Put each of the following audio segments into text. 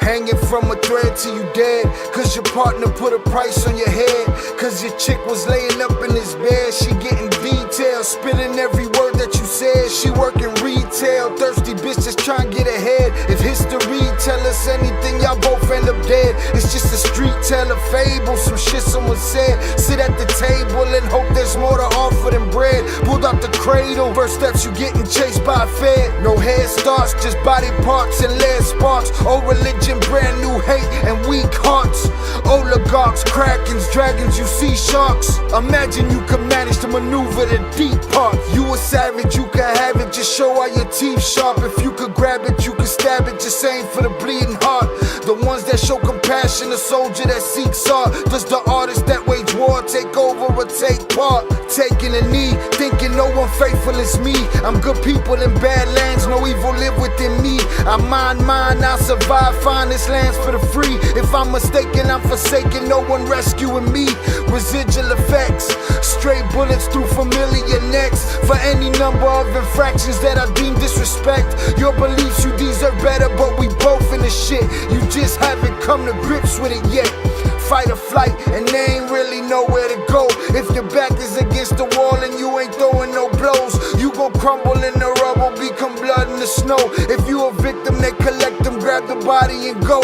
Hanging from a thread till you dead, cause your partner put a price on your head. Cause your chick was laying up in his bed. She getting detailed, spitting every word that you said. She working retail, thirsty bitch just trying to get ahead. If history tell us anything, y'all both end up dead. It's just a street tale of fable, some shit someone said. Sit at the table and hope there's more to offer than bread. Pulled out the cradle, first steps you getting chased by a fed. No head starts, just body parts and lead sparks. Old religion, brand new hate and weak hearts. Oligarchs, krakens, dragons, you see sharks. Imagine you could manage to maneuver the deep parts. You a savage, you can have it, just show all your teeth sharp. If you could grab it, you could stab it, just aim for the bleeding heart. The ones that show compassion, a soldier that seeks art. Does the artist that wage war take over or take part? Taking a knee, thinking no one faithful is me. I'm good people in bad lands, no evil live within me. I mind mine, I'll survive, find this lands for the free. If I'm mistaken, I'm forsaken, no one rescuing me. Residual effects, straight bullets through familiar necks. For any number of infractions that I deem disrespect. Your beliefs, you deserve better, but we both in the shit. You just haven't come to grips with it yet. Fight or flight, and they ain't really nowhere to go. If your back is against the wall and you ain't throwing no blows, you gon' crumble in the rubble, become blood in the snow. If you a victim, they collect them, grab the body and go.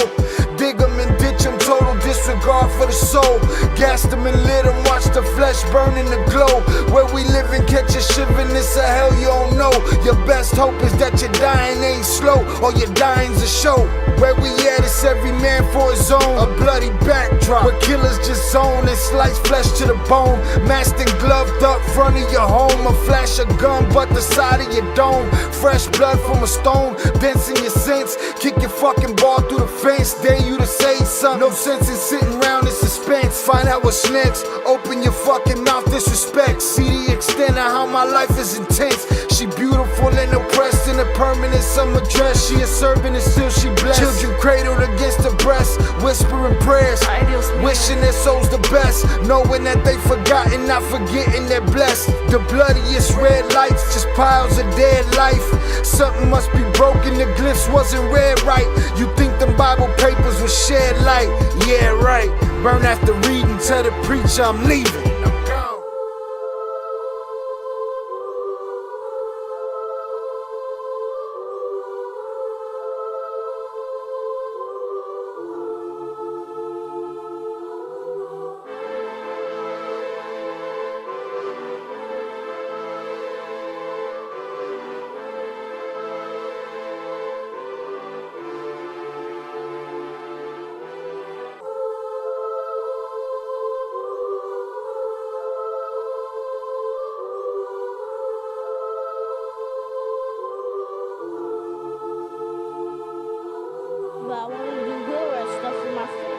Dig them and ditch them, total disregard for the soul. Gas them and lit them, watch the flesh burn in the glow. Where we live and catch a shivering, it's a hell you don't know. Your best hope is that your dying ain't slow, or your dying's a show. Where we at, it's every man for his own. A bloody backdrop, where killers just zone and slice flesh to the bone. Masked and gloved up front of your home. A flash of gun, but the side of your dome. Fresh blood from a stone, dents in your sense. Kick your fucking ball through the fence, dare you to say something. No sense in sitting around in suspense. Find out what's next, open your fucking mouth, disrespect. See the extent of how my life is intense. She beautiful and oppressed in a permanent summer dress. She a servant and still she blessed. Children cradled against her breast, whispering prayers, wishing their souls the best, knowing that they forgotten, not forgetting they're blessed. The bloodiest red lights, just piles of dead life. Something must be broken, the glyphs wasn't read right. You think them Bible papers will shed light? Yeah, right. Burn after reading, tell the preacher I'm leaving. But I want to do good rest stuff for my friend.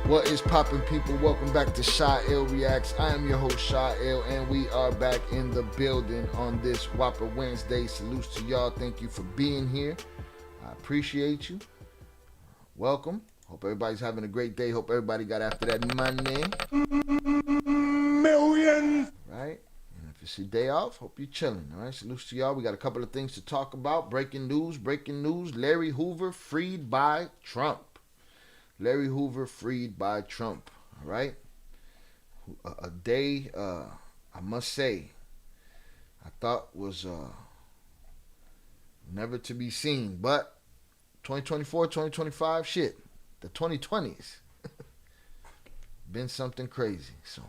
What is poppin', people? Welcome back to Shy Ill Reacts. I am your host, Shy Ill, and we are back in the building on this Whopper Wednesday. Salutes to y'all. Thank you for being here. I appreciate you. Welcome. Hope everybody's having a great day. Hope everybody got after that money. Millions. Right? And if it's your day off, hope you're chilling. All right, salutes to y'all. We got a couple of things to talk about. Breaking news. Larry Hoover freed by Trump. Larry Hoover freed by Trump. All right. A day, I must say, I thought was never to be seen. But 2024, 2025, shit. The 2020s. Been something crazy. So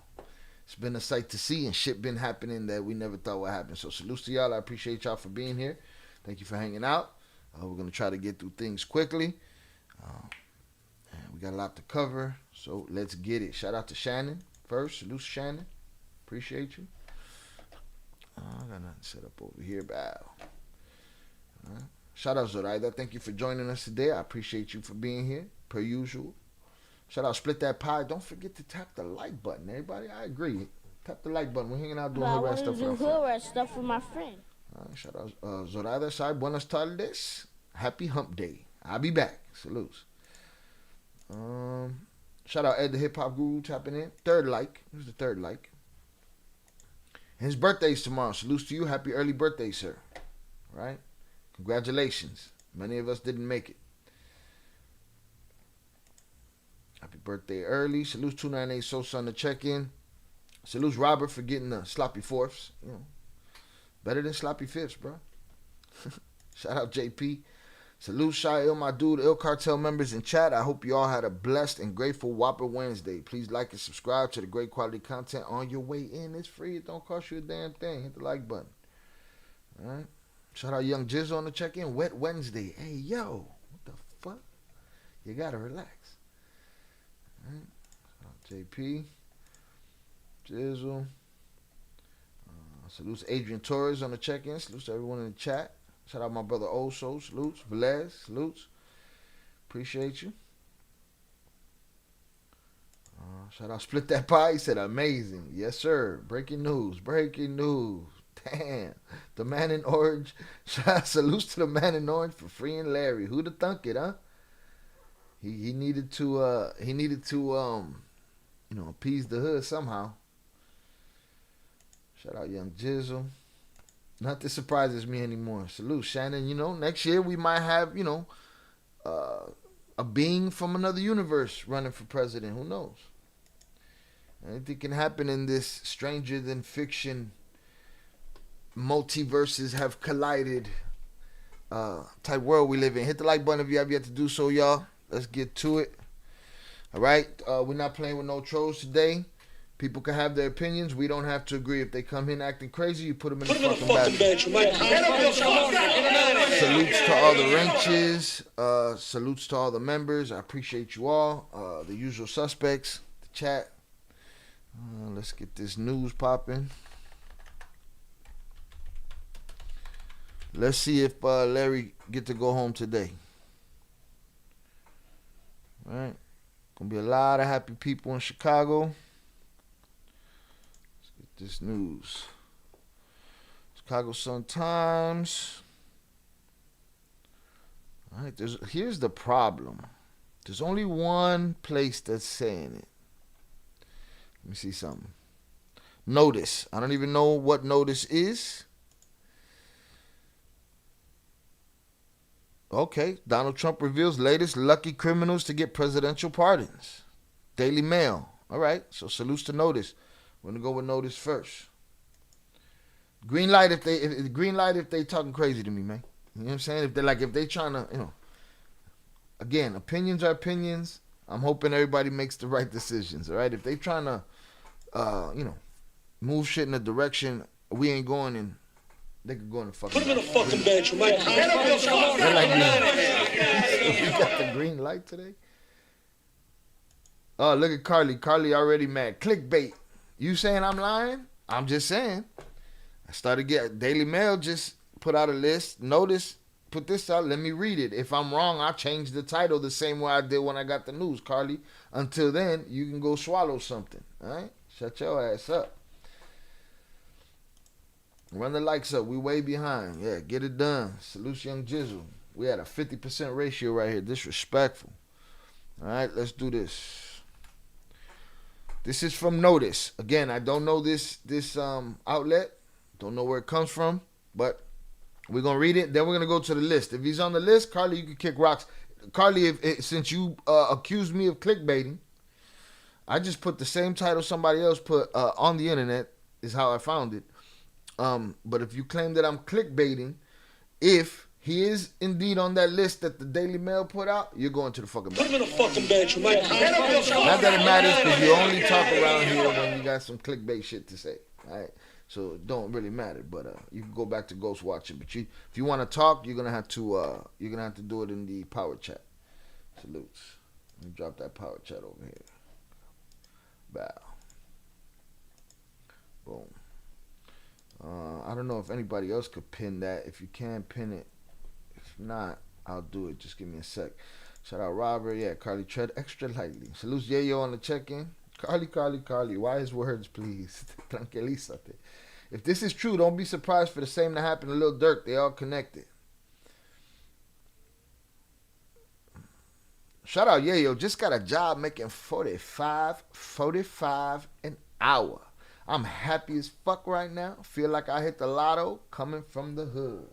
it's been a sight to see, and shit been happening that we never thought would happen. So salutes to y'all. I appreciate y'all for being here. Thank you for hanging out. We're going to try to get through things quickly. And we got a lot to cover, so let's get it. Shout out to Shannon first. Salute to Shannon. Appreciate you. I got nothing set up over here. Bow. Shout out Zoraida. Thank you for joining us today. I appreciate you for being here, per usual. Shout out Split That Pie. Don't forget to tap the like button, everybody. I agree. Tap the like button. We're hanging out doing Hoover stuff with our friend. Hoover stuff with my friend. Shout out Zoraida. Sorry, buenas tardes. Happy hump day. I'll be back. Salutes. Shout out Ed the Hip Hop Guru tapping in. Third like. Who's the third like? And his birthday's tomorrow. Salutes to you. Happy early birthday, sir. All right? Congratulations. Many of us didn't make it. Happy birthday early. Salutes 298 Sosa on the check-in. Salutes Robert for getting the sloppy fourths. You know, better than sloppy fifths, bro. Shout out JP. Salute Shy my dude, Il Cartel members in chat. I hope you all had a blessed and grateful Whopper Wednesday. Please like and subscribe to the great quality content on your way in. It's free. It don't cost you a damn thing. Hit the like button. All right. Shout out Young Jizz on the check-in. Wet Wednesday. Hey, yo. What the fuck? You gotta relax. All right. Shout out JP. Jizzle. Salutes Adrian Torres on the check-in. Salutes to everyone in the chat. Shout out my brother Oso. Salutes. Velez. Salutes. Appreciate you. Shout out Split That Pie. He said amazing. Yes, sir. Breaking news. Breaking news. Damn. The man in orange. Shout out salutes to the man in orange for freeing Larry. Who'da thunk it, huh? He needed to appease the hood somehow. Shout out Young Jizzle. Not that surprises me anymore. Salute, Shannon. You know, next year we might have, a being from another universe running for president. Who knows? Anything can happen in this stranger than fiction multiverses have collided type world we live in. Hit the like button if you have yet to do so, y'all. Let's get to it. All right. We're not playing with no trolls today. People can have their opinions. We don't have to agree. If they come in acting crazy, you put them in the fucking bench. Salutes to all the wrenches. Salutes to all the members. I appreciate you all. The usual suspects. The chat. Let's get this news popping. Let's see if Larry get to go home today. All right. Gonna be a lot of happy people in Chicago. This news. Chicago Sun-Times. All right, here's the problem. There's only one place that's saying it. Let me see something. Notice. I don't even know what notice is. Okay, Donald Trump reveals latest lucky criminals to get presidential pardons. Daily Mail. All right, so salutes to notice. We're gonna go with notice first. Green light if they talking crazy to me, man. You know what I'm saying? If they trying to, again, opinions are opinions. I'm hoping everybody makes the right decisions. All right, if they trying to, move shit in a direction we ain't going in, they could go in the fucking. Put them in the fucking bench, Mike. They're like me. You got the green light today. Oh, look at Carly. Carly already mad. Clickbait. You saying I'm lying? I'm just saying. I started getting Daily Mail just put out a list. Notice, put this out. Let me read it. If I'm wrong, I'll change the title the same way I did when I got the news, Carly. Until then, you can go swallow something. All right? Shut your ass up. Run the likes up. We way behind. Yeah, get it done. Salute Young Jizzle. We had a 50% ratio right here. Disrespectful. All right, let's do this. This is from Notice. Again, I don't know this outlet. Don't know where it comes from, but we're going to read it. Then we're going to go to the list. If he's on the list, Carly, you can kick rocks. Carly, since you accused me of clickbaiting, I just put the same title somebody else put on the internet, is how I found it. But if you claim that I'm clickbaiting, if he is indeed on that list that the Daily Mail put out, you're going to the fucking bench. Put him in a fucking bench, you might. Not that it matters, because you only talk around here when you got some clickbait shit to say. All right, so it don't really matter. But you can go back to ghost watching. But if you want to talk, you're gonna have to do it in the power chat. Salutes. Let me drop that power chat over here. Bow. Boom. I don't know if anybody else could pin that. If you can, pin it. If not, I'll do it. Just give me a sec. Shout out Robert. Yeah, Carly, tread extra lightly. Salutes Yayo on the check-in. Carly. Wise words, please. Tranquilízate. If this is true, don't be surprised for the same to happen to Lil Durk. They all connected. Shout out Yayo. Just got a job making $45 an hour. I'm happy as fuck right now. Feel like I hit the lotto coming from the hood.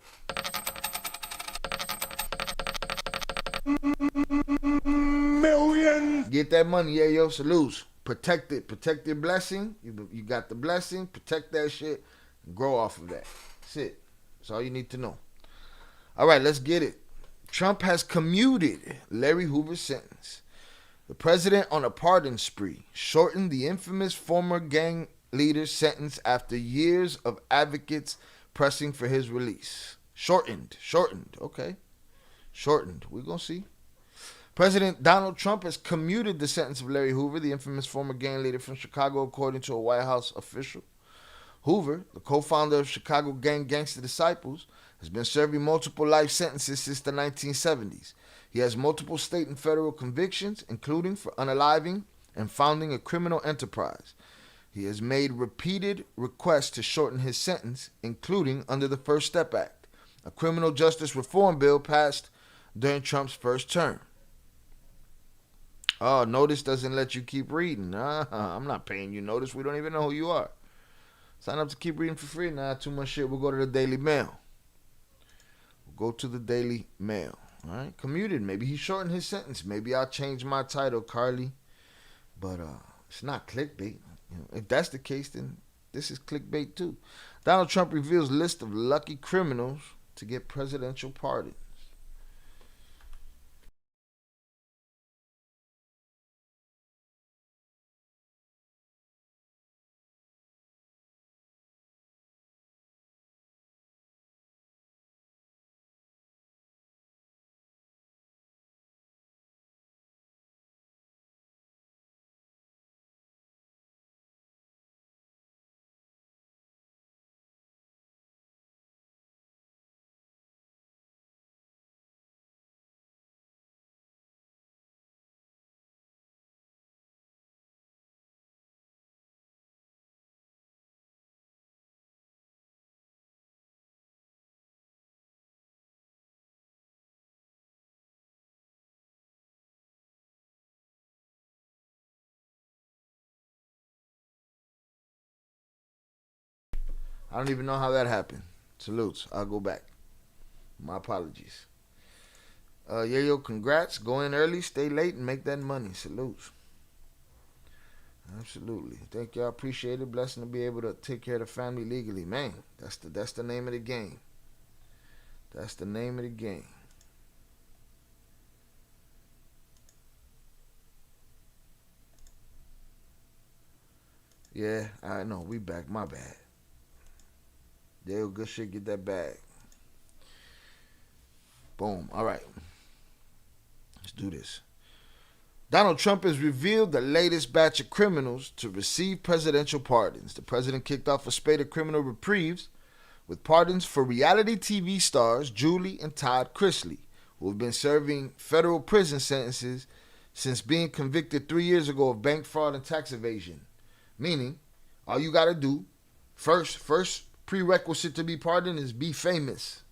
Million. Get that money, yeah, yo. Salutes. Protect it. Protect your blessing. You got the blessing. Protect that shit. And grow off of that. That's it. That's all you need to know. All right, let's get it. Trump has commuted Larry Hoover's sentence. The president on a pardon spree shortened the infamous former gang leader's sentence after years of advocates pressing for his release. Shortened. Okay. Shortened. We're going to see. President Donald Trump has commuted the sentence of Larry Hoover, the infamous former gang leader from Chicago, according to a White House official. Hoover, the co-founder of Chicago gang Gangster Disciples, has been serving multiple life sentences since the 1970s. He has multiple state and federal convictions, including for unaliving and founding a criminal enterprise. He has made repeated requests to shorten his sentence, including under the First Step Act, a criminal justice reform bill passed during Trump's first term. Oh, notice doesn't let you keep reading. I'm not paying you notice. We don't even know who you are. Sign up to keep reading for free. Nah, too much shit. We'll go to the Daily Mail. All right, commuted. Maybe he shortened his sentence. Maybe I'll change my title, Carly. But it's not clickbait. If that's the case, then this is clickbait too. Donald Trump reveals list of lucky criminals to get presidential pardons. I don't even know how that happened. Salutes. I'll go back. My apologies. Yayo, congrats. Go in early, stay late, and make that money. Salutes. Absolutely. Thank y'all. Appreciate it. Blessing to be able to take care of the family legally. Man, that's the name of the game. That's the name of the game. Yeah, I know. We back. My bad. Dale, good shit, get that bag. Boom. All right. Let's do this. Donald Trump has revealed the latest batch of criminals to receive presidential pardons. The president kicked off a spate of criminal reprieves with pardons for reality TV stars Julie and Todd Chrisley, who have been serving federal prison sentences since being convicted 3 years ago of bank fraud and tax evasion. Meaning, all you got to do, first prerequisite to be pardoned is be famous.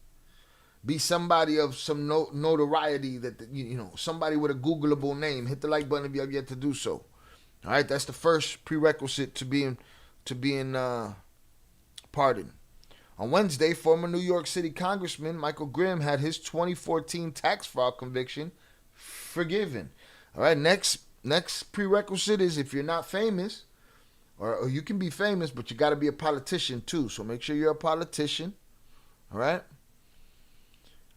Be somebody of some notoriety, that somebody with a Googleable name. Hit the like button if you have yet to do so. All right, that's the first prerequisite to being pardoned. On Wednesday, former New York City Congressman Michael Grimm had his 2014 tax fraud conviction forgiven. All right, next prerequisite is if you're not famous, or you can be famous, but you got to be a politician too. So make sure you're a politician. All right.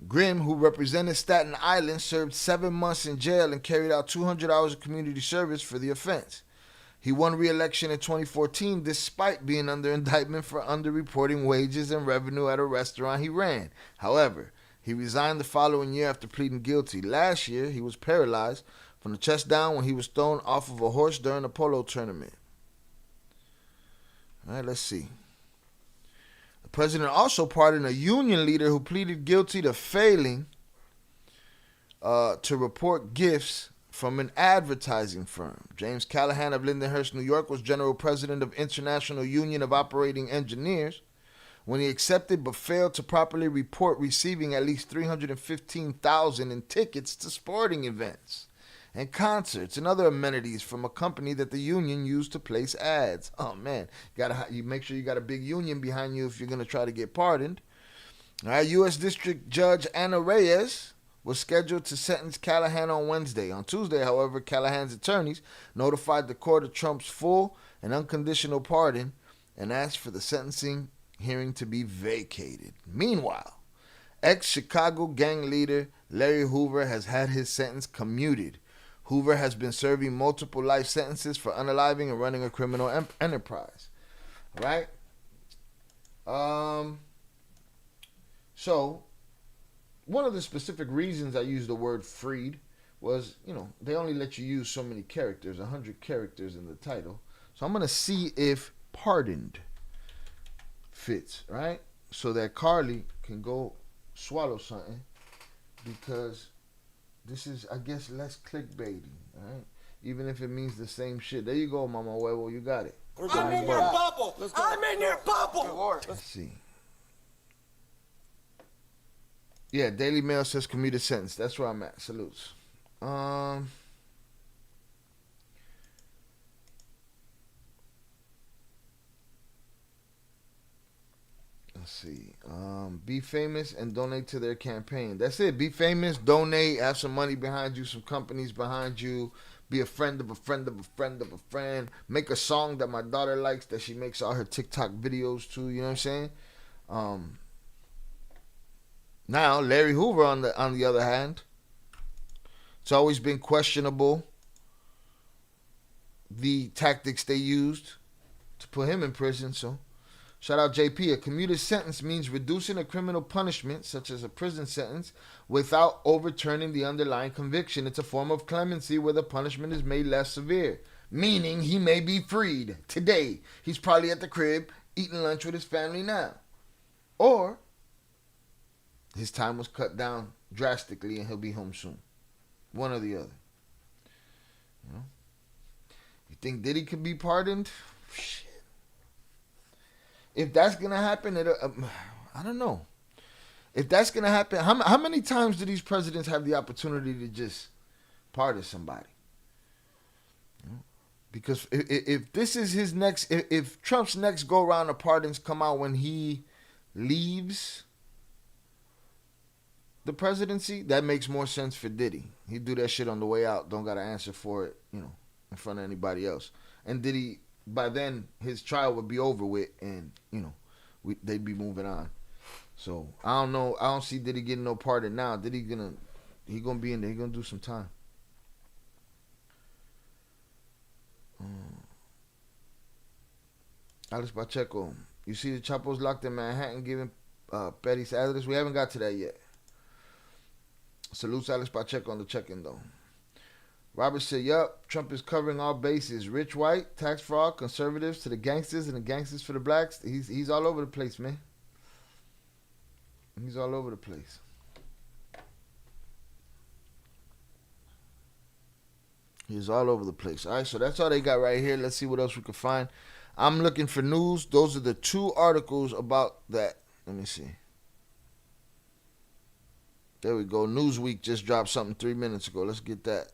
Grimm, who represented Staten Island, served 7 months in jail and carried out 200 hours of community service for the offense. He won re-election in 2014 despite being under indictment for underreporting wages and revenue at a restaurant he ran. However, he resigned the following year after pleading guilty. Last year, he was paralyzed from the chest down when he was thrown off of a horse during a polo tournament. All right, let's see. The president also pardoned a union leader who pleaded guilty to failing to report gifts from an advertising firm. James Callahan of Lindenhurst, New York, was general president of International Union of Operating Engineers when he accepted but failed to properly report receiving at least $315,000 in tickets to sporting events and concerts and other amenities from a company that the union used to place ads. Oh man, you make sure you got a big union behind you if you're gonna try to get pardoned. All right, U.S. District Judge Anna Reyes was scheduled to sentence Callahan on Wednesday. On Tuesday, however, Callahan's attorneys notified the court of Trump's full and unconditional pardon and asked for the sentencing hearing to be vacated. Meanwhile, ex-Chicago gang leader Larry Hoover has had his sentence commuted. Hoover has been serving multiple life sentences for unaliving and running a criminal enterprise. All right? So, one of the specific reasons I used the word freed was, they only let you use so many characters, 100 characters in the title. So I'm going to see if pardoned fits, right? So that Carly can go swallow something, because this is, I guess, less clickbaity, right? Even if it means the same shit. There you go, Mama Huevo, you got it. I'm in your bubble. I'm in your bubble. Let's see. Yeah, Daily Mail says commuted sentence. That's where I'm at. Salutes. Let's see. Be famous and donate to their campaign. That's it. Be famous, donate, have some money behind you, some companies behind you. Be a friend of a friend of a friend of a friend. Make a song that my daughter likes that she makes all her TikTok videos to. You know what I'm saying? Now, Larry Hoover, on the other hand, it's always been questionable the tactics they used to put him in prison. So, shout out JP. A commuted sentence means reducing a criminal punishment, such as a prison sentence, without overturning the underlying conviction. It's a form of clemency where the punishment is made less severe, meaning he may be freed today. He's probably at the crib eating lunch with his family now. Or his time was cut down drastically and he'll be home soon. One or the other. You think Diddy could be pardoned? Shit. If that's going to happen, I don't know. If that's going to happen, how many times do these presidents have the opportunity to just pardon somebody? Because if this is his next, if Trump's next go-round of pardons come out when he leaves the presidency, that makes more sense for Diddy. He'd do that shit on the way out. Don't got to answer for it, in front of anybody else. And Diddy, by then, his trial would be over with, and, they'd be moving on. So, I don't know. I don't see Diddy getting no pardon now. Diddy gonna be in there. He gonna do some time. Alex Pacheco. You see the Chapos locked in Manhattan giving Perris address? We haven't got to that yet. Salutes Alex Pacheco on the check-in, though. Robert said, yup, Trump is covering all bases. Rich, white, tax fraud, conservatives to the gangsters, and the gangsters for the blacks. He's all over the place, man. He's all over the place. He's all over the place. All right, so that's all they got right here. Let's see what else we can find. I'm looking for news. Those are the 2 articles about that. Let me see. There we go. Newsweek just dropped something 3 minutes ago. Let's get that.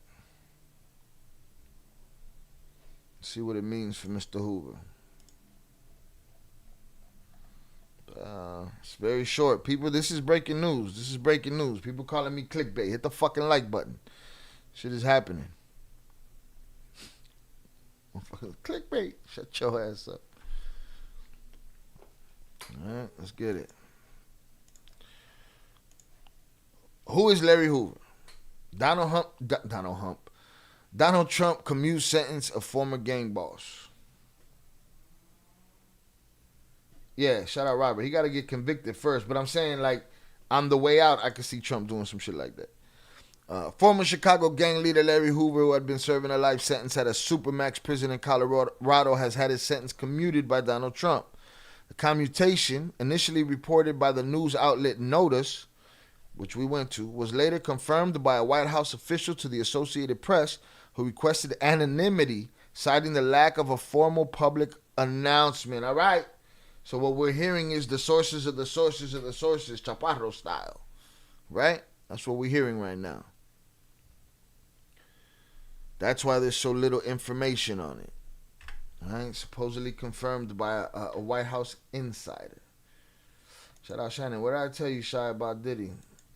See what it means for Mr. Hoover. It's very short. People, this is breaking news. This is breaking news. People calling me clickbait. Hit the fucking like button. Shit is happening. Clickbait. Shut your ass up. Alright, let's get it. Who is Larry Hoover? Donald Trump commutes sentence of former gang boss. Yeah, shout out Robert. He got to get convicted first. But I'm saying, like, on the way out, I could see Trump doing some shit like that. Former Chicago gang leader Larry Hoover, who had been serving a life sentence at a supermax prison in Colorado, has had his sentence commuted by Donald Trump. The commutation, initially reported by the news outlet Notice, which we went to, was later confirmed by a White House official to the Associated Press, who requested anonymity, citing the lack of a formal public announcement. All right? So what we're hearing is the sources of the sources of the sources, Chaparro style. Right? That's what we're hearing right now. That's why there's so little information on it. All right? Supposedly confirmed by a White House insider. Shout out Shannon. What did I tell you, Shy, about Diddy?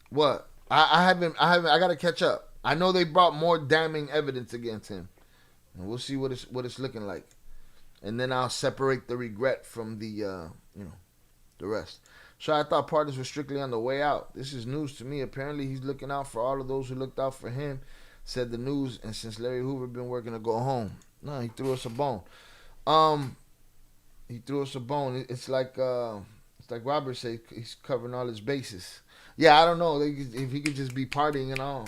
What? I gotta catch up. I know they brought more damning evidence against him. And we'll see what it's looking like. And then I'll separate the regret from the the rest. So I thought partners were strictly on the way out. This is news to me. Apparently he's looking out for all of those who looked out for him, said the news, and since Larry Hoover been working to go home. No, he threw us a bone. He threw us a bone. It's like Robert said, he's covering all his bases. Yeah, I don't know if he could just be partying and all,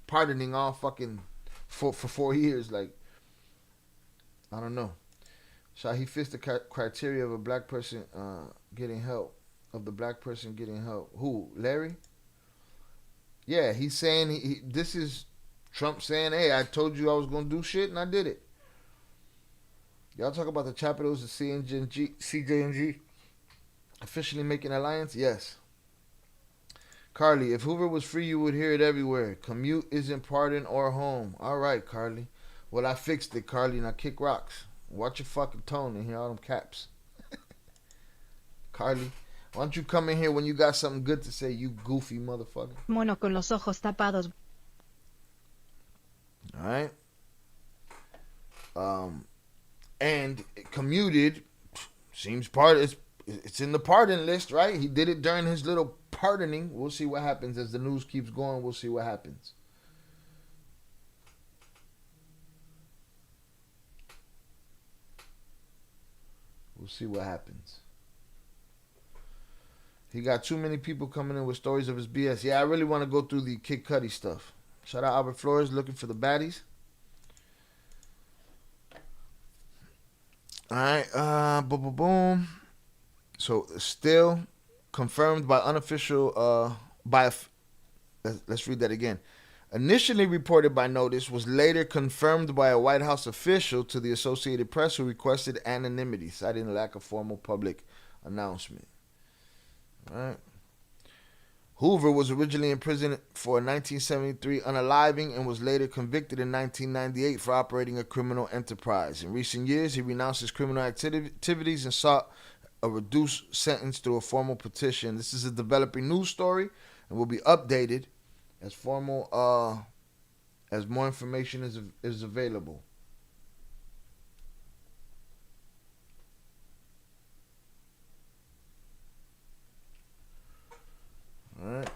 pardoning all fucking for 4 years. Like, I don't know. So he fits the criteria of a black person getting help. Of the black person getting help. Who? Larry? Yeah, he's saying this is Trump saying, hey, I told you I was going to do shit and I did it. Y'all talk about the chapters of CJNG officially making alliance? Yes. Carly, if Hoover was free, you would hear it everywhere. Commute isn't pardon or home. All right, Carly. Well, I fixed it, Carly. Now kick rocks. Watch your fucking tone and hear all them caps. Carly, why don't you come in here when you got something good to say, you goofy motherfucker. Mono con los ojos tapados. All right. And commuted seems it's in the pardon list, right? He did it during his little pardoning. We'll see what happens as the news keeps going. We'll see what happens. We'll see what happens. He got too many people coming in with stories of his BS. Yeah, I really want to go through the Kid Cudi stuff. Shout out Albert Flores looking for the baddies. All right, boom. So still confirmed by unofficial let's read that again. Initially reported by Notice, was later confirmed by a White House official to the Associated Press, who requested anonymity, citing the lack of formal public announcement. All right. Hoover was originally in prison for a 1973 unaliving and was later convicted in 1998 for operating a criminal enterprise. In recent years, he renounced his criminal activities and sought a reduced sentence through a formal petition. This is a developing news story and will be updated as as more information is available. All right.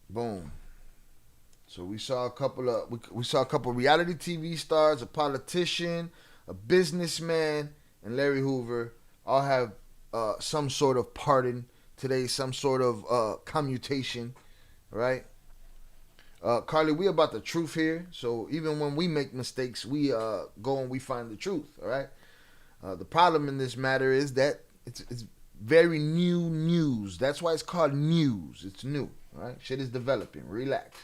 Boom. So we saw a couple of reality TV stars, a politician, a businessman, and Larry Hoover all have some sort of pardon today, some sort of commutation, right? Carly, we about the truth here. So even when we make mistakes, we go and we find the truth, all right? The problem in this matter is that it's very new news. That's why it's called news. It's new, all right? Shit is developing. Relax.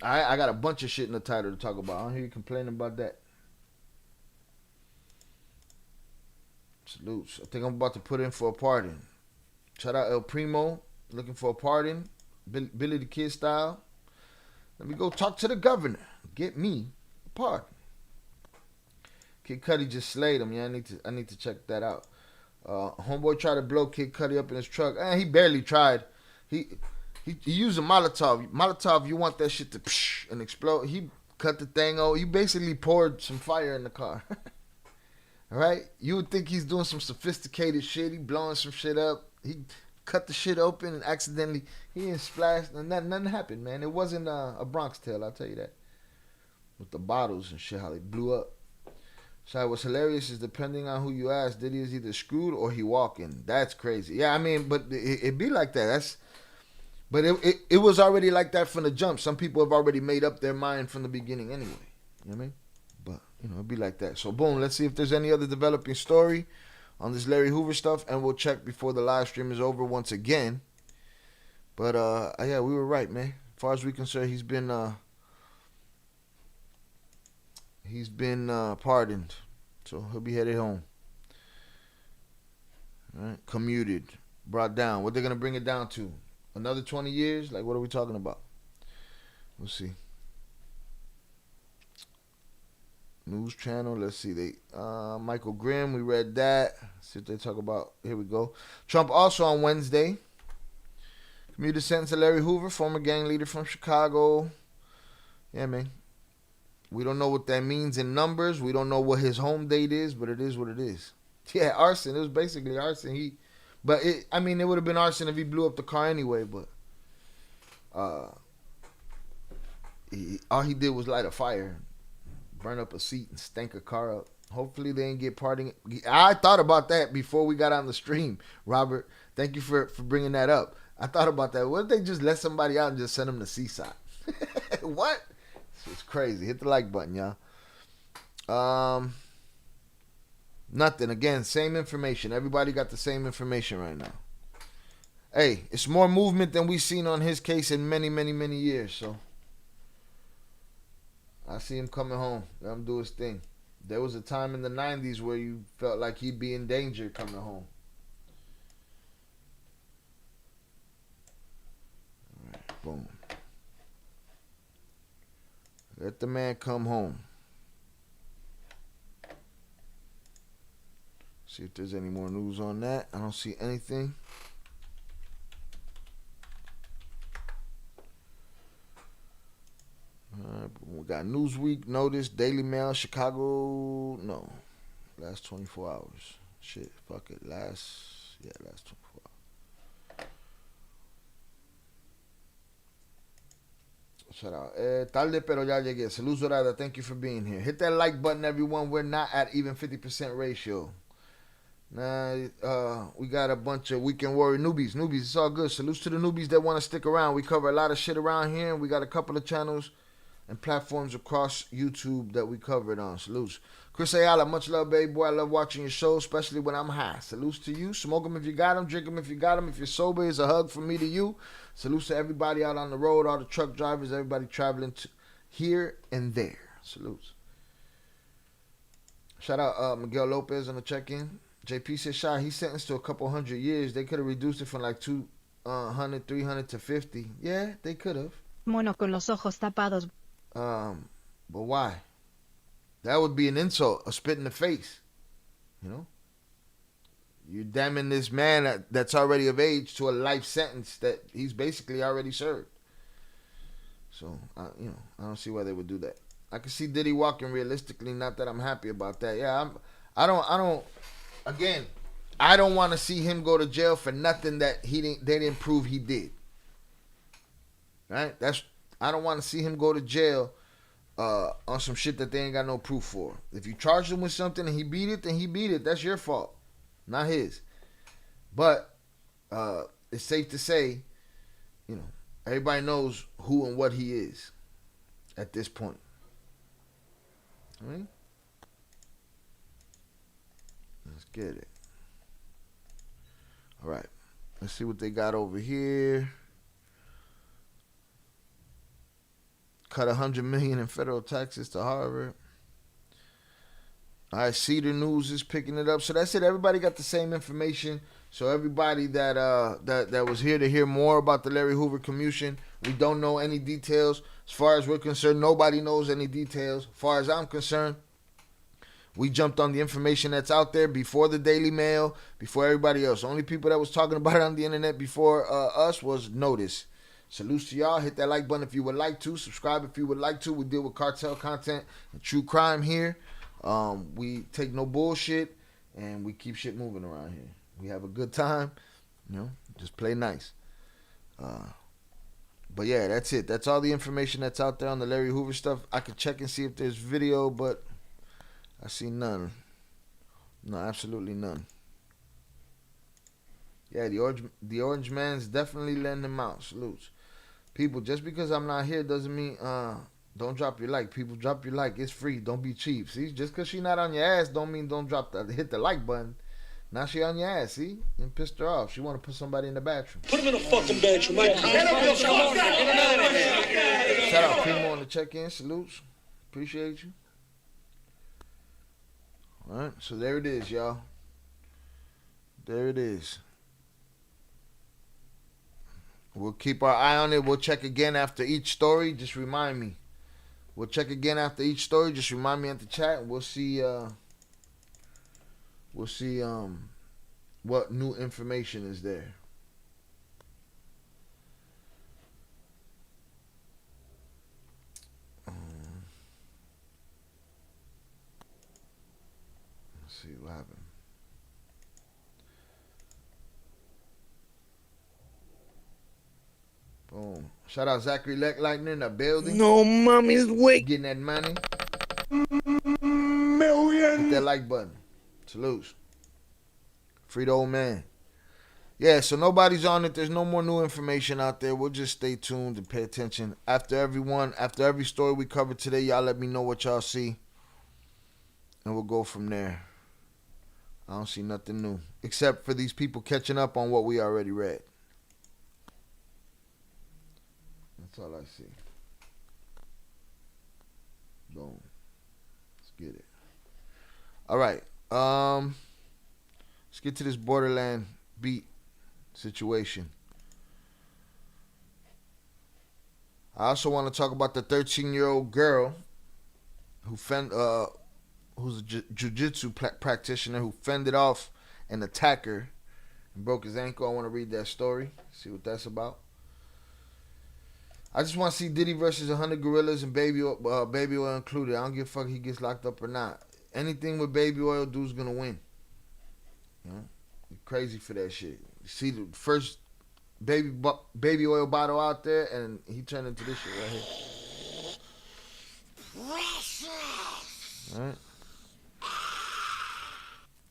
I got a bunch of shit in the title to talk about. I don't hear you complaining about that. Salutes. I think I'm about to put in for a pardon. Shout out El Primo, looking for a pardon. Billy the Kid style. Let me go talk to the governor. Get me a pardon. Kid Cudi just slayed him. Yeah, I need to check that out. Homeboy tried to blow Kid Cudi up in his truck. He barely tried. He used a Molotov. Molotov, you want that shit to psh and explode. He cut the thing out. He basically poured some fire in the car. All right? You would think he's doing some sophisticated shit. He blowing some shit up. He cut the shit open and accidentally, he didn't splash. And nothing happened, man. It wasn't a Bronx Tale, I'll tell you that. With the bottles and shit, how they blew up. So what's hilarious is depending on who you ask, Diddy is either screwed or he walking. That's crazy. Yeah, I mean, but it be like that. But it was already like that from the jump. Some people have already made up their mind from the beginning anyway. You know what I mean? But, it'd be like that. So, boom, let's see if there's any other developing story on this Larry Hoover stuff, and we'll check before the live stream is over once again. But, yeah, we were right, man. As far as we're concerned, he's been pardoned. So, he'll be headed home. All right? Commuted. Brought down. What they're going to bring it down to? Another 20 years? Like, what are we talking about? We'll see. News channel. Let's see. Michael Grimm. We read that. Let's see what they talk about. Here we go. Trump also on Wednesday commuted sentence to Larry Hoover, former gang leader from Chicago. Yeah, man. We don't know what that means in numbers. We don't know what his home date is, but it is what it is. Yeah, arson. It was basically arson. It would have been arson if he blew up the car anyway, but all he did was light a fire, burn up a seat, and stank a car up. Hopefully they didn't get partying. I thought about that before we got on the stream, Robert. Thank you for bringing that up. I thought about that. What if they just let somebody out and just send them to Seaside? What? It's crazy. Hit the like button, y'all. Nothing. Again, same information. Everybody got the same information right now. Hey, it's more movement than we've seen on his case in many, many, many years. So I see him coming home. Let him do his thing. There was a time in the 90s where you felt like he'd be in danger coming home. All right, boom. Let the man come home. See if there's any more news on that. I don't see anything. We got Newsweek, Notice, Daily Mail, Chicago. No, last 24 hours. Shit, fuck it. Last 24 hours. Shout out. Tarde pero ya llegué. Salud Zorada. Thank you for being here. Hit that like button, everyone. We're not at even 50% ratio. Nah, we got a bunch of Weekend Warrior newbies. It's all good. Salutes to the newbies that want to stick around. We cover a lot of shit around here. We got a couple of channels and platforms across YouTube that we covered on. Salutes. Chris Ayala, much love, baby boy. I love watching your show, especially when I'm high. Salutes to you. Smoke them if you got them. Drink them if you got them. If you're sober, it's a hug from me to you. Salutes to everybody out on the road, all the truck drivers, everybody traveling to here and there. Salutes. Shout out Miguel Lopez on the check-in. JP said, Shy, he's sentenced to a couple 100 years. They could have reduced it from like 200, 300 to 50. Yeah, they could have. Mono con los ojos tapados. But why? That would be an insult, a spit in the face. You know? You're damning this man that's already of age to a life sentence that he's basically already served. So, I don't see why they would do that. I can see Diddy walking realistically, not that I'm happy about that. Yeah, I don't Again, I don't want to see him go to jail for nothing that they didn't prove he did. Right? I don't want to see him go to jail on some shit that they ain't got no proof for. If you charged him with something and he beat it, then he beat it. That's your fault, not his. But it's safe to say, everybody knows who and what he is at this point. All right? Let's get it. All right. Let's see what they got over here. Cut $100 million in federal taxes to Harvard. All right, Cedar News is picking it up. So that's it. Everybody got the same information. So everybody that was here to hear more about the Larry Hoover commutation, we don't know any details. As far as we're concerned, nobody knows any details. As far as I'm concerned, We jumped on the information that's out there before the Daily Mail, before everybody else. The only people that was talking about it on the internet before us was Notice. Salute to y'all. Hit that like button if you would like to. Subscribe if you would like to. We deal with cartel content and true crime here. We take no bullshit, and we keep shit moving around here. We have a good time. Just play nice. But yeah, that's it. That's all the information that's out there on the Larry Hoover stuff. I could check and see if there's video, but I see none. No, absolutely none. Yeah, the orange man's definitely letting them out. Salutes. People, just because I'm not here doesn't mean don't drop your like. People, drop your like. It's free. Don't be cheap. See, just because she not on your ass don't mean don't hit the like button. Now she on your ass, see? And pissed her off. She want to put somebody in the bathroom. Put him in a fucking bedroom. Shout out Primo on the check-in. Salutes. Appreciate you. All right, so there it is, y'all. There it is. We'll keep our eye on it. We'll check again after each story. Just remind me. We'll check again after each story. Just remind me at the chat. We'll see. We'll see what new information is there. Let's see what happened. Boom. Shout out Zachary Lightning in the building. No mommy's wake. Getting that money. Million. Hit that like button. Salutes. Free the old man. Yeah, so nobody's on it. There's no more new information out there. We'll just stay tuned and pay attention. After every story we covered today, y'all let me know what y'all see. And we'll go from there. I don't see nothing new. Except for these people catching up on what we already read. That's all I see. Boom. Let's get it. All right. Let's get to this Borderland beat situation. I also want to talk about the 13-year-old girl who's a jiu-jitsu practitioner who fended off an attacker and broke his ankle. I want to read that story, see what that's about. I just want to see Diddy versus 100 Gorillas and Baby Oil included. I don't give a fuck if he gets locked up or not. Anything with Baby Oil, dude's gonna win. You're crazy for that shit. You see the first baby oil bottle out there, and he turned into this shit right here. All right.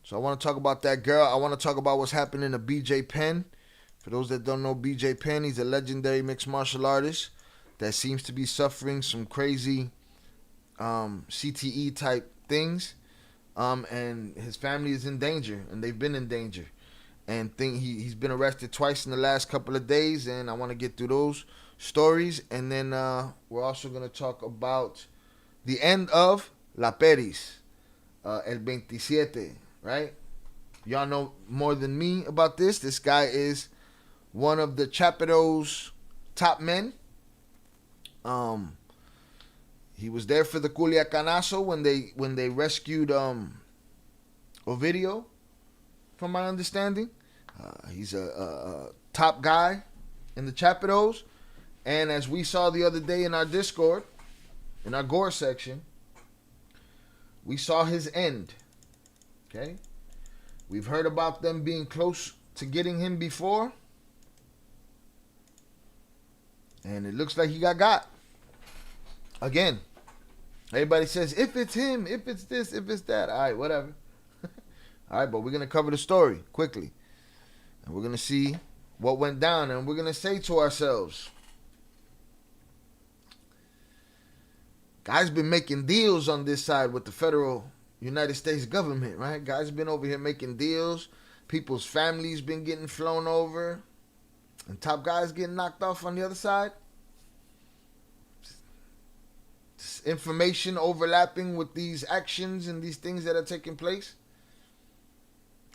So I want to talk about that girl. I want to talk about what's happening to BJ Penn. For those that don't know BJ Penn, he's a legendary mixed martial artist that seems to be suffering some crazy CTE type things. And his family is in danger, and they've been in danger. And he's been arrested twice in the last couple of days, and I want to get through those stories. And then we're also going to talk about the end of La Perris, El 27, right? Y'all know more than me about this. This guy is one of the Chapero's top men. He was there for the Culiacanazo when they rescued Ovidio, from my understanding. He's a top guy in the Chaperos. And as we saw the other day in our Discord, in our Gore section, we saw his end. Okay? We've heard about them being close to getting him before. And it looks like he got. Again. Everybody says, if it's him, if it's this, if it's that. All right, whatever. All right, but we're going to cover the story quickly. And we're going to see what went down. And we're going to say to ourselves, guys been making deals on this side with the federal United States government, right? Guys been over here making deals. People's families been getting flown over. And top guys getting knocked off on the other side. Information overlapping with these actions and these things that are taking place.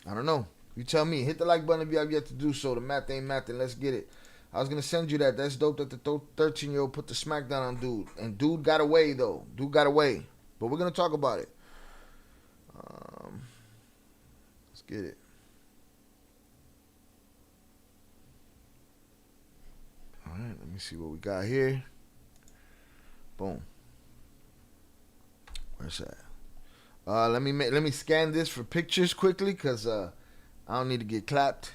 I don't know. You tell me. Hit the like button if you have yet to do so. The math ain't math, and let's get it. I was going to send you that. That's dope that the 13-year-old put the smackdown on dude. And dude got away, though. Dude got away. But we're going to talk about it. get it. All right, let me see what we got here. Boom. Where's that? Let me scan this for pictures quickly, cause I don't need to get clapped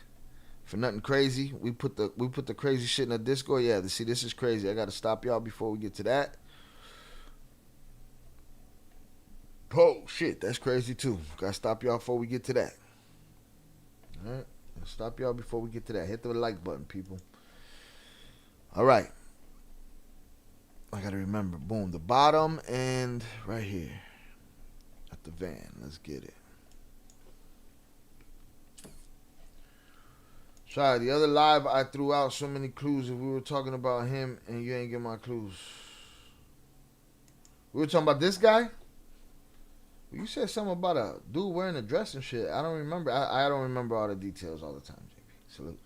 for nothing crazy. We put the crazy shit in the Discord. Yeah, see, this is crazy. I gotta stop y'all before we get to that. Oh shit, that's crazy too. Gotta stop y'all before we get to that. All right, stop y'all before we get to that. Hit the like button, people. All right. I gotta remember. Boom, the bottom and right here at the van. Let's get it. Sorry, the other live I threw out so many clues. If we were talking about him and you ain't get my clues. We were talking about this guy. You said something about a dude wearing a dress and shit. I don't remember. I don't remember all the details all the time, JP. Salute.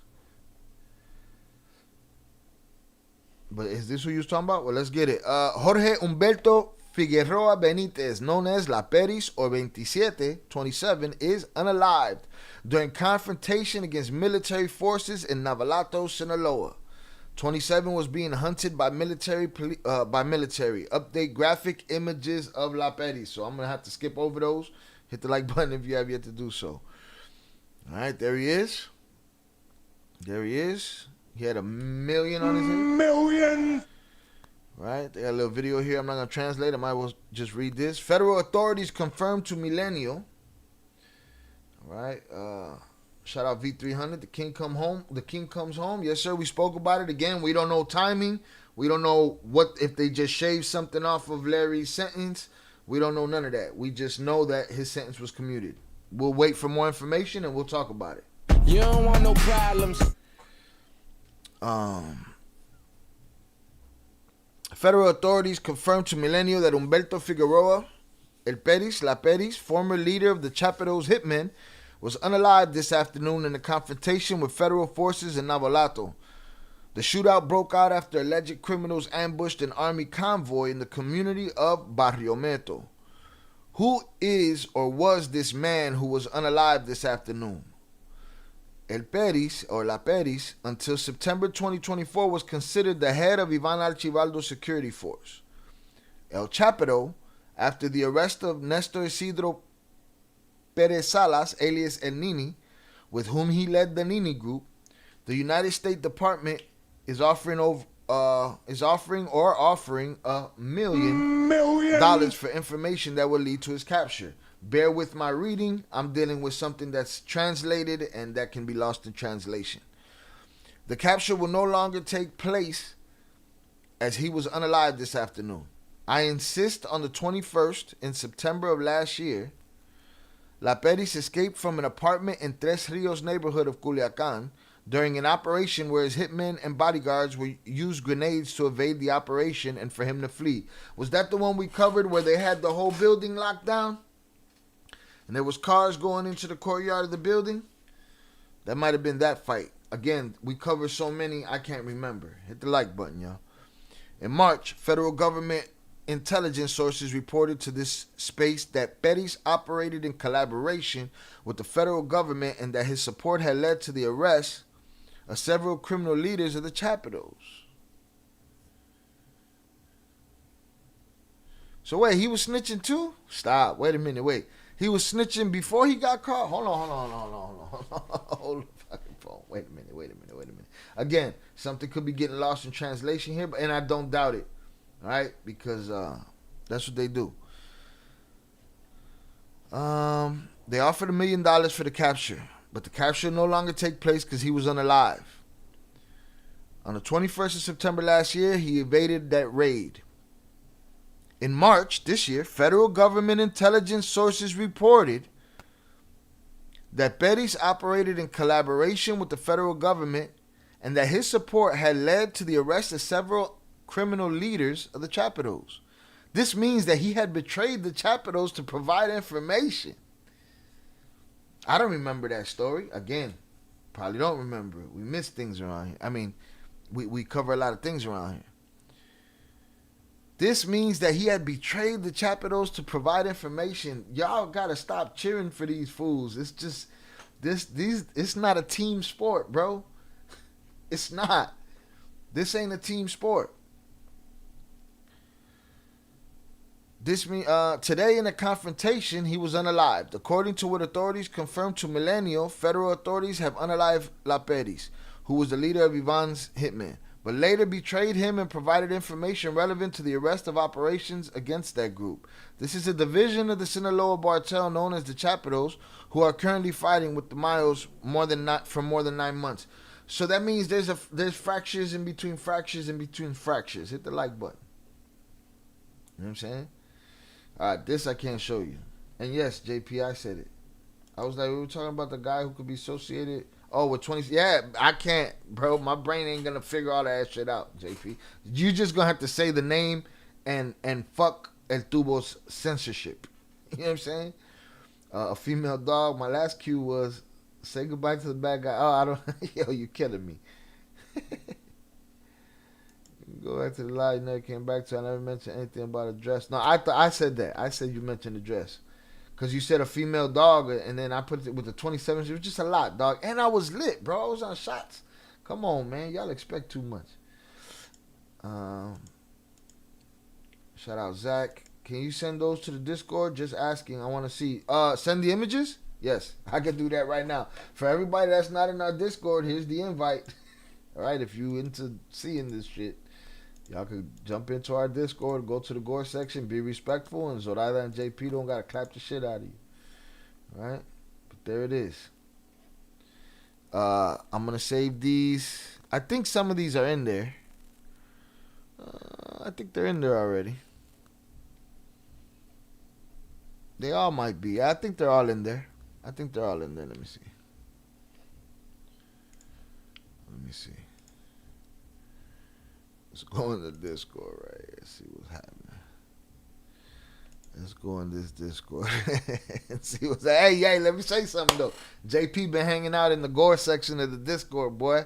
But is this who you was talking about? Well, let's get it. Jorge Humberto Figueroa Benitez, known as La Perris or 27, is unalived during confrontation against military forces in Navalato, Sinaloa. 27 was being hunted by military. Update graphic images of La Perris. So I'm going to have to skip over those. Hit the like button if you have yet to do so. All right, there he is. There he is. He had 1 million on his head. Million! Right, they got a little video here. I'm not going to translate. I might as well just read this. Federal authorities confirmed to Milenio. All right, shout out V300. The king come home. The king comes home. Yes, sir. We spoke about it again. We don't know timing. We don't know what if they just shaved something off of Larry's sentence. We don't know none of that. We just know that his sentence was commuted. We'll wait for more information and we'll talk about it. You don't want no problems. Federal authorities confirmed to Milenio that Humberto Figueroa, El Perris, La Perris, former leader of the Chapitos hitmen, was unalived this afternoon in a confrontation with federal forces in Navalato. The shootout broke out after alleged criminals ambushed an army convoy in the community of Barrio Meto. Who is or was this man who was unalived this afternoon? El Perris, or La Perris, until September 2024 was considered the head of Ivan Archibaldo's security force. El Chapito, after the arrest of Nestor Isidro Perez Salas, alias El Nini, with whom he led the Nini group, the United States Department is offering $1 million for information that will lead to his capture. Bear with my reading. I'm dealing with something that's translated and that can be lost in translation. The capture will no longer take place as he was unalived this afternoon. I insist on the 21st in September of last year, La Perris escaped from an apartment in Tres Rios neighborhood of Culiacan during an operation where his hitmen and bodyguards used grenades to evade the operation and for him to flee. Was that the one we covered where they had the whole building locked down? And there was cars going into the courtyard of the building? That might have been that fight. Again, we covered so many, I can't remember. Hit the like button, y'all. In March, federal government intelligence sources reported to this space that Perris operated in collaboration with the federal government and that his support had led to the arrest of several criminal leaders of the Chapitos. So wait, he was snitching too? Stop. Wait a minute. Wait. He was snitching before he got caught? Hold on. Hold the fucking phone. Wait a minute. Again, something could be getting lost in translation here, and I don't doubt it. All right? Because that's what they do. They offered $1 million for the capture, but the capture no longer take place because he was unalive. On the 21st of September last year, he evaded that raid. In March this year, federal government intelligence sources reported that Perris operated in collaboration with the federal government and that his support had led to the arrest of several criminal leaders of the Chapitos. This means that he had betrayed the Chapitos to provide information. I don't remember that story. Again, probably don't remember it. We miss things around here. I mean, we cover a lot of things around here. This means that he had betrayed the Chapitos to provide information. Y'all gotta stop cheering for these fools. It's just, It's not a team sport, bro. It's not. This ain't a team sport. Today in a confrontation, he was unalived. According to what authorities confirmed to Milenio, federal authorities have unalived Perris, who was the leader of Ivan's hitmen, but later betrayed him and provided information relevant to the arrest of operations against that group. This is a division of the Sinaloa cartel known as the Chapitos, who are currently fighting with the Mayos for more than 9 months. So that means there's fractures in between fractures in between fractures. Hit the like button. You know what I'm saying? Alright, this I can't show you. And yes, JP, I said it. I was like, we were talking about the guy who could be associated. Oh, with 20. Yeah, I can't, bro. My brain ain't going to figure all that shit out, JP. You just going to have to say the name and fuck El Tubo's censorship. You know what I'm saying? A female dog. My last cue was say goodbye to the bad guy. Oh, I don't. Yo, you killing me. Go back to the lie you never came back to. I never mentioned anything about a dress. No, I said that. I said you mentioned the dress. Because you said a female dog, and then I put it with the 27. It was just a lot, dog. And I was lit, bro. I was on shots. Come on, man. Y'all expect too much. Shout out, Zach. Can you send those to the Discord? Just asking. I want to see. Send the images? Yes, I can do that right now. For everybody that's not in our Discord, here's the invite. All right, if you into seeing this shit. Y'all could jump into our Discord, go to the gore section, be respectful, and Zoraida and JP don't gotta clap the shit out of you. Alright? But there it is. I'm gonna save these. I think some of these are in there. I think they're in there already. They all might be. I think they're all in there. Let me see. Let's go in the Discord right here. See what's happening. Let's go in this Discord and see what's happening. Hey, let me say something though. JP been hanging out in the gore section of the Discord, boy.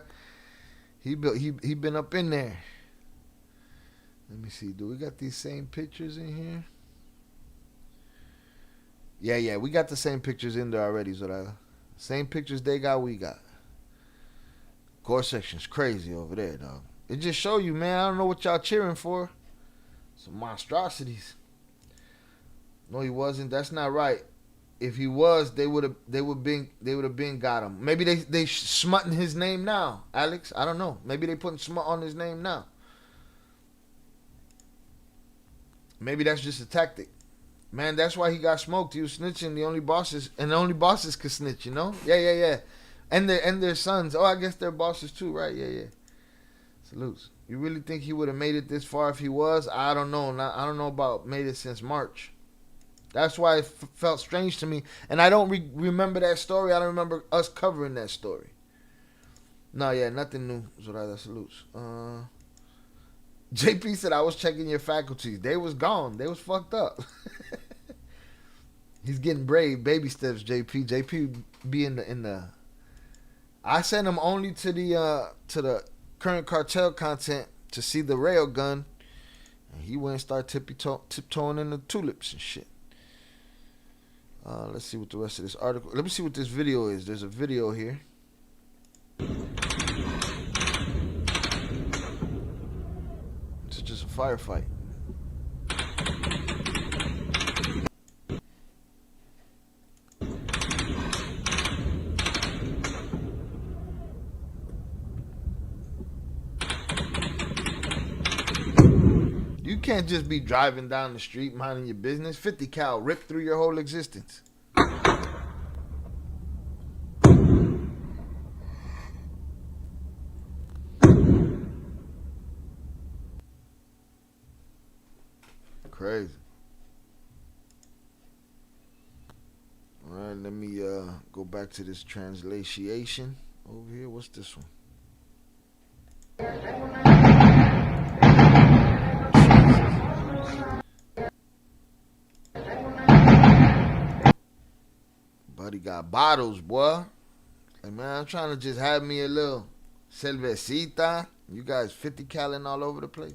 He been up in there. Let me see. Do we got these same pictures in here? Yeah, we got the same pictures in there already, Zorada. Same pictures they got, we got. Gore section's crazy over there, dog. It just show you, man. I don't know what y'all cheering for. Some monstrosities. No, he wasn't. That's not right. If he was, they would have been got him. Maybe they smutting his name now, Alex. I don't know. Maybe they putting smut on his name now. Maybe that's just a tactic. Man, that's why he got smoked. He was snitching. The only bosses could snitch, you know? Yeah. And their sons. Oh, I guess they're bosses too, right? Yeah. Salutes. You really think he would have made it this far if he was? I don't know. I don't know about made it since March. That's why it felt strange to me. And I don't remember that story. I don't remember us covering that story. No, yeah, nothing new. Zorada, salutes. JP said I was checking your faculties. They was gone. They was fucked up. He's getting brave. Baby steps, JP. JP be in the. I sent him only to the current cartel content to see the rail gun, and he went and started tiptoeing in the tulips and shit. Let's see what the rest of this article. Let me see what this video is. There's a video here. It's just a firefight. You can't just be driving down the street minding your business. 50 cal ripped through your whole existence. Crazy. All right, let me go back to this translation over here. What's this one? Buddy got bottles, boy. Like, man, I'm trying to just have me a little cervecita. You guys 50 caloring all over the place.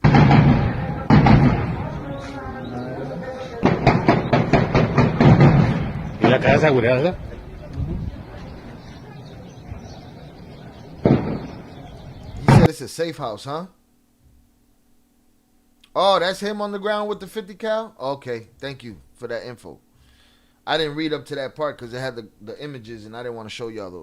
¿Y la casa asegurada? it's a safe house, huh? Oh, that's him on the ground with the 50 cal? Okay, thank you for that info. I didn't read up to that part because it had the images and I didn't want to show y'all those.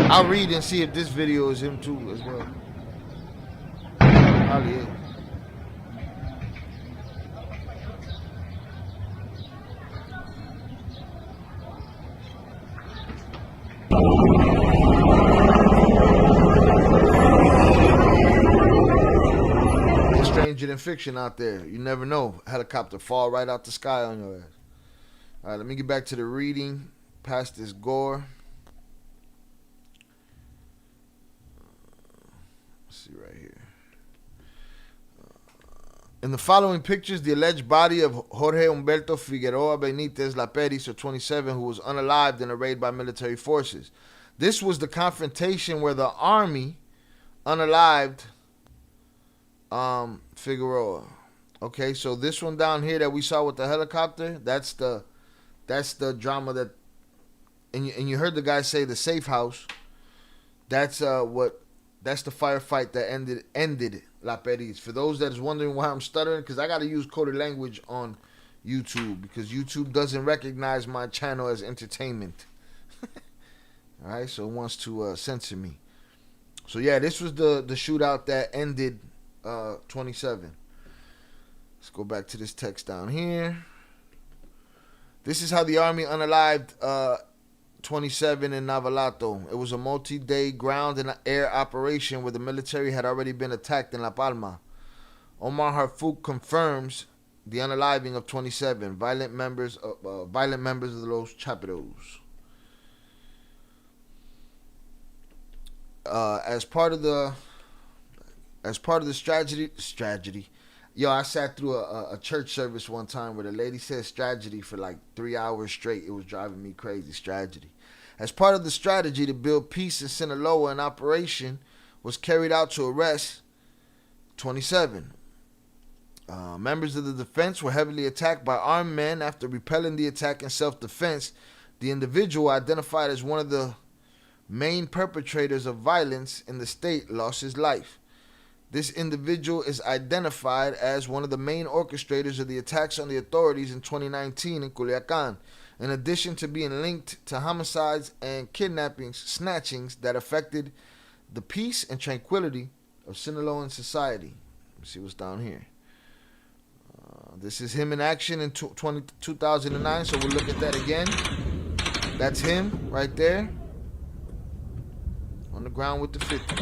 I'll read and see if this video is him too as well. Probably is. It's stranger than fiction out there. You never know. Helicopter fall right out the sky on your ass. All right, let me get back to the reading. Past this gore. See right here. In the following pictures, the alleged body of Jorge Humberto Figueroa Benitez Laperis, or 27, who was unalived in a raid by military forces. This was the confrontation where the army unalived Figueroa. Okay, so this one down here that we saw with the helicopter, that's the drama that, and you heard the guy say the safe house. That's the firefight that ended Laperis. For those that is wondering why I'm stuttering, because I got to use coded language on YouTube because YouTube doesn't recognize my channel as entertainment. All right, so it wants to censor me. So yeah, this was the shootout that ended 27. Let's go back to this text down here. This is how the army unalived 27 in Navalato. It was a multi-day ground and air operation where the military had already been attacked in La Palma. Omar Harfouk confirms the unaliving of 27 violent members of Los Chapitos. As part of the strategy. Yo, I sat through a church service one time where the lady said strategy for like 3 hours straight. It was driving me crazy. Strategy. As part of the strategy to build peace in Sinaloa, an operation was carried out to arrest 27. Members of the defense were heavily attacked by armed men. After repelling the attack in self-defense, the individual, identified as one of the main perpetrators of violence in the state, lost his life. This individual is identified as one of the main orchestrators of the attacks on the authorities in 2019 in Culiacan, in addition to being linked to homicides and kidnappings, snatchings that affected the peace and tranquility of Sinaloan society. Let's see what's down here. This is him in action in 2009, so we'll look at that again. That's him right there on the ground with the 50.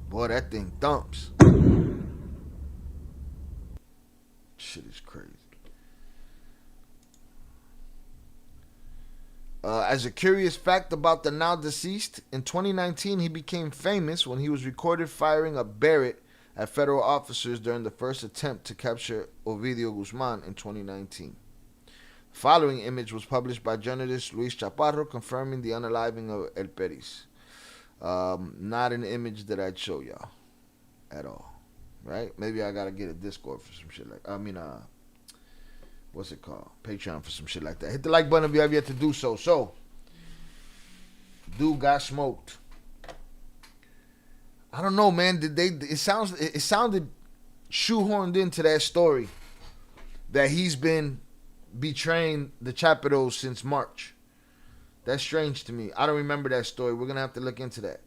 Boy, that thing thumps. Shit is crazy. As a curious fact about the now deceased, in 2019 he became famous when he was recorded firing a Barrett at federal officers during the first attempt to capture Ovidio Guzman in 2019. The following image was published by journalist Luis Chaparro confirming the unaliving of El Perris. Not an image that I'd show y'all at all, right? Maybe I gotta get a Discord for some shit like, what's it called? Patreon for some shit like that. Hit the like button if you have yet to do so. So, dude got smoked. I don't know, man. It sounded shoehorned into that story that he's been betraying the Chapitos since March. That's strange to me. I don't remember that story. We're gonna have to look into that.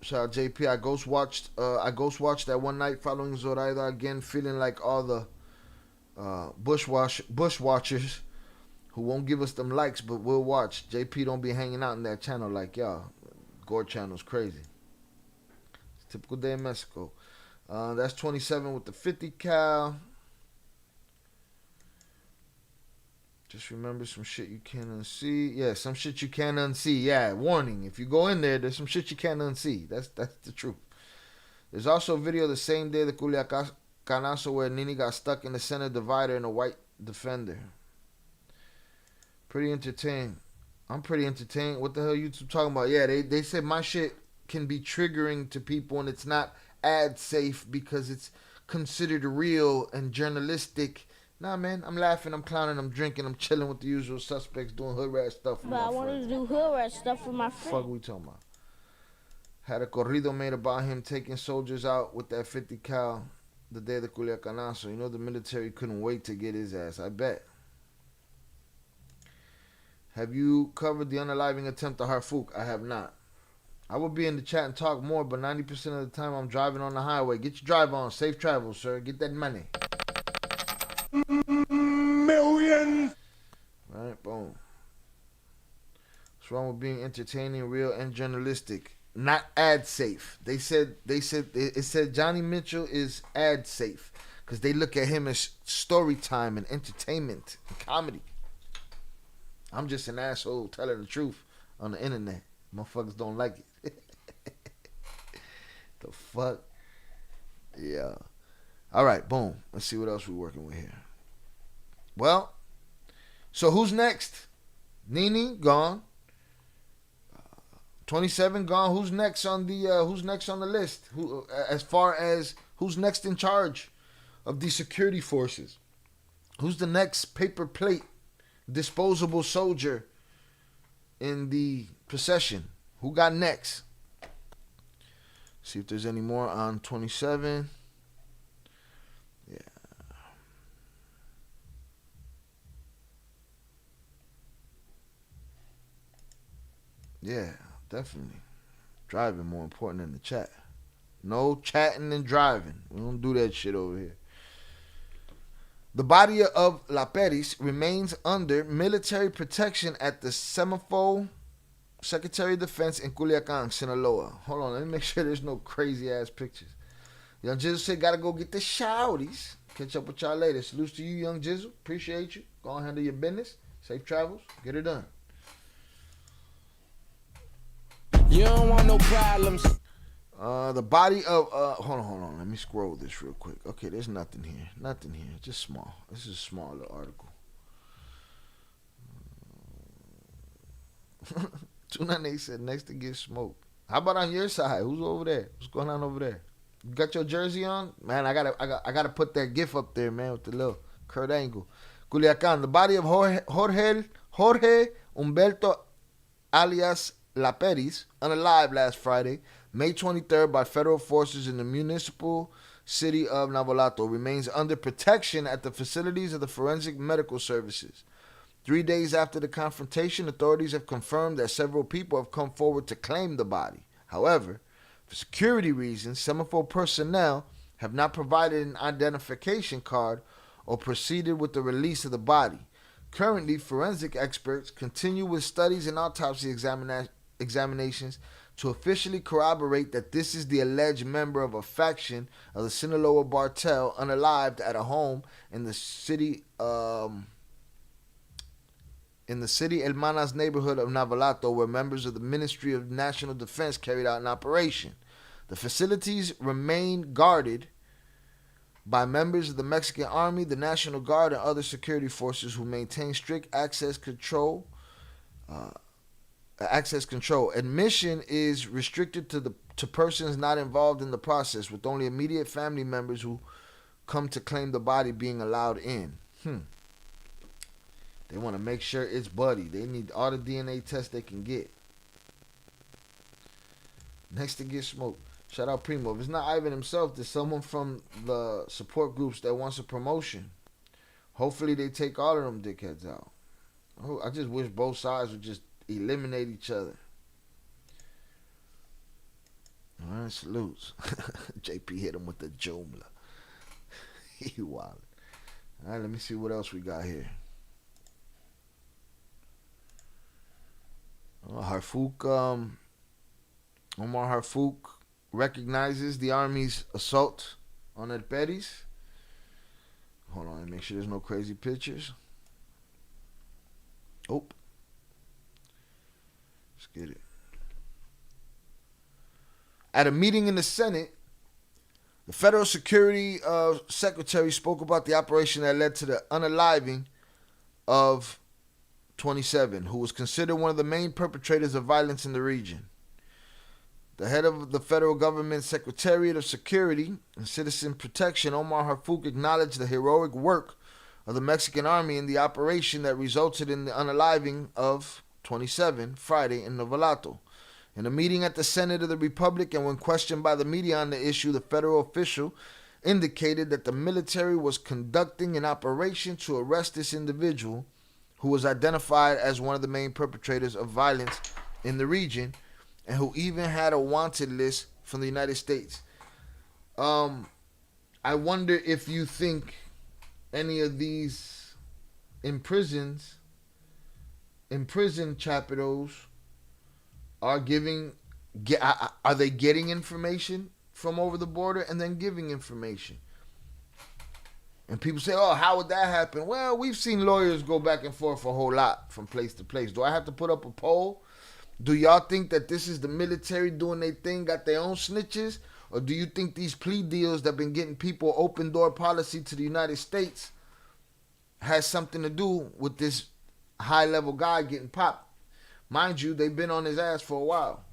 Shout out JP. I ghost watched that one night following Zoraida again, feeling like all the bush watchers who won't give us them likes, but we'll watch. JP don't be hanging out in that channel like y'all. Gore channel's crazy. It's a typical day in Mexico. That's 27 with the 50 cal. Just remember some shit you can't unsee. Yeah, some shit you can't unsee. Yeah, warning. If you go in there, there's some shit you can't unsee. That's the truth. There's also a video the same day the Culiacanazo where Nini got stuck in the center divider in a white Defender. Pretty entertained. I'm pretty entertained. What the hell YouTube talking about? Yeah, they said my shit can be triggering to people and it's not ad safe because it's considered real and journalistic. Nah, man, I'm laughing, I'm clowning, I'm drinking, I'm chilling with the usual suspects doing hood rat stuff with But my I wanted friends. to do hood rat stuff with my Fuck friend. we talking about? Had a corrido made about him taking soldiers out with that 50 cal the day of the Culiacanazo. You know the military couldn't wait to get his ass, I bet. Have you covered the unaliving attempt to Harfouk? I have not. I would be in the chat and talk more, but 90% of the time I'm driving on the highway. Get your drive on. Safe travel, sir. Get that money. Millions. Right, boom. What's wrong with being entertaining, real, and journalistic? Not ad safe. It said Johnny Mitchell is ad safe because they look at him as story time and entertainment and comedy. I'm just an asshole telling the truth on the internet. Motherfuckers don't like it. The fuck? Yeah. All right, boom. Let's see what else we're working with here. Well, so who's next? Nene gone. 27 gone. Who's next on the list? Who, as far as who's next in charge of the security forces? Who's the next paper plate disposable soldier in the procession? Who got next? See if there's any more on 27. Yeah. Yeah, definitely. Driving more important than the chat. No chatting and driving. We don't do that shit over here. The body of La Perris remains under military protection at the Semaphore Secretary of Defense in Culiacan, Sinaloa. Hold on, let me make sure there's no crazy ass pictures. Young Jizzle said, gotta go get the shouties. Catch up with y'all later. Salutes to you, Young Jizzle. Appreciate you. Go and handle your business. Safe travels. Get it done. You don't want no problems. The body of hold on. Let me scroll this real quick. Okay, there's nothing here. Nothing here. Just small. This is a small little article. 298 said next to get smoked. How about on your side? Who's over there? What's going on over there? You got your jersey on? Man, I gotta put that gif up there, man, with the little Kurt Angle. Culiacan, the body of Jorge Humberto alias La Perris, unalive last Friday, May 23rd, by federal forces in the municipal city of Navolato, remains under protection at the facilities of the Forensic Medical Services. 3 days after the confrontation, authorities have confirmed that several people have come forward to claim the body. However, for security reasons, Semaphore personnel have not provided an identification card or proceeded with the release of the body. Currently, forensic experts continue with studies and autopsy examinations to officially corroborate that this is the alleged member of a faction of the Sinaloa Cartel unalived at a home in the city Hermanas neighborhood of Navolato, where members of the Ministry of National Defense carried out an operation. The facilities remain guarded by members of the Mexican Army, the National Guard, and other security forces who maintain strict access control. Admission is restricted to persons not involved in the process, with only immediate family members who come to claim the body being allowed in. They want to make sure it's Buddy. They need all the DNA tests they can get. Next to get smoked. Shout out Primo. If it's not Ivan himself, there's someone from the support groups that wants a promotion. Hopefully they take all of them dickheads out. I just wish both sides would just eliminate each other. Alright, salutes. JP hit him with the Joomla. He wild. Alright, let me see what else we got here. Harfouk, Omar Harfouk recognizes the Army's assault on El Perris. Hold on, make sure there's no crazy pictures. Oh. Let's get it. At a meeting in the Senate, the Federal Security Secretary spoke about the operation that led to the unaliving of 27, who was considered one of the main perpetrators of violence in the region. The head of the federal government Secretariat of Security and Citizen Protection, Omar Harfouk, acknowledged the heroic work of the Mexican army in the operation that resulted in the unaliving of 27 Friday in Novalato. In a meeting at the Senate of the Republic, and when questioned by the media on the issue, the federal official indicated that the military was conducting an operation to arrest this individual, who was identified as one of the main perpetrators of violence in the region, and who even had a wanted list from the United States. I wonder if you think any of these imprisoned chapitos are they getting information from over the border and then giving information? And people say, oh, how would that happen? Well, we've seen lawyers go back and forth a whole lot from place to place. Do I have to put up a poll? Do y'all think that this is the military doing their thing, got their own snitches? Or do you think these plea deals that have been getting people open door policy to the United States has something to do with this high level guy getting popped? Mind you, they've been on his ass for a while.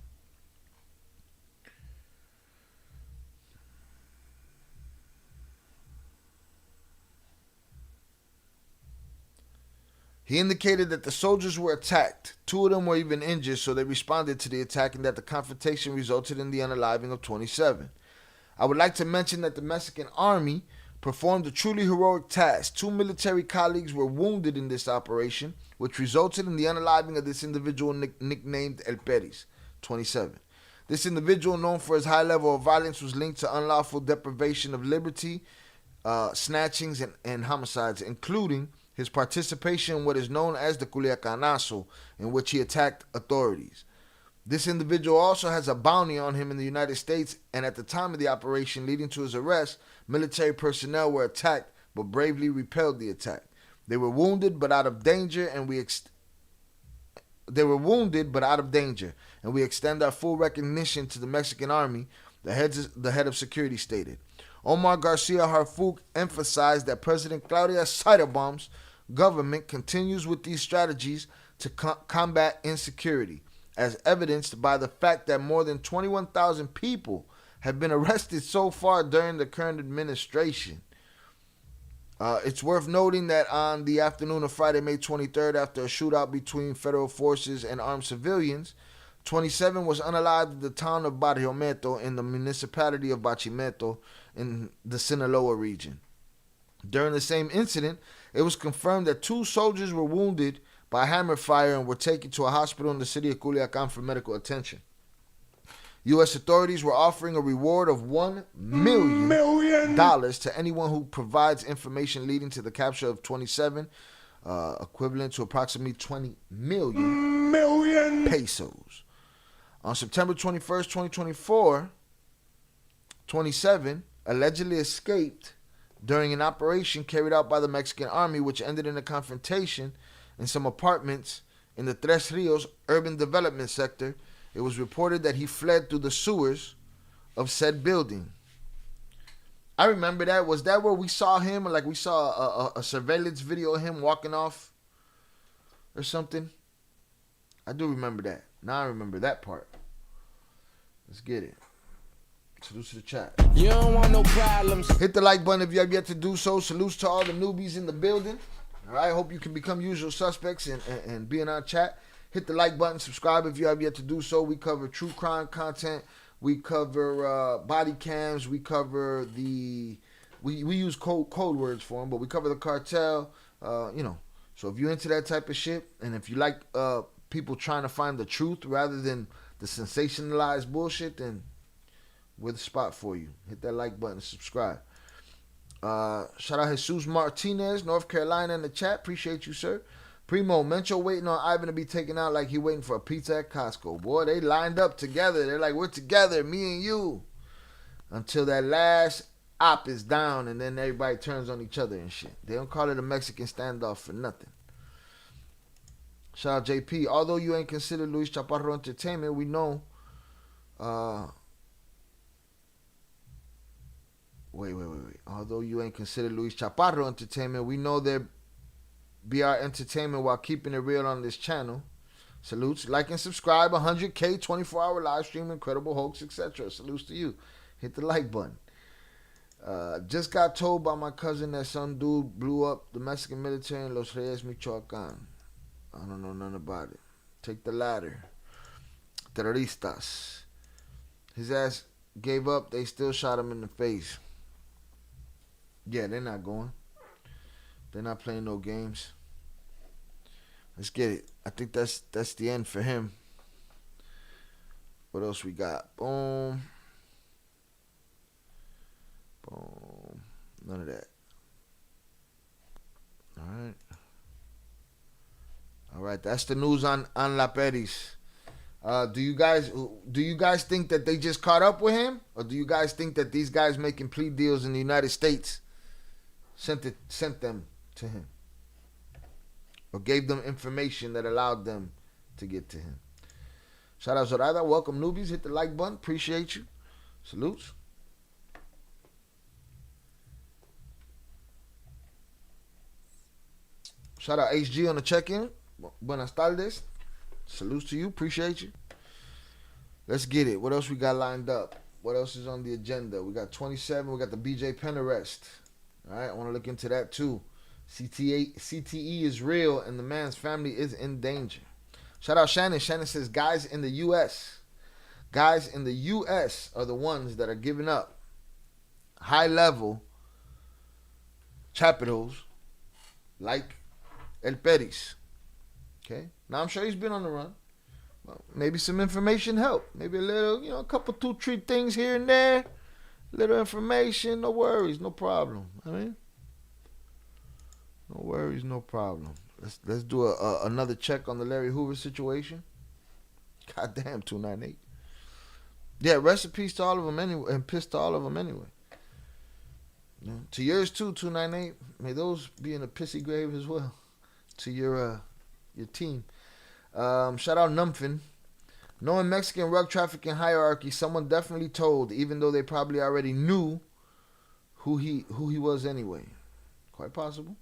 He indicated that the soldiers were attacked. 2 of them were even injured, so they responded to the attack, and that the confrontation resulted in the unaliving of 27. I would like to mention that the Mexican army performed a truly heroic task. 2 military colleagues were wounded in this operation, which resulted in the unaliving of this individual nicknamed El Perris, 27. This individual, known for his high level of violence, was linked to unlawful deprivation of liberty, snatchings, and homicides, including his participation in what is known as the Culiacanazo, in which he attacked authorities. This individual also has a bounty on him in the United States, and at the time of the operation leading to his arrest, military personnel were attacked but bravely repelled the attack. They were wounded but out of danger, and we extend our full recognition to the Mexican army, the head of security stated. Omar Garcia Harfouk emphasized that President Claudia Sheinbaum's government continues with these strategies to combat insecurity, as evidenced by the fact that more than 21,000 people have been arrested so far during the current administration. It's worth noting that on the afternoon of Friday, May 23rd, after a shootout between federal forces and armed civilians, 27 was unalived in the town of Barriometo in the municipality of Bachimeto in the Sinaloa region. During the same incident, it was confirmed that 2 soldiers were wounded by hammer fire and were taken to a hospital in the city of Culiacan for medical attention. U.S. authorities were offering a reward of $1 million to anyone who provides information leading to the capture of 27, equivalent to approximately 20 million pesos. On September 21st, 2024, 27 allegedly escaped during an operation carried out by the Mexican army, which ended in a confrontation in some apartments in the Tres Rios urban development sector. It was reported that he fled through the sewers of said building. I remember that. Was that where we saw him? Like we saw a surveillance video of him walking off or something? I do remember that. Now I remember that part. Let's get it. Salute to the chat. You don't want no problems. Hit the like button if you have yet to do so. Salutes to all the newbies in the building. All right, hope you can become usual suspects and be in our chat. Hit the like button, subscribe if you have yet to do so. We cover true crime content. We cover body cams. We cover we use code words for them, but we cover the cartel. So if you're into that type of shit, and if you like people trying to find the truth rather than the sensationalized bullshit, then we're the spot for you. Hit that like button, subscribe. Shout out Jesus Martinez, North Carolina in the chat. Appreciate you, sir. Primo, Mencho waiting on Ivan to be taken out like he waiting for a pizza at Costco. Boy, they lined up together. They're like, we're together, me and you. Until that last op is down and then everybody turns on each other and shit. They don't call it a Mexican standoff for nothing. Shout out JP. Although you ain't considered Luis Chaparro entertainment, we know. Wait. Although you ain't considered Luis Chaparro entertainment, we know there be our entertainment while keeping it real on this channel. Salutes. Like and subscribe. 100K, 24-hour live stream, incredible hoax, etc. Salutes to you. Hit the like button. Just got told by my cousin that some dude blew up the Mexican military in Los Reyes, Michoacan. I don't know nothing about it. Take the ladder. Terroristas. His ass gave up. They still shot him in the face. Yeah, they're not going. They're not playing no games. Let's get it. I think that's the end for him. What else we got? Boom. Boom. None of that. All right. That's the news on La Perris. Do you guys think that they just caught up with him, or do you guys think that these guys making plea deals in the United States sent them to him, or gave them information that allowed them to get to him? Shout out Zoraida. Welcome newbies. Hit the like button. Appreciate you. Salutes. Shout out HG on the check-in. Buenas tardes. Salutes to you. Appreciate you. Let's get it. What else we got lined up? What else is on the agenda? We got 27. We got the BJ Penn arrest. All right. I want to look into that too. CTE is real and the man's family is in danger. Shout out Shannon. Shannon says guys in the U.S. are the ones that are giving up high-level chapitos like El Perris. Okay. Now I'm sure he's been on the run. Well, maybe some information helped. Maybe a little, a couple 2-3 things here and there. Little information, no worries, no problem. No worries, no problem. Let's do another check on the Larry Hoover situation. Goddamn, 298. Yeah, rest in peace to all of them anyway, and piss to all of them anyway. To yours too, 298. May those be in a pissy grave as well. To your team. Shout out Numphin. Knowing Mexican rug trafficking hierarchy, someone definitely told, even though they probably already knew who he was anyway. Quite possible.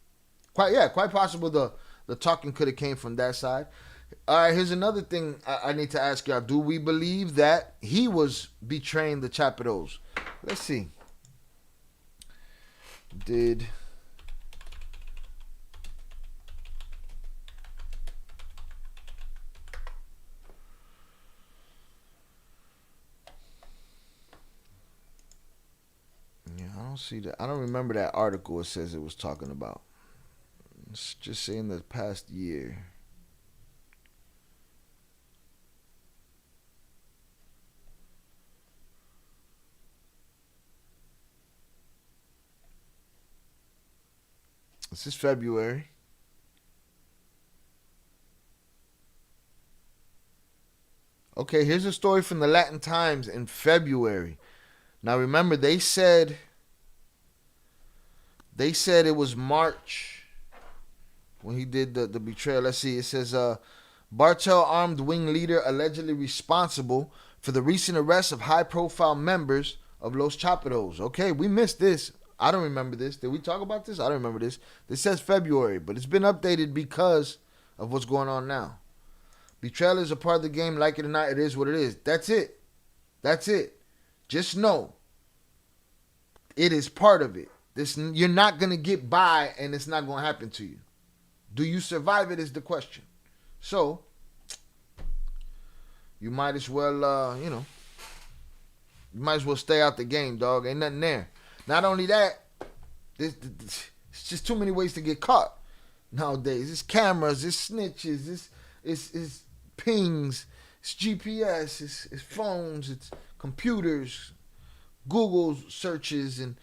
Quite possible the talking could have came from that side. All right, here's another thing I need to ask y'all. Do we believe that he was betraying the Chapitos? Let's see. I don't see that. I don't remember that article it says it was talking about. It's just saying the past year. This is February. Okay, here's a story from the Latin Times in February. Now remember, they said it was March when he did the betrayal. Let's see. It says, Cartel armed wing leader allegedly responsible for the recent arrest of high-profile members of Los Chapitos. Okay, we missed this. I don't remember this. Did we talk about this? I don't remember this. This says February, but it's been updated because of what's going on now. Betrayal is a part of the game. Like it or not, it is what it is. That's it. That's it. Just know it is part of it. You're not going to get by and it's not going to happen to you. Do you survive it is the question. So, you might as well, you might as well stay out the game, dog. Ain't nothing there. Not only that, it's just too many ways to get caught nowadays. It's cameras, it's snitches, it's pings, it's GPS, it's phones, it's computers, Google searches, and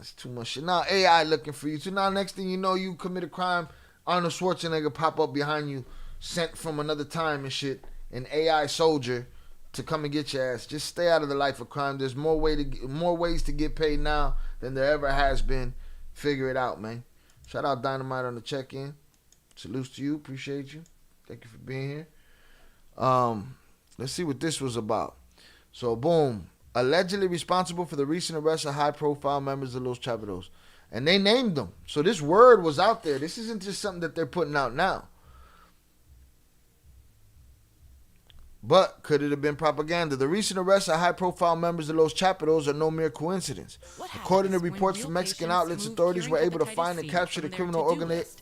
it's too much shit. Now AI looking for you. So now next thing you know, you commit a crime, Arnold Schwarzenegger pop up behind you, sent from another time and shit, an AI soldier to come and get your ass. Just stay out of the life of crime. There's more ways to get paid now than there ever has been. Figure it out, man. Shout out Dynamite on the check-in. Salutes to you. Appreciate you. Thank you for being here. Let's see what this was about. So, boom. Allegedly responsible for the recent arrest of high-profile members of Los Chaperos. And they named them. So this word was out there. This isn't just something that they're putting out now. But could it have been propaganda? The recent arrests of high-profile members of Los Chaperos are no mere coincidence. According to reports from Mexican outlets, authorities were able to find and capture the criminal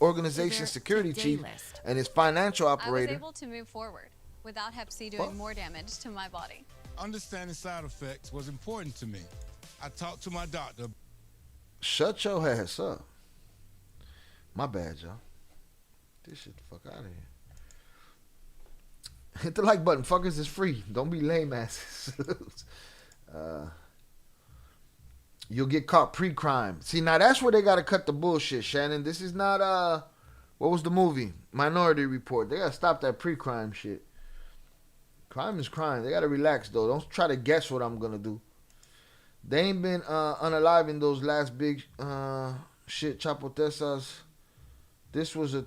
organization's security chief and his financial operator. I was able to move forward without Hep C doing more damage to my body. Understanding side effects was important to me. I talked to my doctor. Shut your ass up. My bad, y'all. This shit the fuck out of here. Hit the like button. Fuckers, is free. Don't be lame asses. You'll get caught pre-crime. See, now that's where they gotta cut the bullshit, Shannon. This is not, what was the movie? Minority Report. They gotta stop that pre-crime shit. Crime is crime. They gotta relax, though. Don't try to guess what I'm gonna do. They ain't been unaliving those last big shit chapotesas. This was a...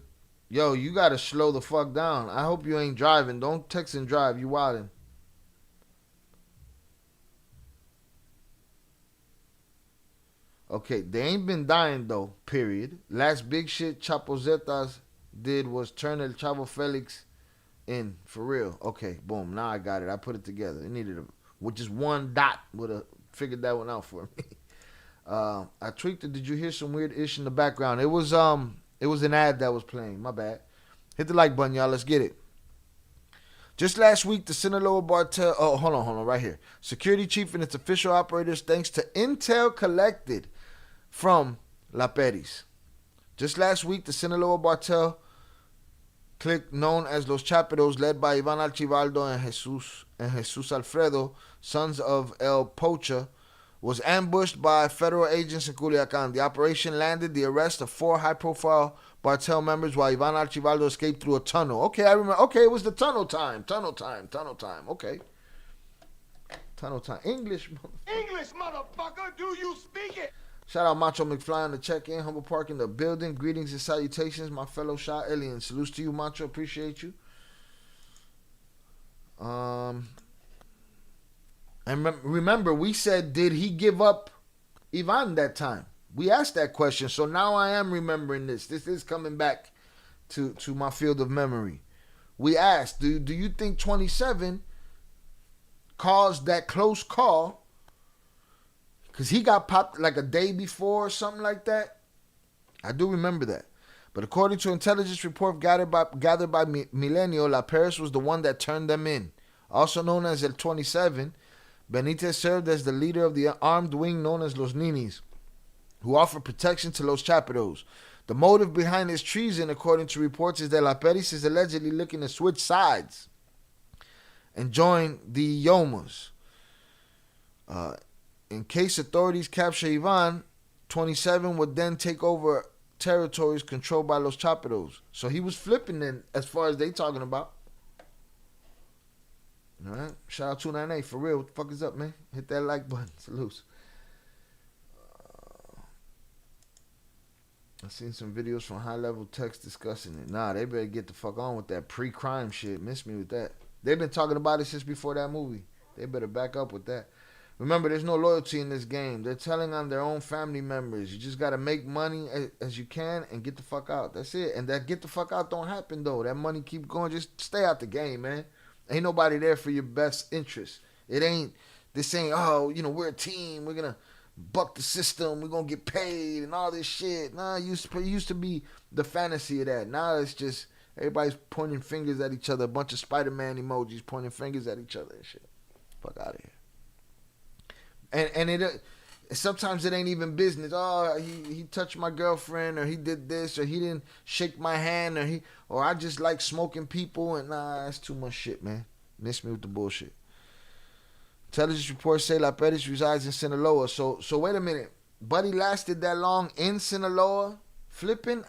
Yo, you gotta slow the fuck down. I hope you ain't driving. Don't text and drive. You wildin'. Okay, they ain't been dying, though, period. Last big shit Chapozetas did was turn El Chavo Felix in. For real. Okay, boom. Now I got it. I put it together. It needed with just one dot would have figured that one out for me. I tweaked it. Did you hear some weird ish in the background? It was an ad that was playing. My bad. Hit the like button, y'all. Let's get it. Just last week, the Sinaloa Cartel... Oh, hold on, right here. Security chief and its official operators, thanks to intel collected from La Perris. Just last week, the Sinaloa Cartel clique known as Los Chaperos, led by Ivan Archibaldo and Jesus Alfredo, sons of El Pocha, was ambushed by federal agents in Culiacan. The operation landed the arrest of 4 high-profile cartel members while Ivan Archibaldo escaped through a tunnel. Okay, I remember. Okay, it was the tunnel time. Okay. Tunnel time. English, motherfucker. Do you speak it? Shout out Macho McFly on the check-in. Humble Park in the building. Greetings and salutations, my fellow Shah aliens. Salutes to you, Macho. Appreciate you. And remember, we said, did he give up Ivan that time? We asked that question, so now I am remembering this. This is coming back to my field of memory. We asked, do you think 27 caused that close call? Because he got popped like a day before or something like that. I do remember that. But according to intelligence report gathered by Milenio, La Perris was the one that turned them in. Also known as El 27, Benitez served as the leader of the armed wing known as Los Ninis, who offered protection to Los Chaperos. The motive behind his treason, according to reports, is that La Perris is allegedly looking to switch sides and join the Yomas. In case authorities capture Ivan, 27 would then take over territories controlled by Los Chaperos. So he was flipping then, as far as they talking about. All right. Shout out 298. For real, what the fuck is up, man? Hit that like button. Salutes. I've seen some videos from high-level techs discussing it. Nah, they better get the fuck on with that pre-crime shit. Miss me with that. They've been talking about it since before that movie. They better back up with that. Remember, there's no loyalty in this game. They're telling on their own family members. You just got to make money as you can and get the fuck out. That's it. And that get the fuck out don't happen, though. That money keep going. Just stay out the game, man. Ain't nobody there for your best interest. This ain't, we're a team. We're going to buck the system. We're going to get paid and all this shit. Nah, it used to be the fantasy of that. Now it's just everybody's pointing fingers at each other. A bunch of Spider-Man emojis pointing fingers at each other and shit. Fuck out of here. And it sometimes it ain't even business. Oh, he touched my girlfriend, or he did this, or he didn't shake my hand, or I just like smoking people. And nah, that's too much shit, man. Miss me with the bullshit. Intelligence reports say La Perris resides in Sinaloa. So wait a minute. Buddy lasted that long in Sinaloa, flipping?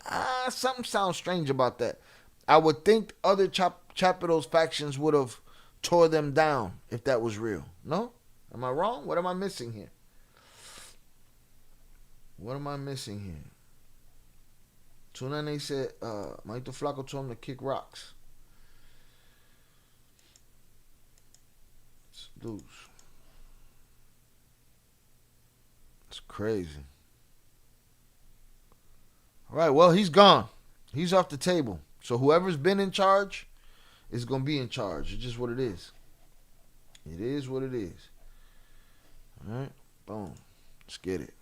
Something sounds strange about that. I would think other Chaperos factions would have tore them down if that was real. No? Am I wrong? What am I missing here? What am I missing here? Tunane said, Maito Flaco told him to kick rocks. dudes. It's crazy. All right, well, he's gone. He's off the table. So whoever's been in charge is going to be in charge. It's just what it is. It is what it is. All right, boom. Let's get it.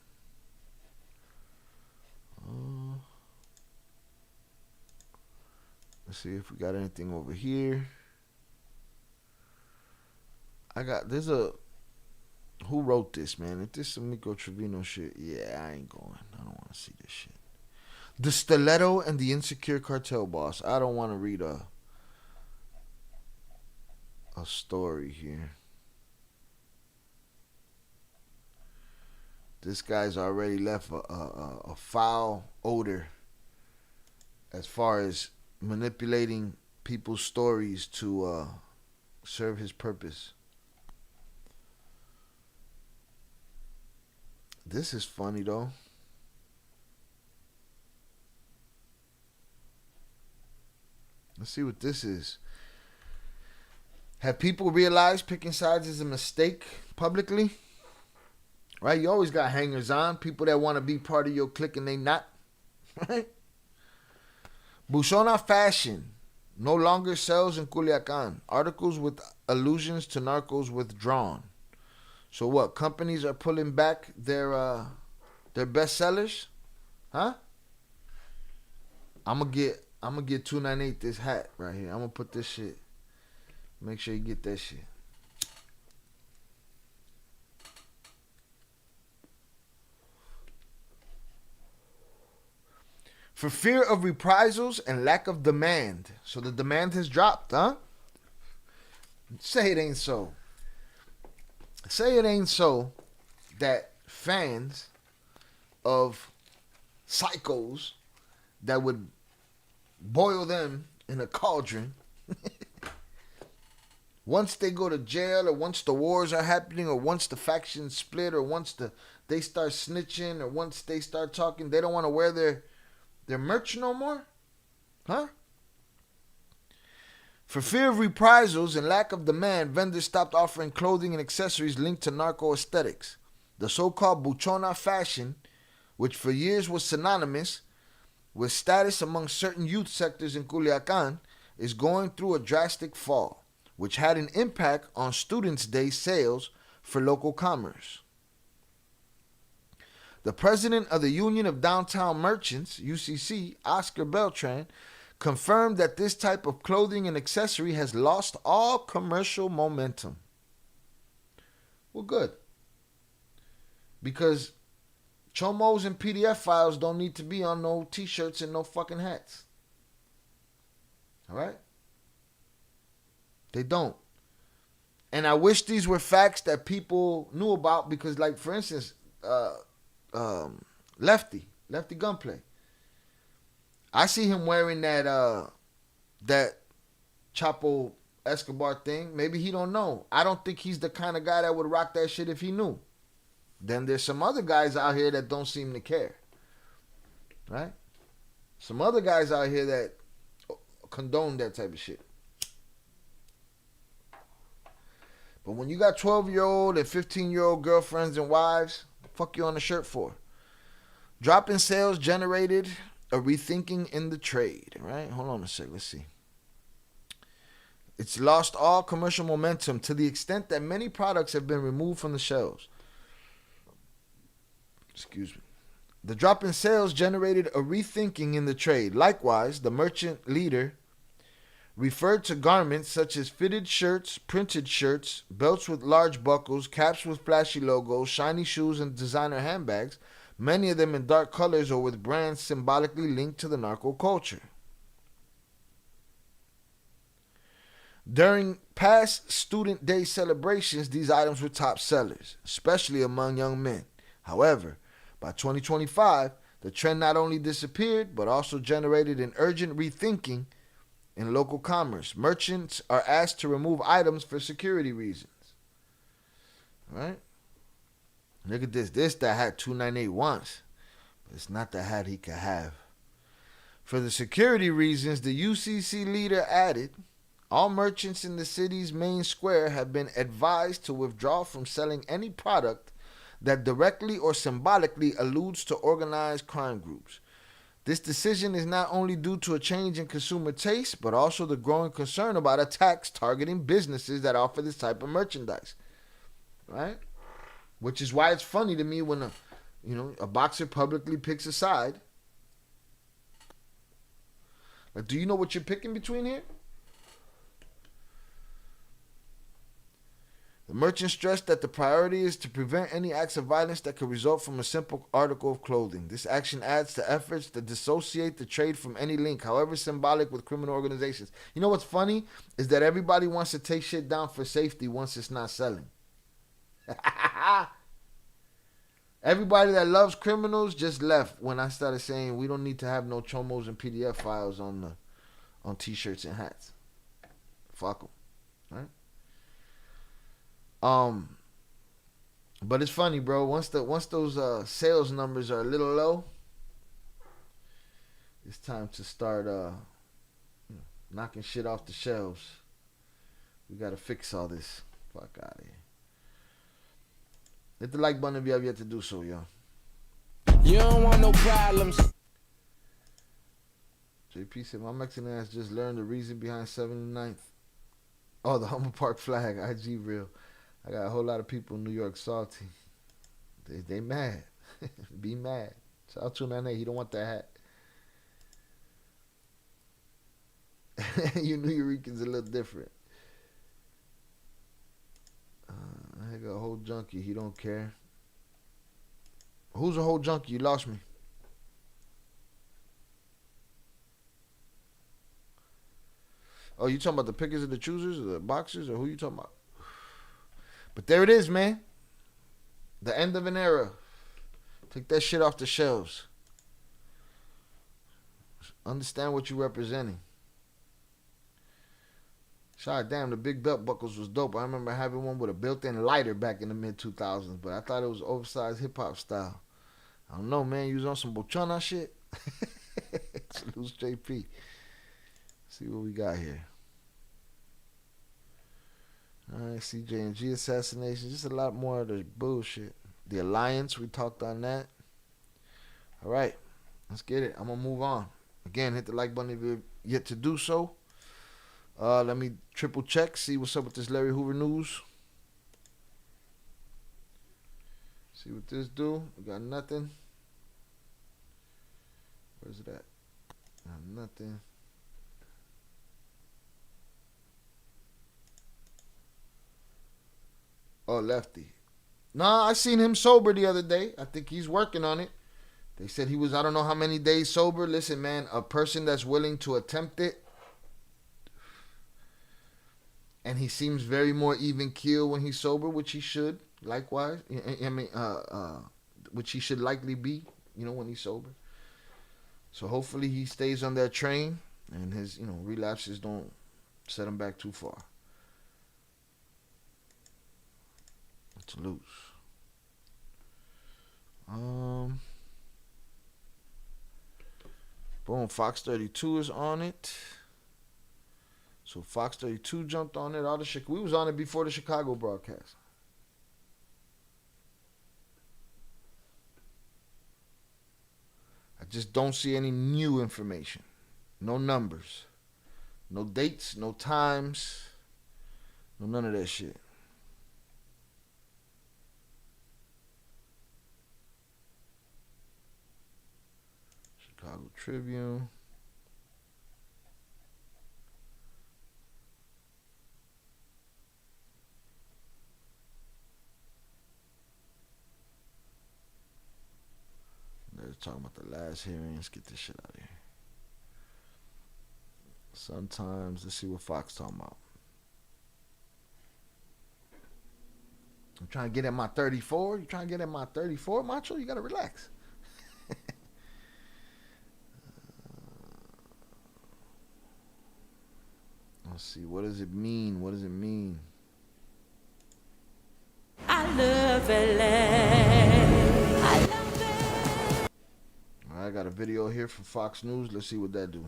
Let's see if we got anything over here. There's a, who wrote this, man? If this is some Nico Trevino shit, yeah, I ain't going. I don't want to see this shit. The Stiletto and the Insecure Cartel Boss. I don't want to read a story here. This guy's already left a foul odor as far as manipulating people's stories to serve his purpose. This is funny, though. Let's see what this is. Have people realized picking sides is a mistake publicly? Right? You always got hangers on. People that want to be part of your clique and they not. Right? Buchona Fashion no longer sells in Culiacan. Articles with allusions to narcos withdrawn. So what? Companies are pulling back their best sellers? Huh? I'm gonna get 298 this hat right here. I'm gonna put this shit. Make sure you get that shit. For fear of reprisals and lack of demand. So the demand has dropped, huh? Say it ain't so. Say it ain't so that fans of psychos that would boil them in a cauldron once they go to jail, or once the wars are happening, or once the factions split, or once they start snitching, or once they start talking, they don't want to wear their merch no more? Huh? For fear of reprisals and lack of demand, vendors stopped offering clothing and accessories linked to narco aesthetics. The so-called Buchona Fashion, which for years was synonymous with status among certain youth sectors in Culiacan, is going through a drastic fall, which had an impact on Students' Day sales for local commerce. The president of the Union of Downtown Merchants, UCC, Oscar Beltran, confirmed that this type of clothing and accessory has lost all commercial momentum. Well, good. Because chomos and PDF files don't need to be on no t-shirts and no fucking hats. All right? They don't. And I wish these were facts that people knew about, because, like, for instance, Lefty Gunplay. I see him wearing that Chapo Escobar thing. Maybe he don't know. I don't think he's the kind of guy that would rock that shit if he knew. Then there's some other guys out here that don't seem to care. Right? Some other guys out here that condone that type of shit. But when you got 12-year-old and 15-year-old girlfriends and wives, what the fuck you on the shirt for? Drop in sales generated a rethinking in the trade. Right? Hold on a sec. Let's see. It's lost all commercial momentum to the extent that many products have been removed from the shelves. Excuse me. The drop in sales generated a rethinking in the trade. Likewise, the merchant leader referred to garments such as fitted shirts, printed shirts, belts with large buckles, caps with flashy logos, shiny shoes, and designer handbags, many of them in dark colors or with brands symbolically linked to the narco culture. During past Student Day celebrations, these items were top sellers, especially among young men. However, by 2025, the trend not only disappeared, but also generated an urgent rethinking in local commerce. Merchants are asked to remove items for security reasons. All right? Look at this. This that hat 298 wants, but it's not the hat he could have. For the security reasons, the UCC leader added, All merchants in the city's main square have been advised to withdraw from selling any product that directly or symbolically alludes to organized crime groups. This decision is not only due to a change in consumer taste, but also the growing concern about attacks targeting businesses that offer this type of merchandise. Right? Which is why it's funny to me when a boxer publicly picks a side. Like, do you know what you're picking between here? The merchant stressed that the priority is to prevent any acts of violence that could result from a simple article of clothing. This action adds to efforts to dissociate the trade from any link, however symbolic, with criminal organizations. You know what's funny? Is that everybody wants to take shit down for safety once it's not selling. Everybody that loves criminals just left when I started saying we don't need to have no chomos and PDF files on t-shirts and hats. Fuck them. Right? But it's funny, bro. Once those sales numbers are a little low, it's time to start knocking shit off the shelves. We gotta fix all this. Fuck out of here. Hit the like button if you have yet to do so, yo. You don't want no problems. JP said, my Mexican ass just learned the reason behind 79th. Oh, the Humber Park flag, IG real. I got a whole lot of people in New York salty. They mad. Be mad. Shout out to 298. He don't want that hat. You New Yorkers a little different. I got a whole junkie. He don't care. Who's a whole junkie? You lost me. Oh, you talking about the pickers and the choosers or the boxers, or who you talking about? But there it is, man. The end of an era. Take that shit off the shelves. Understand what you're representing. God damn, the big belt buckles was dope. I remember having one with a built-in lighter back in the mid-2000s, but I thought it was oversized hip-hop style. I don't know, man. You was on some Bochana shit? Salute JP. See what we got here. Alright, CJ and G assassination. Just a lot more of the bullshit. The Alliance, we talked on that. Alright, let's get it. I'm going to move on. Again, hit the like button if you're yet to do so. Let me triple check, see what's up with this Larry Hoover news. See what this do. We got nothing. Where's it at? Got nothing. Oh, Lefty. Nah, I seen him sober the other day. I think he's working on it. They said he was, I don't know how many days sober. Listen, man, a person that's willing to attempt it, and he seems very more even keel when he's sober, which he should, likewise. I mean, which he should likely be, when he's sober. So hopefully he stays on that train and his, relapses don't set him back too far. Let's lose. Boom, Fox 32 is on it. So Fox 32 jumped on it. We was on it before the Chicago broadcast. I just don't see any new information. No numbers. No dates, no times. No none of that shit. Chicago Tribune. They're talking about the last hearing. Let's get this shit out of here. Sometimes, let's see what Fox talking about. I'm trying to get at my 34. You trying to get at my 34, Macho? You got to relax. Let's see. What does it mean? What does it mean? I love LA. I love it. All right, I got a video here from Fox News. Let's see what that do.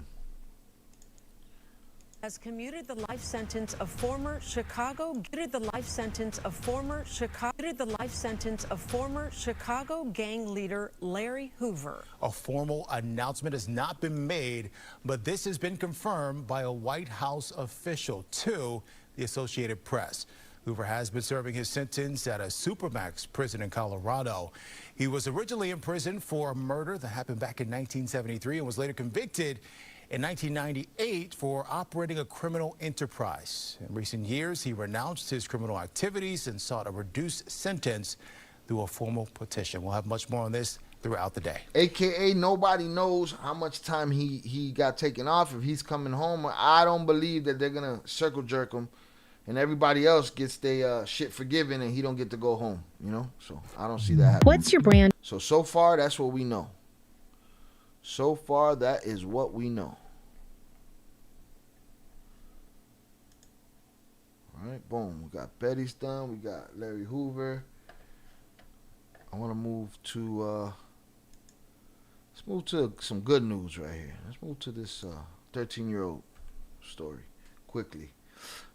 has commuted the life sentence of former Chicago gang leader Larry Hoover. A formal announcement has not been made, but this has been confirmed by a White House official to the Associated Press. Hoover has been serving his sentence at a Supermax prison in Colorado. He was originally in prison for a murder that happened back in 1973 and was later convicted in 1998 for operating a criminal enterprise. In recent years, he renounced his criminal activities and sought a reduced sentence through a formal petition. We'll have much more on this throughout the day. AKA nobody knows how much time he got taken off, if he's coming home. I don't believe that they're going to circle jerk him and everybody else gets their shit forgiven and he don't get to go home, you know? So I don't see that happening. What's your brand? So far, that's what we know. So far, that is what we know. All right, boom. We got Betty's done. We got Larry Hoover. I want to move to, let's move to some good news right here. Let's move to this 13-year-old story quickly.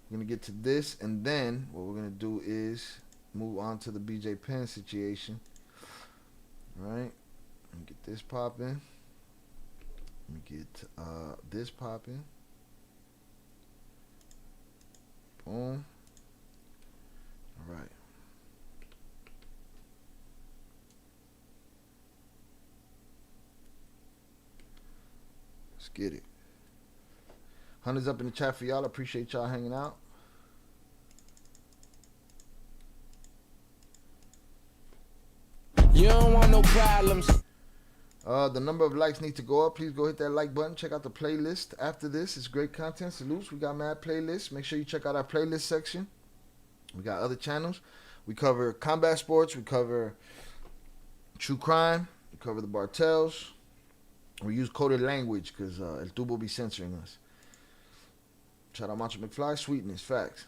We're going to get to this, and then what we're going to do is move on to the BJ Penn situation. All right. Let me get this popping. Let me get this popping. Boom. All right. Let's get it. Hundreds up in the chat for y'all. Appreciate y'all hanging out. You don't want no problems. The number of likes need to go up. Please go hit that like button. Check out the playlist after this. It's great content. Salutes. We got mad playlists. Make sure you check out our playlist section. We got other channels. We cover combat sports. We cover true crime. We cover the Bartels. We use coded language because El Tubo will be censoring us. Shout out Macho McFly. Sweetness. Facts.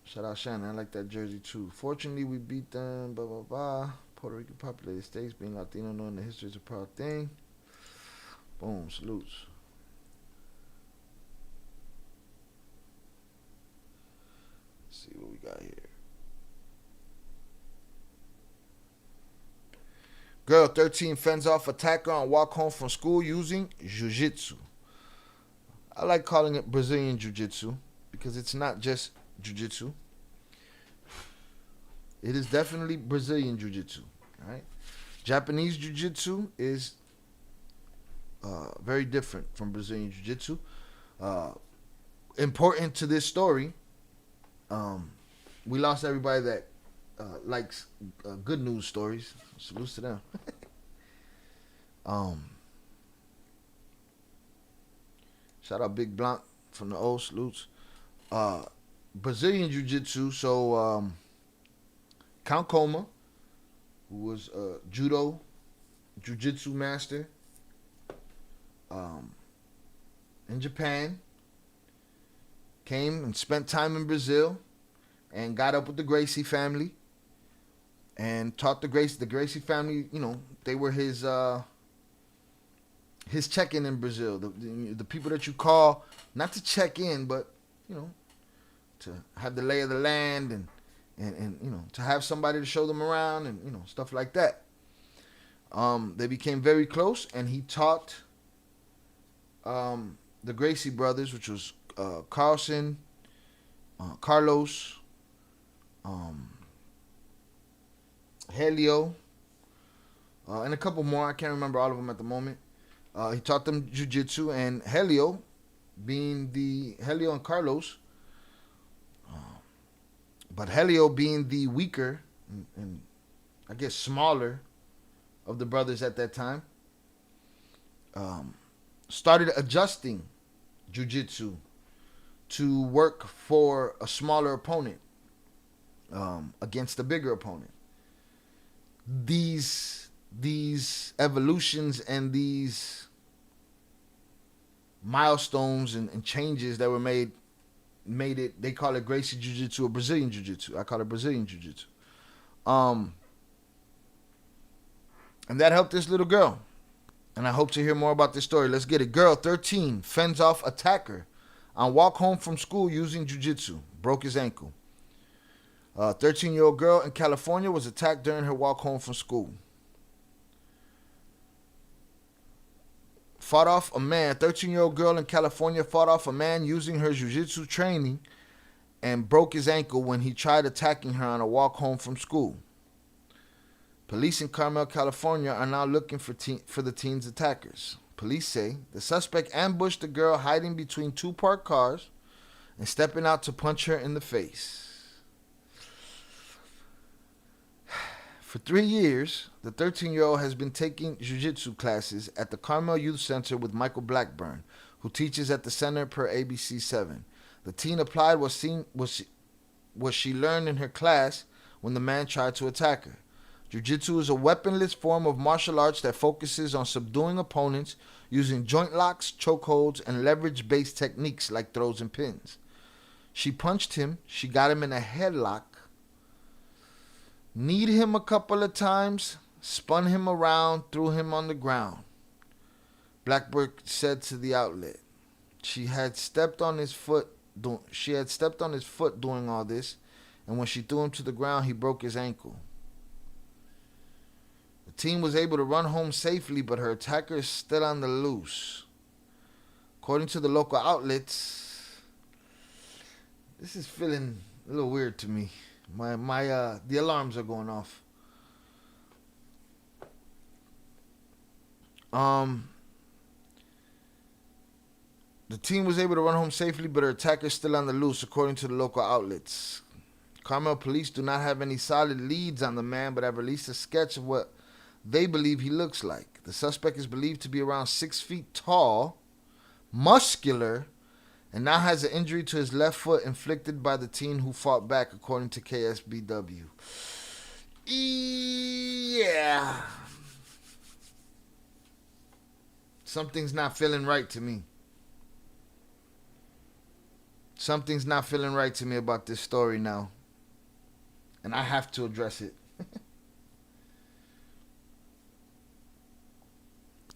Shout out Shannon. I like that jersey too. Fortunately, we beat them. Blah, blah, blah. Puerto Rican populated states, being Latino, knowing the history is a proud thing. Boom. Salutes. Let's see what we got here. Girl, 13 fends off attacker on walk home from school using Jiu-jitsu. I like calling it Brazilian Jiu-jitsu because it's not just Jiu-jitsu. It is definitely Brazilian Jiu-jitsu. Right? Japanese Jiu-jitsu is very different from Brazilian Jiu-jitsu. Important to this story, we lost everybody that likes good news stories. Salutes to them. Shout out Big Blanc from the old salutes. Brazilian Jiu-Jitsu, so Count Coma, who was a judo, jiu-jitsu master in Japan, came and spent time in Brazil and got up with the Gracie family and taught the Gracie family, you know, they were his check-in in Brazil, the people that you call, not to check in, but, you know, to have the lay of the land and you know, to have somebody to show them around and, you know, stuff like that. They became very close, and he taught the Gracie brothers, which was Carlson, Carlos, Helio, and a couple more. I can't remember all of them at the moment. He taught them jiu-jitsu, and Helio and Carlos, but Helio being the weaker and I guess smaller of the brothers at that time, started adjusting jiu-jitsu to work for a smaller opponent against a bigger opponent. These evolutions and these milestones and changes that were made it, they call it Gracie Jiu-Jitsu or Brazilian Jiu-Jitsu. I call it Brazilian Jiu-Jitsu. And that helped this little girl. And I hope to hear more about this story. Let's get it. Girl, 13, fends off attacker on walk home from school using jiu-jitsu. Broke his ankle. 13-year-old girl in California was attacked during her walk home from school. Fought off a man. 13-year-old girl in California fought off a man using her jiu-jitsu training and broke his ankle when he tried attacking her on a walk home from school. Police in Carmel, California are now looking for the teen's attackers. Police say the suspect ambushed the girl hiding between two parked cars and stepping out to punch her in the face. For 3 years, the 13-year-old has been taking jiu-jitsu classes at the Carmel Youth Center with Michael Blackburn, who teaches at the center per ABC 7. The teen applied what she learned in her class when the man tried to attack her. Jiu-jitsu is a weaponless form of martial arts that focuses on subduing opponents using joint locks, chokeholds, and leverage-based techniques like throws and pins. She punched him. She got him in a headlock, kneed him a couple of times, spun him around, threw him on the ground. Blackburn said to the outlet, she had stepped on his foot doing all this, and when she threw him to the ground, he broke his ankle. The teen was able to run home safely, but her attacker is still on the loose. According to the local outlets, this is feeling a little weird to me. The alarms are going off. The teen was able to run home safely, but her attacker is still on the loose, according to the local outlets. Carmel police do not have any solid leads on the man, but have released a sketch of what they believe he looks like. The suspect is believed to be around 6 feet tall, muscular, and now has an injury to his left foot inflicted by the teen who fought back, according to KSBW. Yeah. Something's not feeling right to me. Something's not feeling right to me about this story now. And I have to address it.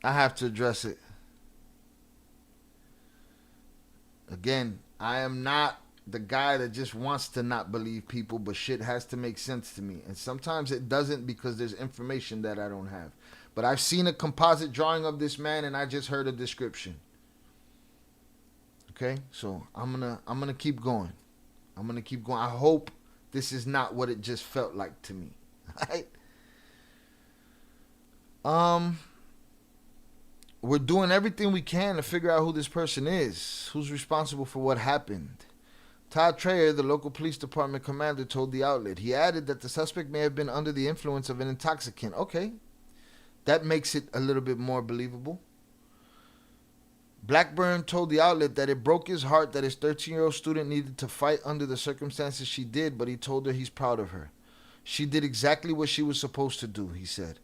I have to address it. Again, I am not the guy that just wants to not believe people, but shit has to make sense to me. And sometimes it doesn't because there's information that I don't have. But I've seen a composite drawing of this man and I just heard a description. Okay? So I'm gonna keep going. I'm gonna keep going. I hope this is not what it just felt like to me. Right? We're doing everything we can to figure out who this person is, who's responsible for what happened. Todd Trayer, the local police department commander, told the outlet. He added that the suspect may have been under the influence of an intoxicant. Okay, that makes it a little bit more believable. Blackburn told the outlet that it broke his heart that his 13-year-old student needed to fight under the circumstances she did, but he told her he's proud of her. She did exactly what she was supposed to do, he said.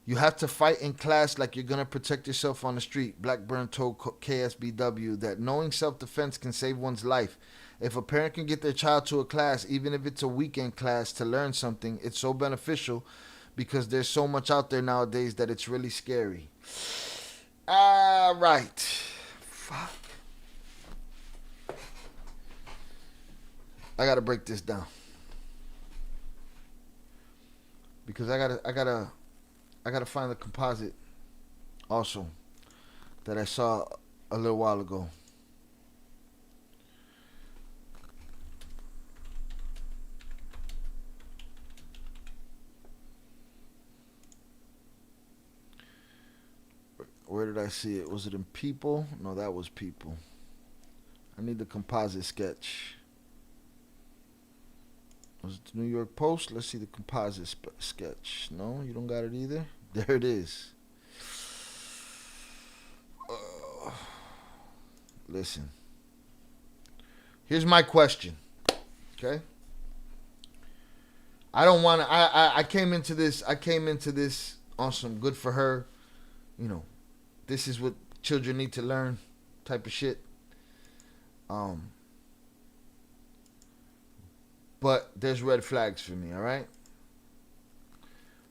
You have to fight in class like you're going to protect yourself on the street. Blackburn told KSBW that knowing self-defense can save one's life. If a parent can get their child to a class, even if it's a weekend class, to learn something, it's so beneficial because there's so much out there nowadays that it's really scary. All right. Fuck. I got to break this down. Because I gotta find the composite also that I saw a little while ago. Where did I see it? Was it in People? No, that was People. I need the composite sketch. Was it the New York Post? Let's see the composite sketch. No, you don't got it either? There it is. Listen. Here's my question. Okay? I don't want to... I came into this on some good for her. You know, this is what children need to learn type of shit. But there's red flags for me, all right?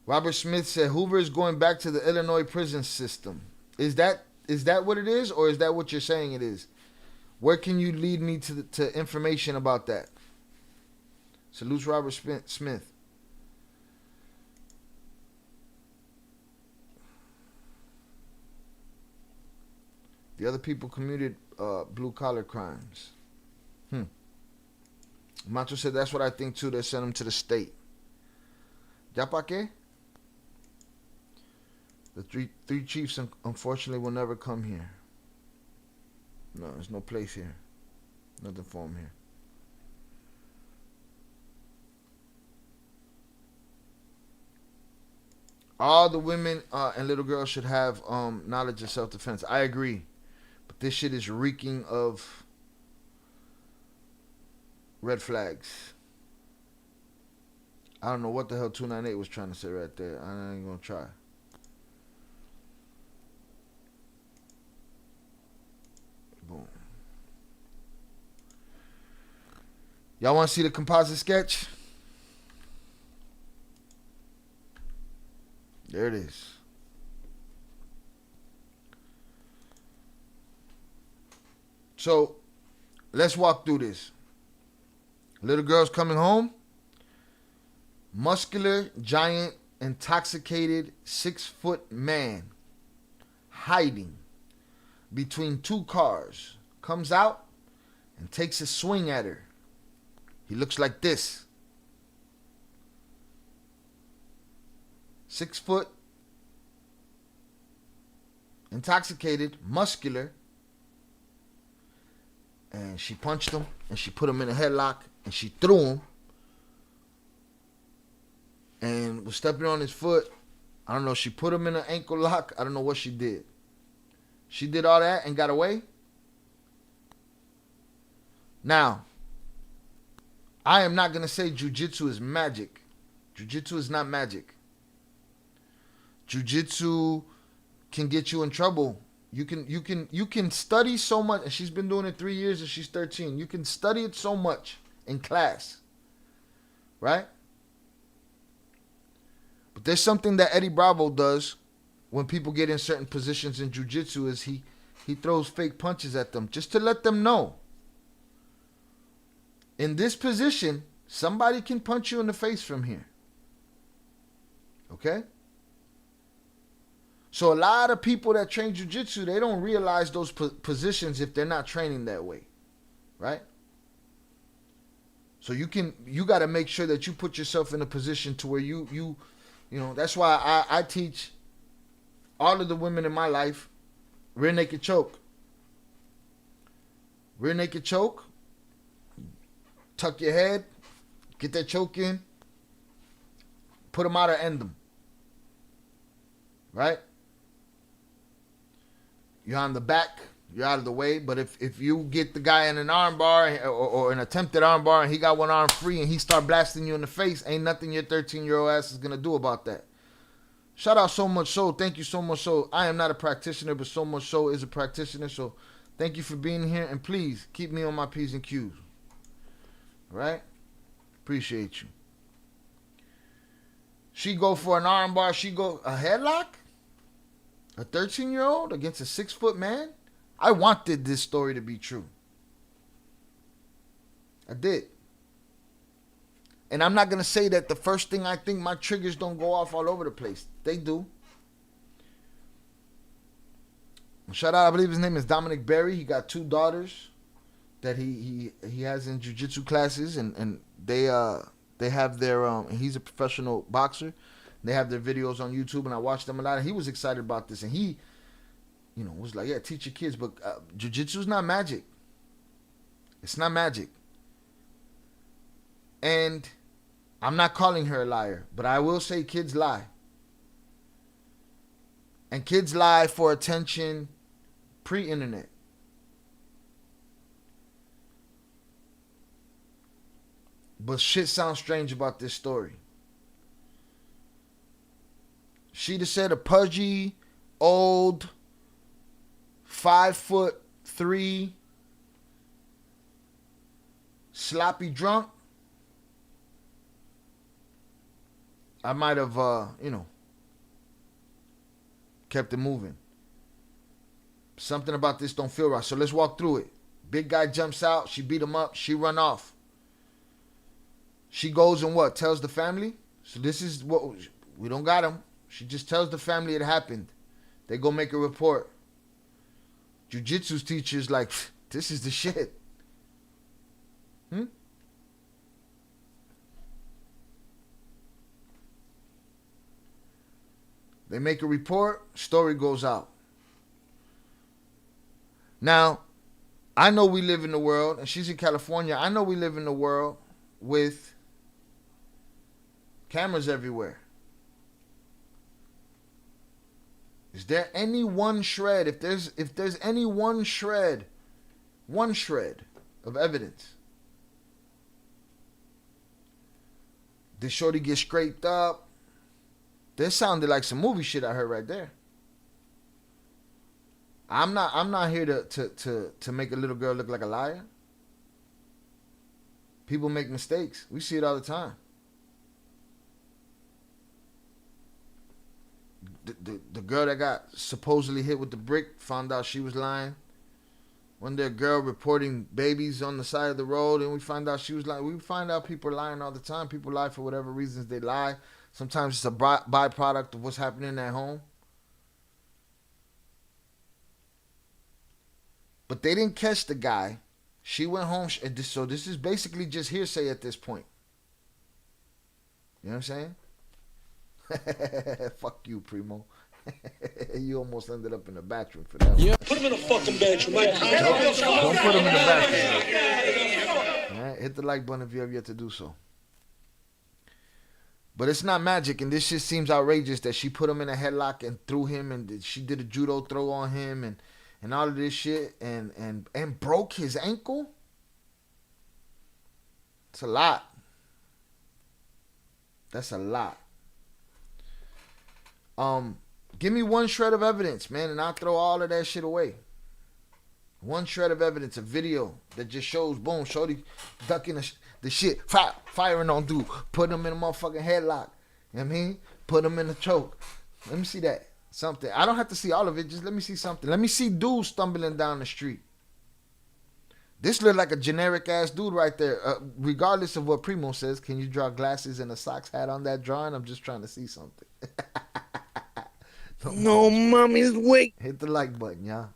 Robert Smith said Hoover is going back to the Illinois prison system. Is that what it is, or is that what you're saying it is? Where can you lead me to information about that? Salute Robert Smith. The other people committed blue-collar crimes. Macho said, that's what I think, too. They sent them to the state. ¿Ya pa' qué? The three chiefs, unfortunately, will never come here. No, there's no place here. Nothing for them here. All the women and little girls should have knowledge of self-defense. I agree. But this shit is reeking of red flags. I don't know what the hell 298 was trying to say right there. I ain't gonna try. Boom. Y'all want to see the composite sketch? There it is. So, let's walk through this. Little girl's coming home. Muscular, giant, intoxicated, 6-foot man hiding between two cars. Comes out and takes a swing at her. He looks like this. 6 foot, intoxicated, muscular. And she punched him and she put him in a headlock and she threw him and was stepping on his foot. I don't know. She put him in an ankle lock. I don't know what she did. She did all that and got away. Now, I am not going to say jiu-jitsu is magic. Jiu-jitsu is not magic. Jiu-jitsu can get you in trouble. You can study so much, and she's been doing it 3 years and she's 13. You can study it so much in class, right? But there's something that Eddie Bravo does when people get in certain positions in jiu-jitsu is he throws fake punches at them just to let them know. In this position, somebody can punch you in the face from here. Okay? So a lot of people that train jiu-jitsu, they don't realize those positions if they're not training that way. Right? So you got to make sure that you put yourself in a position to where you know, that's why I teach all of the women in my life rear naked choke. Rear naked choke. Tuck your head. Get that choke in. Put them out or end them. Right? You're on the back. You're out of the way. But if you get the guy in an arm bar or an attempted arm bar and he got one arm free and he start blasting you in the face, ain't nothing your 13-year-old ass is going to do about that. Shout out So Much Soul. Thank you, So Much Soul. I am not a practitioner, but So Much Soul is a practitioner. So thank you for being here. And please keep me on my P's and Q's. All right? Appreciate you. She go for an arm bar. She go a headlock? A 13-year-old against a 6-foot man? I wanted this story to be true. I did. And I'm not going to say that the first thing I think, my triggers don't go off all over the place. They do. Shout out, I believe his name is Dominic Berry. He got 2 daughters that he has in jiu-jitsu classes. And they have their, he's a professional boxer. They have their videos on YouTube, and I watched them a lot. And he was excited about this. And he, you know, was like, yeah, teach your kids. But jiu-jitsu is not magic. It's not magic. And I'm not calling her a liar, but I will say kids lie. And kids lie for attention pre-internet. But shit sounds strange about this story. She just said a pudgy, old, 5'3", sloppy drunk I might have, kept it moving. Something about this don't feel right. So let's walk through it. Big guy jumps out. She beat him up. She run off. She goes and what? Tells the family. So this is what, we don't got him. She just tells the family it happened. They go make a report. Jiu-jitsu teacher's like, this is the shit. They make a report. Story goes out. Now, I know we live in the world, and she's in California. I know we live in the world with cameras everywhere. Is there any one shred, if there's any one shred of evidence? Did Shorty get scraped up? This sounded like some movie shit I heard right there. I'm not here to make a little girl look like a liar. People make mistakes. We see it all the time. The girl that got supposedly hit with the brick found out she was lying. One day a girl reporting babies on the side of the road, and we find out she was lying. We find out people are lying all the time. People lie for whatever reasons they lie. Sometimes it's a byproduct of what's happening at home. But they didn't catch the guy. She went home. So this is basically just hearsay at this point. You know what I'm saying? Fuck you, Primo. You almost ended up in the bathroom for that. Yeah. Put him in the fucking bathroom. Don't put him in the bathroom. All right? Hit the like button if you have yet to do so. But it's not magic, and this shit seems outrageous that she put him in a headlock and threw him, and she did a judo throw on him, and all of this shit, and broke his ankle. It's a lot. That's a lot. Give me one shred of evidence, man, and I'll throw all of that shit away. One shred of evidence, a video that just shows, boom, Shorty ducking the shit, firing on dude, put him in a motherfucking headlock. You know what I mean? Put him in a choke. Let me see that. Something. I don't have to see all of it. Just let me see something. Let me see dudes stumbling down the street. This looked like a generic ass dude right there. Regardless of what Primo says, can you draw glasses and a socks hat on that drawing? I'm just trying to see something. No, mommy's wait. Hit the like button, y'all.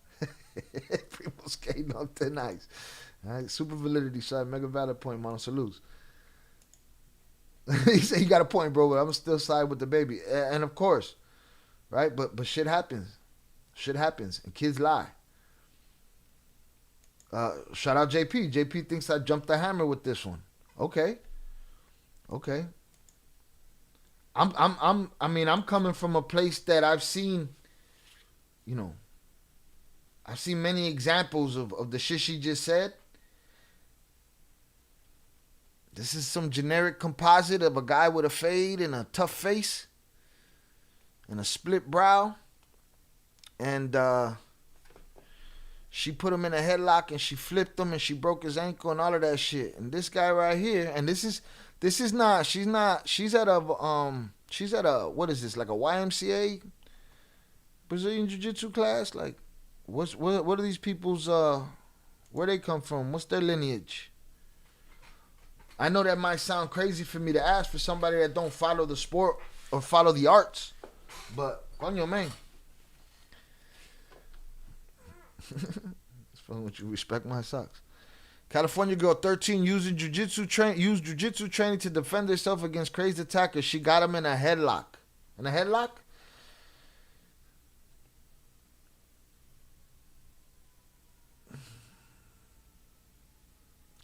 Primo's skating on thin ice. All right, super validity shot, mega valid point, mono salutes. He said, you got a point, bro, but I'm still side with the baby. And of course, right? But shit happens. Shit happens. And kids lie. Shout out JP. JP thinks I jumped the hammer with this one. Okay. I'm coming from a place that I've seen, I've seen many examples of the shit she just said. This is some generic composite of a guy with a fade and a tough face and a split brow. And she put him in a headlock and she flipped him and she broke his ankle and all of that shit. And this guy right here, and she's at a what is this, like a YMCA Brazilian Jiu-Jitsu class? Like, what are these people's, where they come from? What's their lineage? I know that might sound crazy for me to ask for somebody that don't follow the sport or follow the arts, but coño, man. It's fun with you. Respect my socks. California girl 13 used jiu-jitsu training to defend herself against crazed attackers. She got him in a headlock. In a headlock?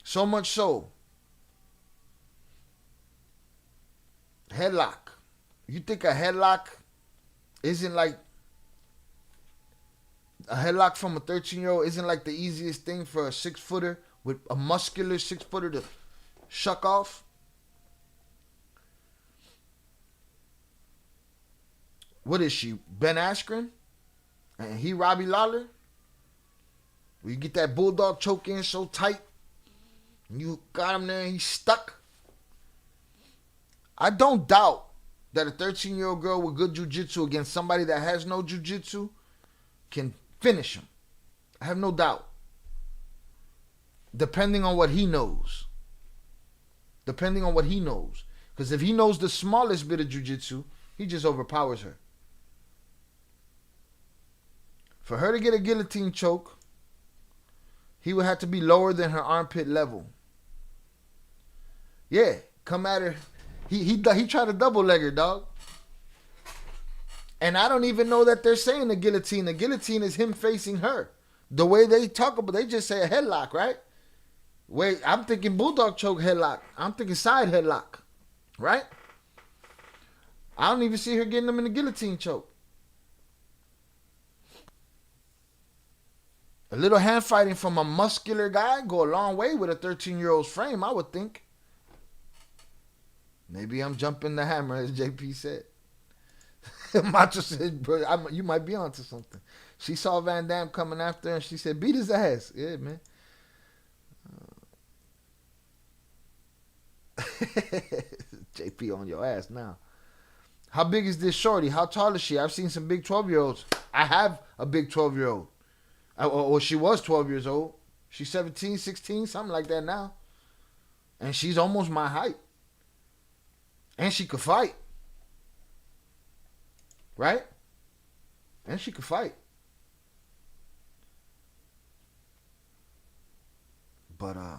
So much so. Headlock. You think a headlock isn't like, a headlock from a 13-year-old isn't like the easiest thing for a 6-footer with a muscular 6-footer to shuck off? What is she, Ben Askren? And he Robbie Lawler? Where you get that bulldog choke in so tight, and you got him there and he's stuck? I don't doubt that a 13-year-old girl with good jiu-jitsu against somebody that has no jiu-jitsu can finish him. I have no doubt. Depending on what he knows. Depending on what he knows. Because if he knows the smallest bit of jiu-jitsu, he just overpowers her. For her to get a guillotine choke, he would have to be lower than her armpit level. Yeah, come at her. He tried to double leg her, dog. And I don't even know that they're saying the guillotine. The guillotine is him facing her. The way they talk about, they just say a headlock, right? Wait, I'm thinking bulldog choke headlock. I'm thinking side headlock, right? I don't even see her getting them in the guillotine choke. A little hand fighting from a muscular guy go a long way with a 13-year-old's frame, I would think. Maybe I'm jumping the hammer, as JP said. Macho said, bro, you might be onto something. She saw Van Damme coming after her and she said, beat his ass. Yeah, man. JP on your ass now. How big is this shorty? How tall is she? I've seen some big 12-year-olds. I have a big 12-year-old. Or she was 12 years old. She's 17, 16, something like that now. And she's almost my height. And she could fight. Right? And she could fight. But I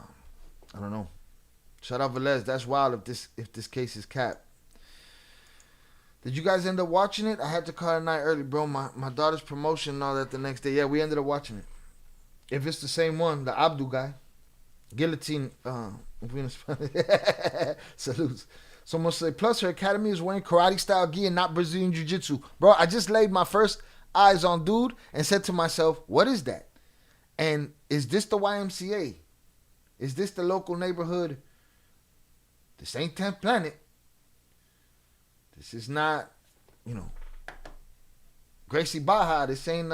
don't know. Shout out Velez. That's wild if this case is capped. Did you guys end up watching it? I had to call it night early, bro. My daughter's promotion and all that the next day. Yeah, we ended up watching it. If it's the same one, the Abdu guy. Guillotine. Salutes. Someone say, plus her academy is wearing karate style gi and not Brazilian jiu-jitsu. Bro, I just laid my first eyes on dude and said to myself, what is that? And is this the YMCA? Is this the local neighborhood? This ain't 10th Planet. This is not, Gracie Baja. This ain't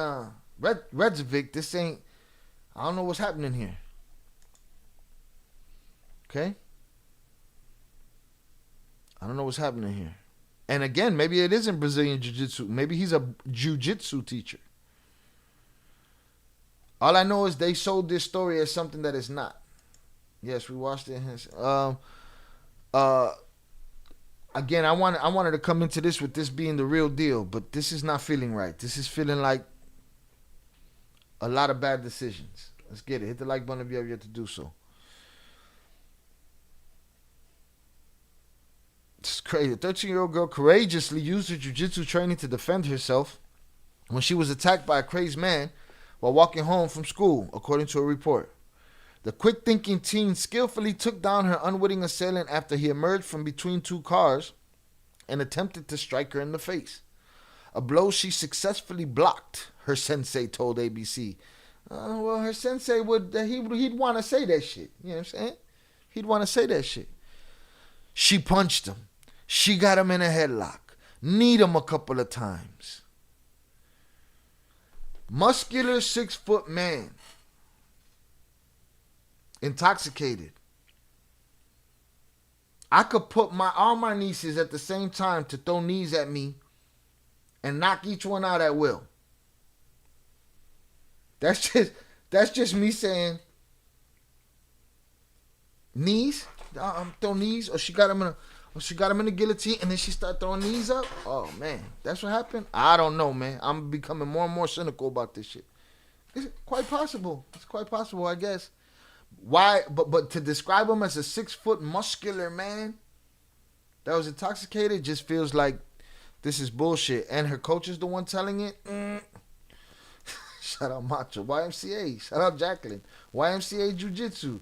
Redsvik. This ain't, I don't know what's happening here. Okay? I don't know what's happening here. And again, maybe it isn't Brazilian Jiu-Jitsu. Maybe he's a Jiu-Jitsu teacher. All I know is they sold this story as something that it's not. Yes, we watched it. Again, I wanted to come into this with this being the real deal, but this is not feeling right. This is feeling like a lot of bad decisions. Let's get it. Hit the like button if you have yet to do so. It's crazy. A 13-year-old girl courageously used her jiu-jitsu training to defend herself when she was attacked by a crazed man while walking home from school, according to a report. The quick-thinking teen skillfully took down her unwitting assailant after he emerged from between two cars and attempted to strike her in the face. A blow she successfully blocked, her sensei told ABC. Well, her sensei he'd want to say that shit. You know what I'm saying? He'd want to say that shit. She punched him. She got him in a headlock. Kneed him a couple of times. Muscular 6-foot man. Intoxicated. I could put all my nieces at the same time to throw knees at me and knock each one out at will. That's just me saying knees. Throw knees, or she got him in a guillotine, and then she start throwing knees up. Oh man, that's what happened. I don't know, man. I'm becoming more and more cynical about this shit. It's quite possible. It's quite possible, I guess. Why? But to describe him as a 6-foot muscular man that was intoxicated just feels like this is bullshit. And her coach is the one telling it. Shout out Macho. YMCA. Shout out Jacqueline. YMCA Jiu-Jitsu.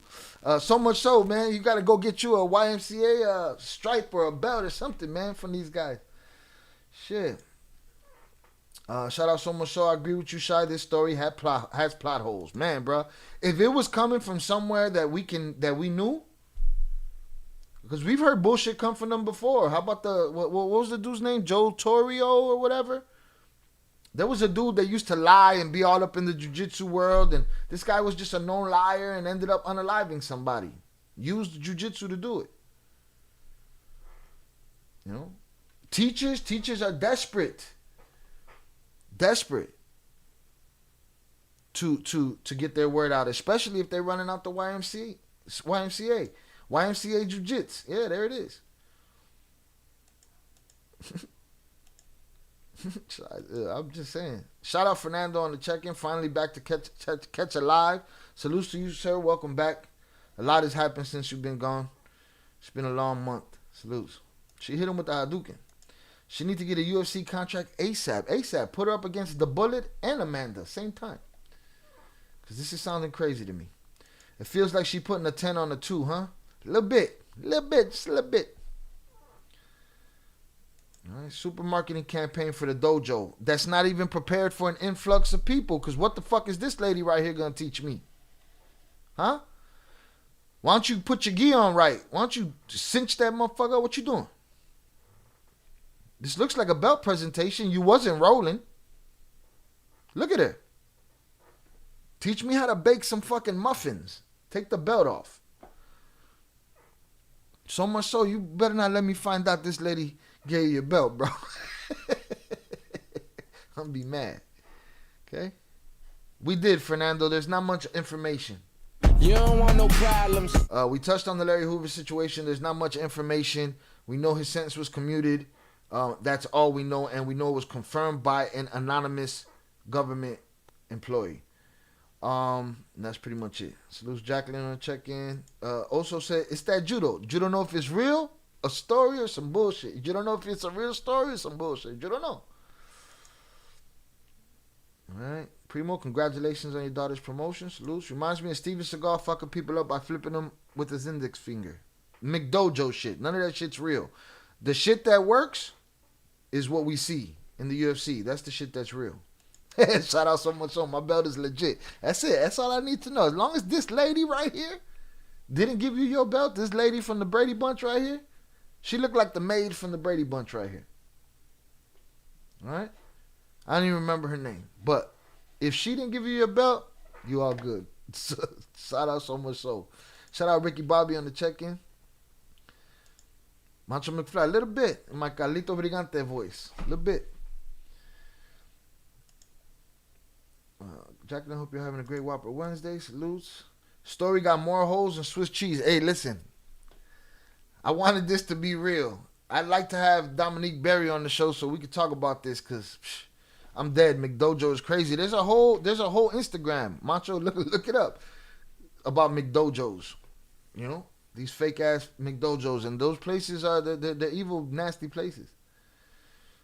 So much so, man, you got to go get you a YMCA stripe or a belt or something, man, from these guys. Shit. Shout out So Much So. I agree with you, Shy. This story has plot holes. Man, bro. If it was coming from somewhere that we knew, because we've heard bullshit come from them before. How about what was the dude's name? Joe Torrio or whatever? There was a dude that used to lie and be all up in the jiu-jitsu world, and this guy was just a known liar and ended up unaliving somebody. Used jiu-jitsu to do it. Teachers are desperate to get their word out, especially if they're running out the YMCA Jiu-Jitsu. Yeah, there it is. I'm just saying. Shout out Fernando on the check-in. Finally back to catch alive. Salutes to you, sir. Welcome back. A lot has happened since you've been gone. It's been a long month. Salutes. She hit him with the Hadouken. She need to get a UFC contract ASAP. Put her up against The Bullet and Amanda same time. Because this is sounding crazy to me. It feels like she putting a 10 on a 2, huh? A little bit, just a little bit. All right, super marketing campaign for the dojo that's not even prepared for an influx of people. Because what the fuck is this lady right here going to teach me? Huh? Why don't you put your gi on right? Why don't you cinch that motherfucker? What you doing? This looks like a belt presentation. You wasn't rolling. Look at her. Teach me how to bake some fucking muffins. Take the belt off. So much so, you better not let me find out this lady gave you your belt, bro. I'm gonna be mad. Okay? We did, Fernando. There's not much information. You don't want no problems. We touched on the Larry Hoover situation. There's not much information. We know his sentence was commuted. That's all we know. And we know it was confirmed by an anonymous government employee. That's pretty much it. Salutes Jacqueline on check-in. Also said, it's that judo. You don't know if it's real, a story, or some bullshit. You don't know if it's a real story or some bullshit. You don't know. All right. Primo, congratulations on your daughter's promotion. Salutes. Reminds me of Steven Seagal fucking people up by flipping them with his index finger. McDojo shit. None of that shit's real. The shit that works is what we see in the UFC. That's the shit that's real. Shout out so much on. My belt is legit. That's it. That's all I need to know. As long as this lady right here didn't give you your belt, this lady from the Brady Bunch right here, she looked like the maid from the Brady Bunch right here. All right? I don't even remember her name. But if she didn't give you your belt, you all good. Shout out so much so. Shout out Ricky Bobby on the check-in. Macho McFly, a little bit. In my Carlito Brigante voice. A little bit. Jacqueline, I hope you're having a great Whopper Wednesday. Salutes. Story got more holes than Swiss cheese. Hey, listen. I wanted this to be real. I'd like to have Dominique Berry on the show so we could talk about this because I'm dead. McDojo is crazy. There's a whole Instagram. Macho, look it up. About McDojos. You know? These fake ass McDojos. And those places are the evil, nasty places.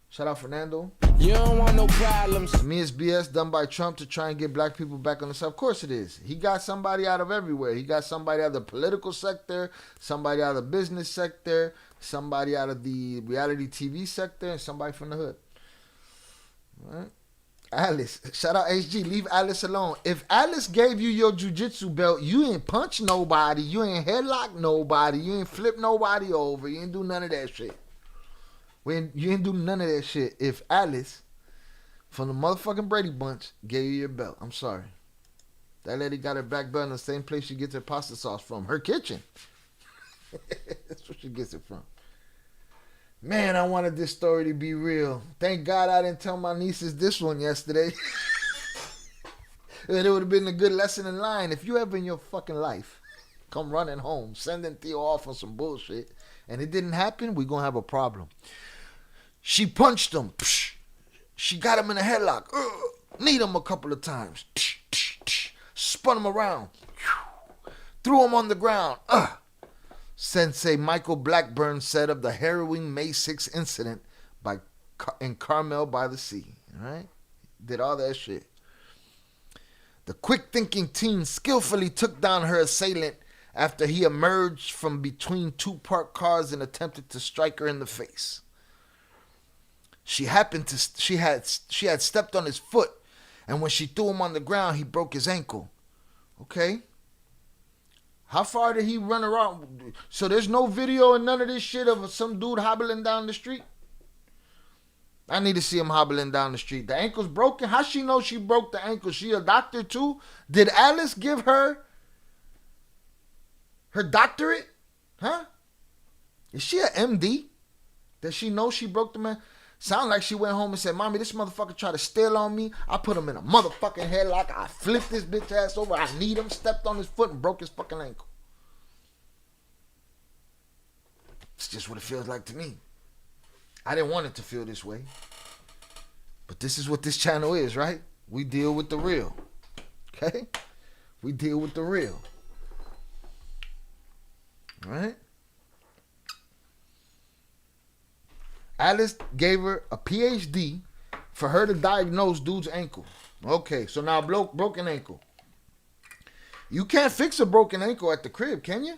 Shout out Fernando. You don't want no problems. To me, it's BS done by Trump to try and get black people back on the side. Of course it is. He got somebody out of everywhere. He got somebody out of the political sector, somebody out of the business sector, somebody out of the reality TV sector, and somebody from the hood. All right? Alice. Shout out HG. Leave Alice alone. If Alice gave you your jiu-jitsu belt, you ain't punch nobody. You ain't headlock nobody. You ain't flip nobody over. You ain't do none of that shit. You ain't do none of that shit if Alice from the motherfucking Brady Bunch gave you your belt. I'm sorry. That lady got her black belt in the same place she gets her pasta sauce from. Her kitchen. That's where she gets it from. Man, I wanted this story to be real. Thank God I didn't tell my nieces this one yesterday. It would have been a good lesson in line. If you ever in your fucking life come running home, sending Theo off on some bullshit, and it didn't happen, we're going to have a problem. She punched him. She got him in a headlock. Kneed him a couple of times. Spun him around. Threw him on the ground. Sensei Michael Blackburn said of the harrowing May 6th incident in Carmel by the Sea. All right? Did all that shit. The quick-thinking teen skillfully took down her assailant after he emerged from between two parked cars and attempted to strike her in the face. She had stepped on his foot, and when she threw him on the ground, he broke his ankle. Okay. How far did he run around? So there's no video and none of this shit of some dude hobbling down the street? I need to see him hobbling down the street. The ankle's broken? How she know she broke the ankle? She a doctor too? Did Alice give her doctorate? Huh? Is she a MD? Does she know she broke the man? Sound like she went home and said, Mommy, this motherfucker tried to steal on me. I put him in a motherfucking headlock. I flipped this bitch ass over. I kneed him, stepped on his foot, and broke his fucking ankle. It's just what it feels like to me. I didn't want it to feel this way. But this is what this channel is, right? We deal with the real. Okay? We deal with the real. All right? Alice gave her a PhD for her to diagnose dude's ankle. Okay, so now broken ankle. You can't fix a broken ankle at the crib, can you?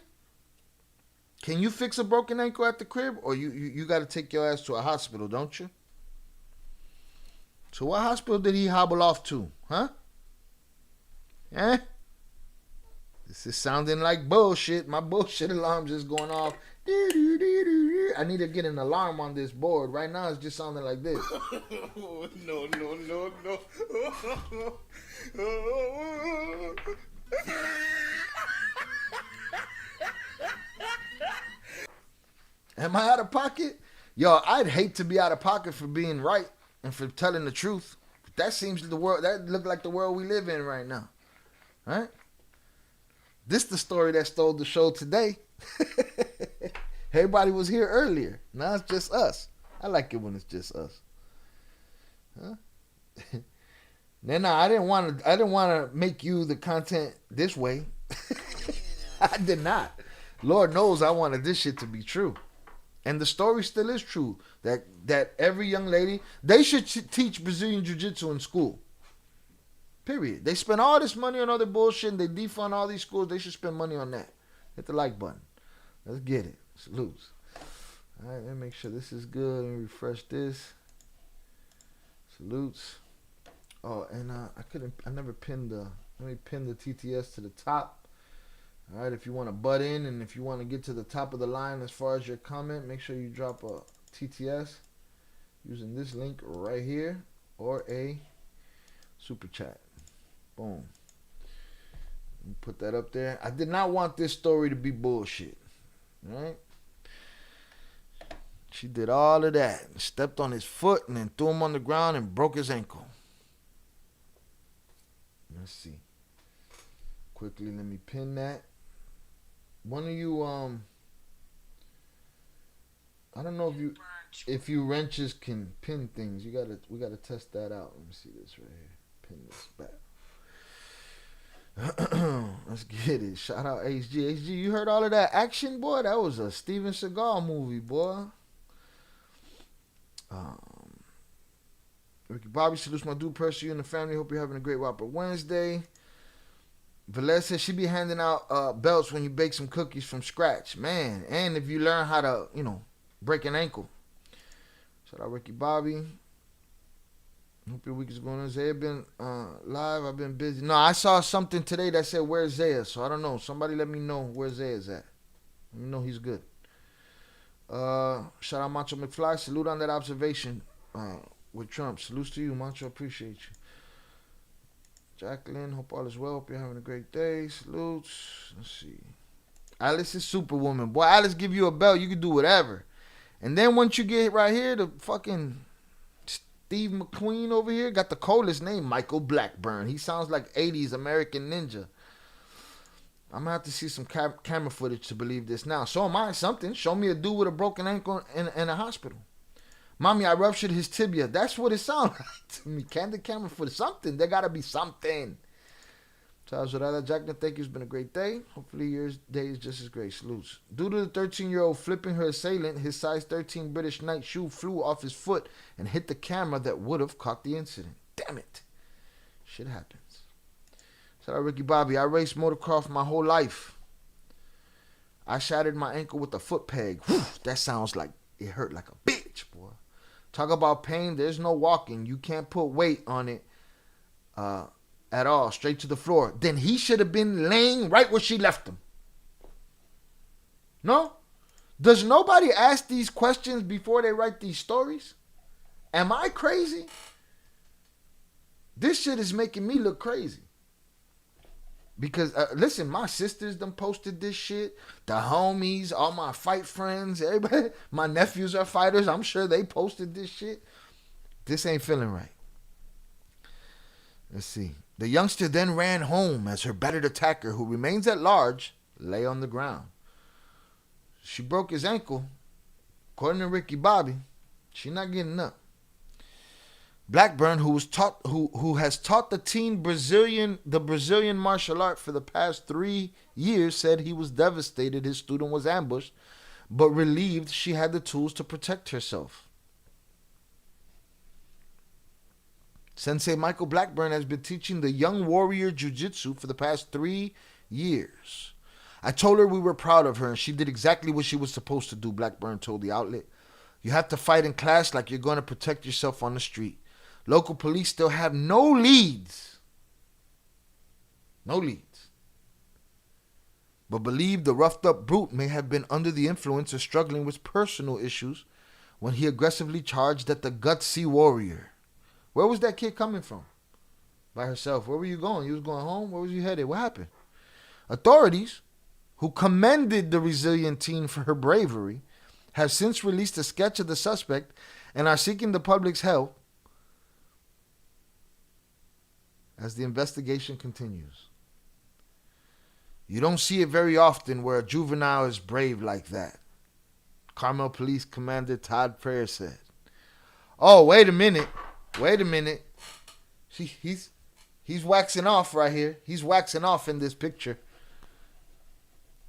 Can you fix a broken ankle at the crib? Or you got to take your ass to a hospital, don't you? So what hospital did he hobble off to? Huh? Eh? This is sounding like bullshit. My bullshit alarm just going off. I need to get an alarm on this board. Right now it's just sounding like this. No. Am I out of pocket? Yo, I'd hate to be out of pocket for being right and for telling the truth. That seems the world. That look like the world we live in right now. Right? This the story that stole the show today. Everybody was here earlier. Now it's just us. I like it when it's just us. Huh? I didn't want to make you the content this way. I did not. Lord knows I wanted this shit to be true. And the story still is true. That every young lady, they should teach Brazilian Jiu-Jitsu in school. Period. They spend all this money on other bullshit and they defund all these schools. They should spend money on that. Hit the like button. Let's get it. Salutes. All right, let me make sure this is good and refresh this. Salutes. Oh, and I never pinned let me pin the TTS to the top. All right, if you want to butt in and if you want to get to the top of the line as far as your comment, make sure you drop a TTS using this link right here or a super chat. Boom. Put that up there. I did not want this story to be bullshit. All right? She did all of that. Stepped on his foot and then threw him on the ground and broke his ankle. Let's see. Quickly, let me pin that. One of you, I don't know if you wrenches can pin things. We gotta test that out. Let me see this right here. Pin this back. Let's get it. Shout out HG. HG, you heard all of that action, boy? That was a Steven Seagal movie, boy. Ricky Bobby salutes my dude Perris, you and the family. Hope you're having a great Whopper Wednesday. Velez says she be handing out belts when you bake some cookies from scratch. Man, and if you learn how to, break an ankle. Shout out Ricky Bobby. Hope your week is going on. Zaya been live. I've been busy. No, I saw something today that said, where's Zaya? So I don't know. Somebody let me know where Zaya's at. Let me know he's good. Shout out Macho McFly. Salute on that observation with Trump. Salutes to you, Macho. Appreciate you. Jacqueline, hope all is well. Hope you're having a great day. Salutes. Let's see. Alice is Superwoman. Boy, Alice give you a belt. You can do whatever. And then once you get right here, the fucking Steve McQueen over here got the coolest name, Michael Blackburn. He sounds like 80s American Ninja. I'm going to have to see some camera footage to believe this now. So am I something. Show me a dude with a broken ankle in a hospital. Mommy, I ruptured his tibia. That's what it sounds like to me. Candid camera footage. Something. There got to be something. Charles Zorada, Jacqueline, thank you. It's been a great day. Hopefully your day is just as great. Salutes. Due to the 13-year-old flipping her assailant, his size 13 British Knight shoe flew off his foot and hit the camera that would have caught the incident. Damn it. Shit happens. Shout out Ricky Bobby. I raced motocross my whole life. I shattered my ankle with a foot peg. Whew, that sounds like it hurt like a bitch, boy. Talk about pain. There's no walking. You can't put weight on it at all. Straight to the floor. Then he should have been laying right where she left him. No? Does nobody ask these questions before they write these stories? Am I crazy? This shit is making me look crazy. Because, listen, my sisters done posted this shit. The homies, all my fight friends, everybody. My nephews are fighters. I'm sure they posted this shit. This ain't feeling right. Let's see. The youngster then ran home as her battered attacker, who remains at large, lay on the ground. She broke his ankle. According to Ricky Bobby, she not getting up. Blackburn, who has taught the teen the Brazilian martial art for the past 3 years, said he was devastated his student was ambushed, but relieved she had the tools to protect herself. Sensei Michael Blackburn has been teaching the young warrior jiu-jitsu for the past 3 years. I told her we were proud of her and she did exactly what she was supposed to do, Blackburn told the outlet. You have to fight in class like you're going to protect yourself on the street. Local police still have no leads. No leads. But believe the roughed up brute may have been under the influence or struggling with personal issues when he aggressively charged at the gutsy warrior. Where was that kid coming from? By herself. Where were you going? You was going home? Where was you headed? What happened? Authorities, who commended the resilient teen for her bravery, have since released a sketch of the suspect and are seeking the public's help as the investigation continues. You don't see it very often where a juvenile is brave like that, Carmel Police Commander Todd Perris said. Oh, wait a minute. He's waxing off right here. He's waxing off in this picture.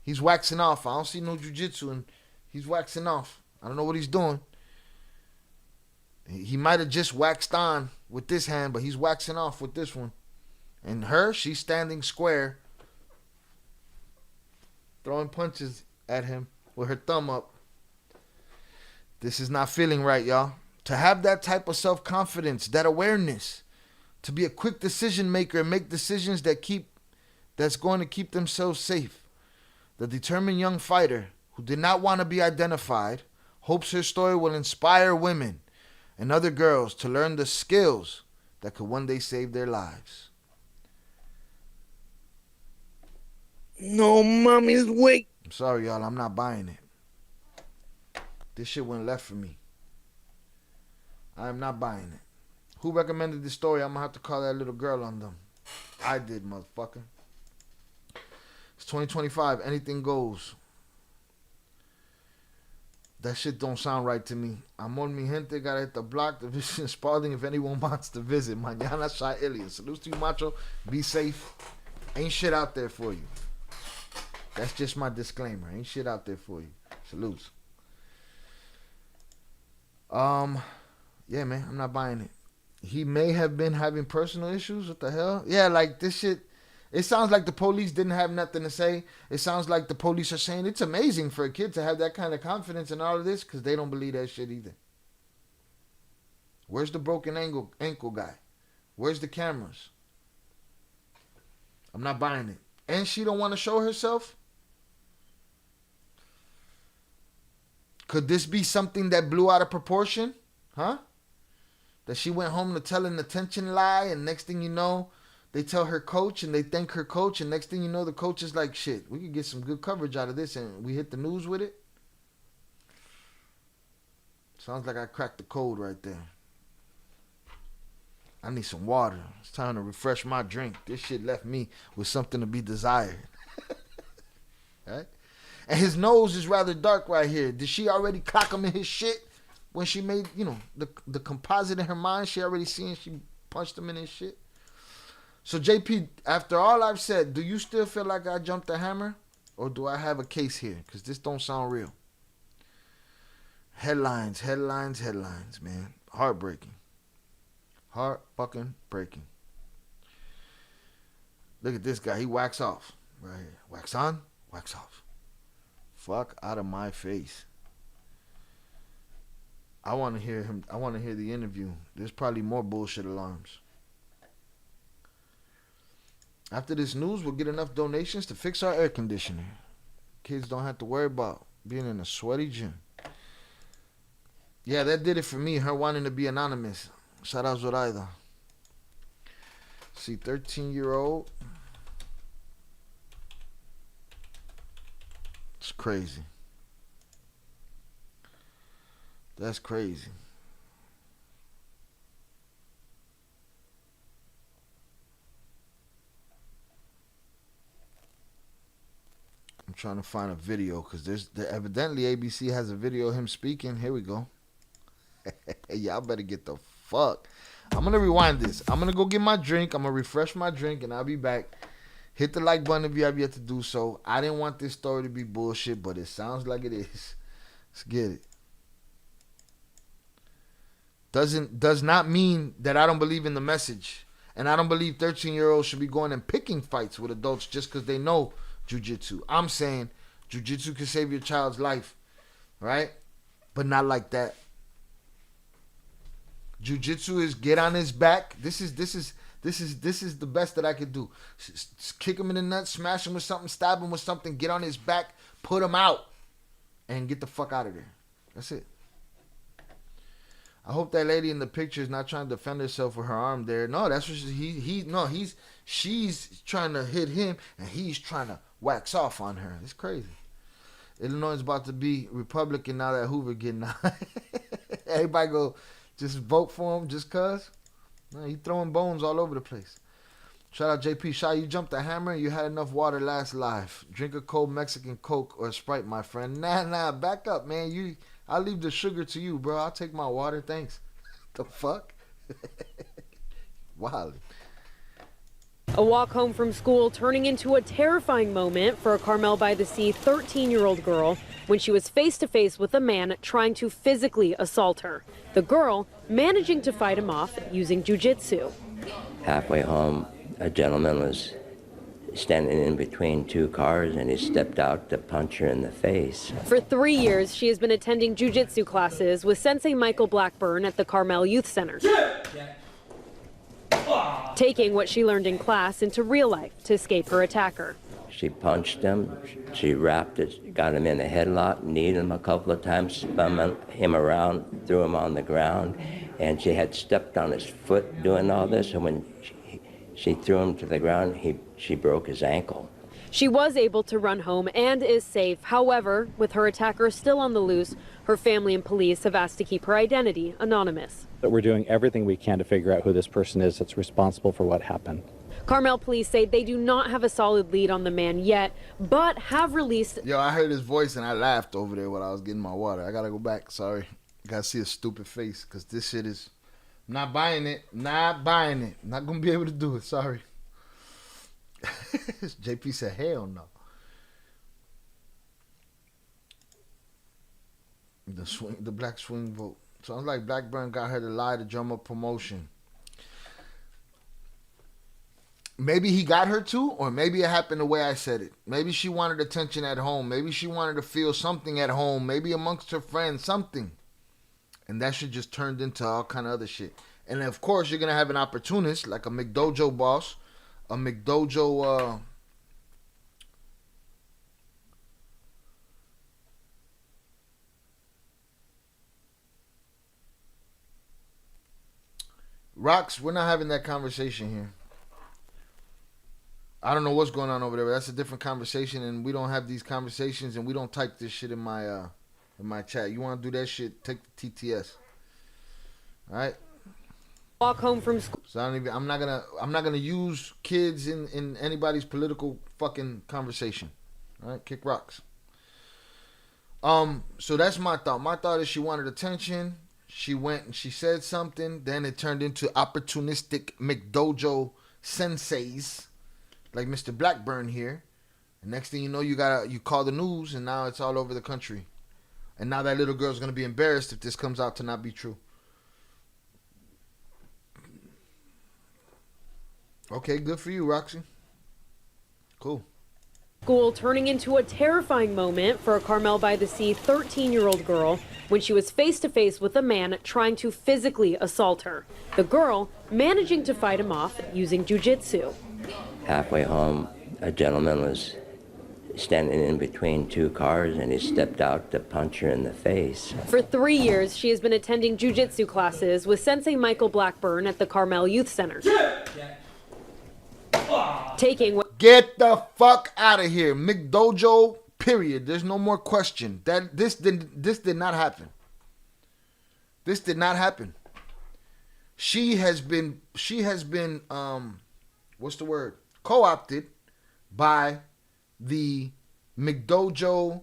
He's waxing off. I don't see no jiu-jitsu and he's waxing off. I don't know what he's doing. He might have just waxed on with this hand, but he's waxing off with this one. And her, she's standing square, throwing punches at him with her thumb up. This is not feeling right, y'all. To have that type of self-confidence, that awareness, to be a quick decision maker and make decisions that's going to keep themselves safe. The determined young fighter who did not want to be identified hopes her story will inspire women and other girls to learn the skills that could one day save their lives. No, mommy's wait. I'm sorry, y'all. I'm not buying it. This shit went left for me. I am not buying it. Who recommended this story? I'm going to have to call that little girl on them. I did, motherfucker. It's 2025. Anything goes. That shit don't sound right to me. Amor mi gente, gotta hit the block. The vision Spalding if anyone wants to visit. Mañana Shy Alien. Salutes to you, macho. Be safe. Ain't shit out there for you. That's just my disclaimer. Ain't shit out there for you. Salutes. Yeah, man, I'm not buying it. He may have been having personal issues. What the hell? Yeah, like this shit. It sounds like the police didn't have nothing to say. It sounds like the police are saying it's amazing for a kid to have that kind of confidence in all of this because they don't believe that shit either. Where's the broken ankle guy? Where's the cameras? I'm not buying it. And she don't want to show herself? Could this be something that blew out of proportion? Huh? That she went home to tell an attention lie and next thing you know, they tell her coach and they thank her coach and next thing you know, the coach is like, shit, we could get some good coverage out of this and we hit the news with it. Sounds like I cracked the code right there. I need some water. It's time to refresh my drink. This shit left me with something to be desired. Right? And his nose is rather dark right here. Did she already clock him in his shit when she made, the composite in her mind? She already seen she punched him in his shit. So JP, after all I've said, do you still feel like I jumped the hammer? Or do I have a case here? Because this don't sound real. Headlines, man. Heartbreaking. Heart fucking breaking. Look at this guy. He wax off. Right here. Wax on, wax off. Fuck out of my face. I want to hear him. I want to hear the interview. There's probably more bullshit alarms. After this news, we'll get enough donations to fix our air conditioner. Kids don't have to worry about being in a sweaty gym. Yeah, that did it for me. Her wanting to be anonymous. Shout out Zoraida. See, 13-year-old. crazy. That's crazy. I'm trying to find a video because evidently ABC has a video of him speaking. Here we go. Y'all better get the fuck. I'm gonna rewind this. I'm gonna go get my drink. I'm gonna refresh my drink and I'll be back. Hit the like button if you have yet to do so. I didn't want this story to be bullshit, but it sounds like it is. Let's get it. Does not mean that I don't believe in the message. And I don't believe 13-year-olds should be going and picking fights with adults just because they know jiu-jitsu. I'm saying jiu-jitsu can save your child's life, right? But not like that. Jiu-jitsu is get on his back. This is the best that I could do. Kick him in the nuts, smash him with something, stab him with something, get on his back, put him out, and get the fuck out of there. That's it. I hope that lady in the picture is not trying to defend herself with her arm there. No, that's what she's trying to hit him and he's trying to wax off on her. It's crazy. Illinois is about to be Republican now that Hoover getting out. Everybody go just vote for him just cause. No, he throwing bones all over the place. Shout out JP. Shout, you jumped the hammer and you had enough water last live. Drink a cold Mexican Coke or Sprite, my friend. Nah, back up, man. I'll leave the sugar to you, bro. I'll take my water, thanks. The fuck? Wild. A walk home from school turning into a terrifying moment for a Carmel-by-the-Sea 13-year-old girl when she was face-to-face with a man trying to physically assault her. The girl managing to fight him off using jiu-jitsu. Halfway home, a gentleman was standing in between two cars and he stepped out to punch her in the face. For 3 years, she has been attending jiu-jitsu classes with Sensei Michael Blackburn at the Carmel Youth Center. Taking what she learned in class into real life to escape her attacker. She punched him, she wrapped it, got him in a headlock, kneed him a couple of times, spun him around, threw him on the ground, and she had stepped on his foot doing all this, and when she threw him to the ground, she broke his ankle. She was able to run home and is safe. However, with her attacker still on the loose, her family and police have asked to keep her identity anonymous. We're doing everything we can to figure out who this person is that's responsible for what happened. Carmel police say they do not have a solid lead on the man yet, but have released... Yo, I heard his voice and I laughed over there while I was getting my water. I gotta go back, sorry. Gotta see a stupid face, because this shit is... I'm not buying it. Not buying it. Not gonna be able to do it, sorry. JP said, hell no. The black swing vote. Sounds like Blackburn got her to lie to drum up promotion. Maybe he got her to, or maybe it happened the way I said it. Maybe she wanted attention at home. Maybe she wanted to feel something at home. Maybe amongst her friends, something. And that shit just turned into all kind of other shit. And of course, you're going to have an opportunist, like a McDojo boss, a McDojo... Rocks, we're not having that conversation here. I don't know what's going on over there, but that's a different conversation, and we don't have these conversations, and we don't type this shit in my chat. You want to do that shit, take the TTS. All right? Walk home from school. So I'm not gonna use kids in anybody's political fucking conversation. All right? Kick rocks. So that's my thought. My thought is she wanted attention. She went and she said something. Then it turned into opportunistic McDojo senseis, like Mr. Blackburn here. And next thing you know, you call the news, and now it's all over the country. And now that little girl's gonna be embarrassed if this comes out to not be true. Okay, good for you, Roxy. Cool. School turning into a terrifying moment for a Carmel-by-the-Sea 13-year-old girl when she was face-to-face with a man trying to physically assault her. The girl managing to fight him off using jiu-jitsu. Halfway home, a gentleman was standing in between two cars and he stepped out to punch her in the face. For 3 years, she has been attending jiu-jitsu classes with Sensei Michael Blackburn at the Carmel Youth Center. Taking what... Get the fuck out of here. McDojo, Period. There's no more question. That this did not happen. This did not happen. She has been what's the word? Co-opted by the McDojo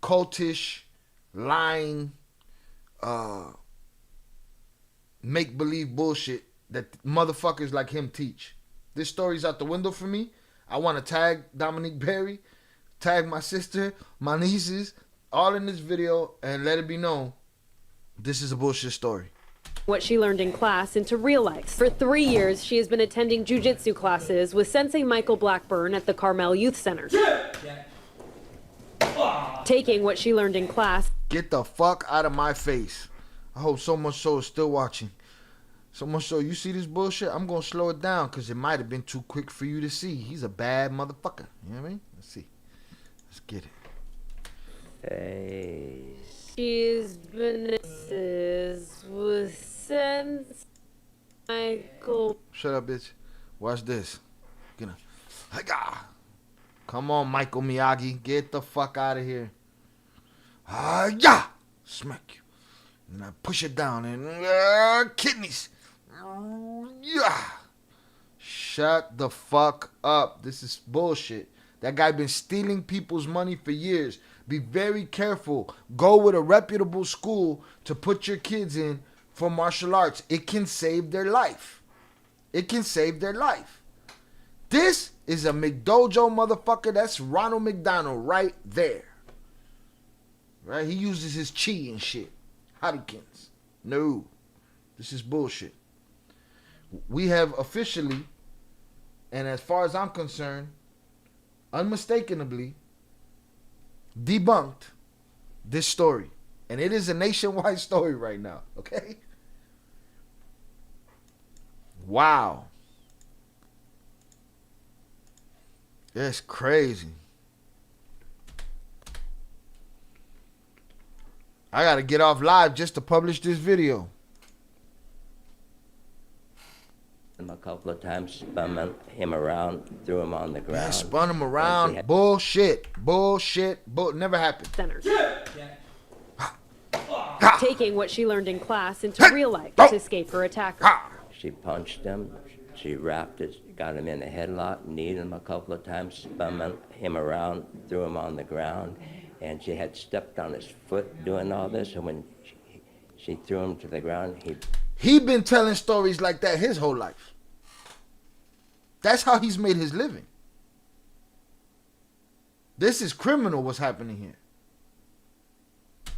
cultish lying make-believe bullshit that motherfuckers like him teach. This story's out the window for me. I want to tag Dominique Berry, tag my sister, my nieces, all in this video, and let it be known this is a bullshit story. What she learned in class into real life. For 3 years, she has been attending jiu-jitsu classes with Sensei Michael Blackburn at the Carmel Youth Center. Taking what she learned in class. Get the fuck out of my face. I hope So Much So is still watching. So Much So, you see this bullshit? I'm going to slow it down because it might have been too quick for you to see. He's a bad motherfucker. You know what I mean? Let's see. Let's get it. Hey. She's been with Sensei Michael. Shut up, bitch. Watch this. Come on, Michael Miyagi. Get the fuck out of here. Yeah. Smack you. And I push it down and kidneys. Yeah. Shut the fuck up. This is bullshit. That guy been stealing people's money for years. Be very careful. Go with a reputable school to put your kids in for martial arts. It can save their life. It can save their life. This is a McDojo motherfucker. That's Ronald McDonald right there. Right? He uses his chi and shit. Hadokens. No. This is bullshit. We have officially, and as far as I'm concerned, unmistakably debunked this story. And it is a nationwide story right now. Okay? Wow. That's crazy. I gotta get off live just to publish this video. A couple of times, spun him around, threw him on the ground. Yeah, spun him around. Bullshit. Never happened. Centers. Taking what she learned in class into real life to escape her attacker. She punched him. She wrapped it, got him in a headlock, kneed him a couple of times, spun him around, threw him on the ground, and she had stepped on his foot doing all this, and when she threw him to the ground, he been telling stories like that his whole life. That's how he's made his living. This is criminal what's happening here.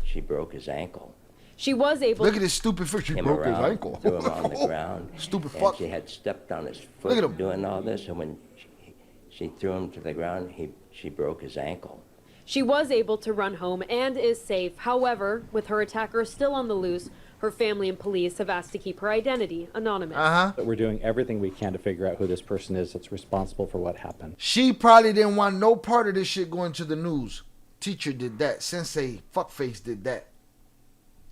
She broke his ankle. She was able. Look at this stupid fish. She broke his ankle. Threw him on the ground. Stupid fuck. She had stepped on his foot doing all this, and when she threw him to the ground, she broke his ankle. She was able to run home and is safe. However, with her attacker still on the loose, her family and police have asked to keep her identity anonymous. We're doing everything we can to figure out who this person is that's responsible for what happened. She probably didn't want no part of this shit going to the news. Teacher did that. Sensei fuckface did that.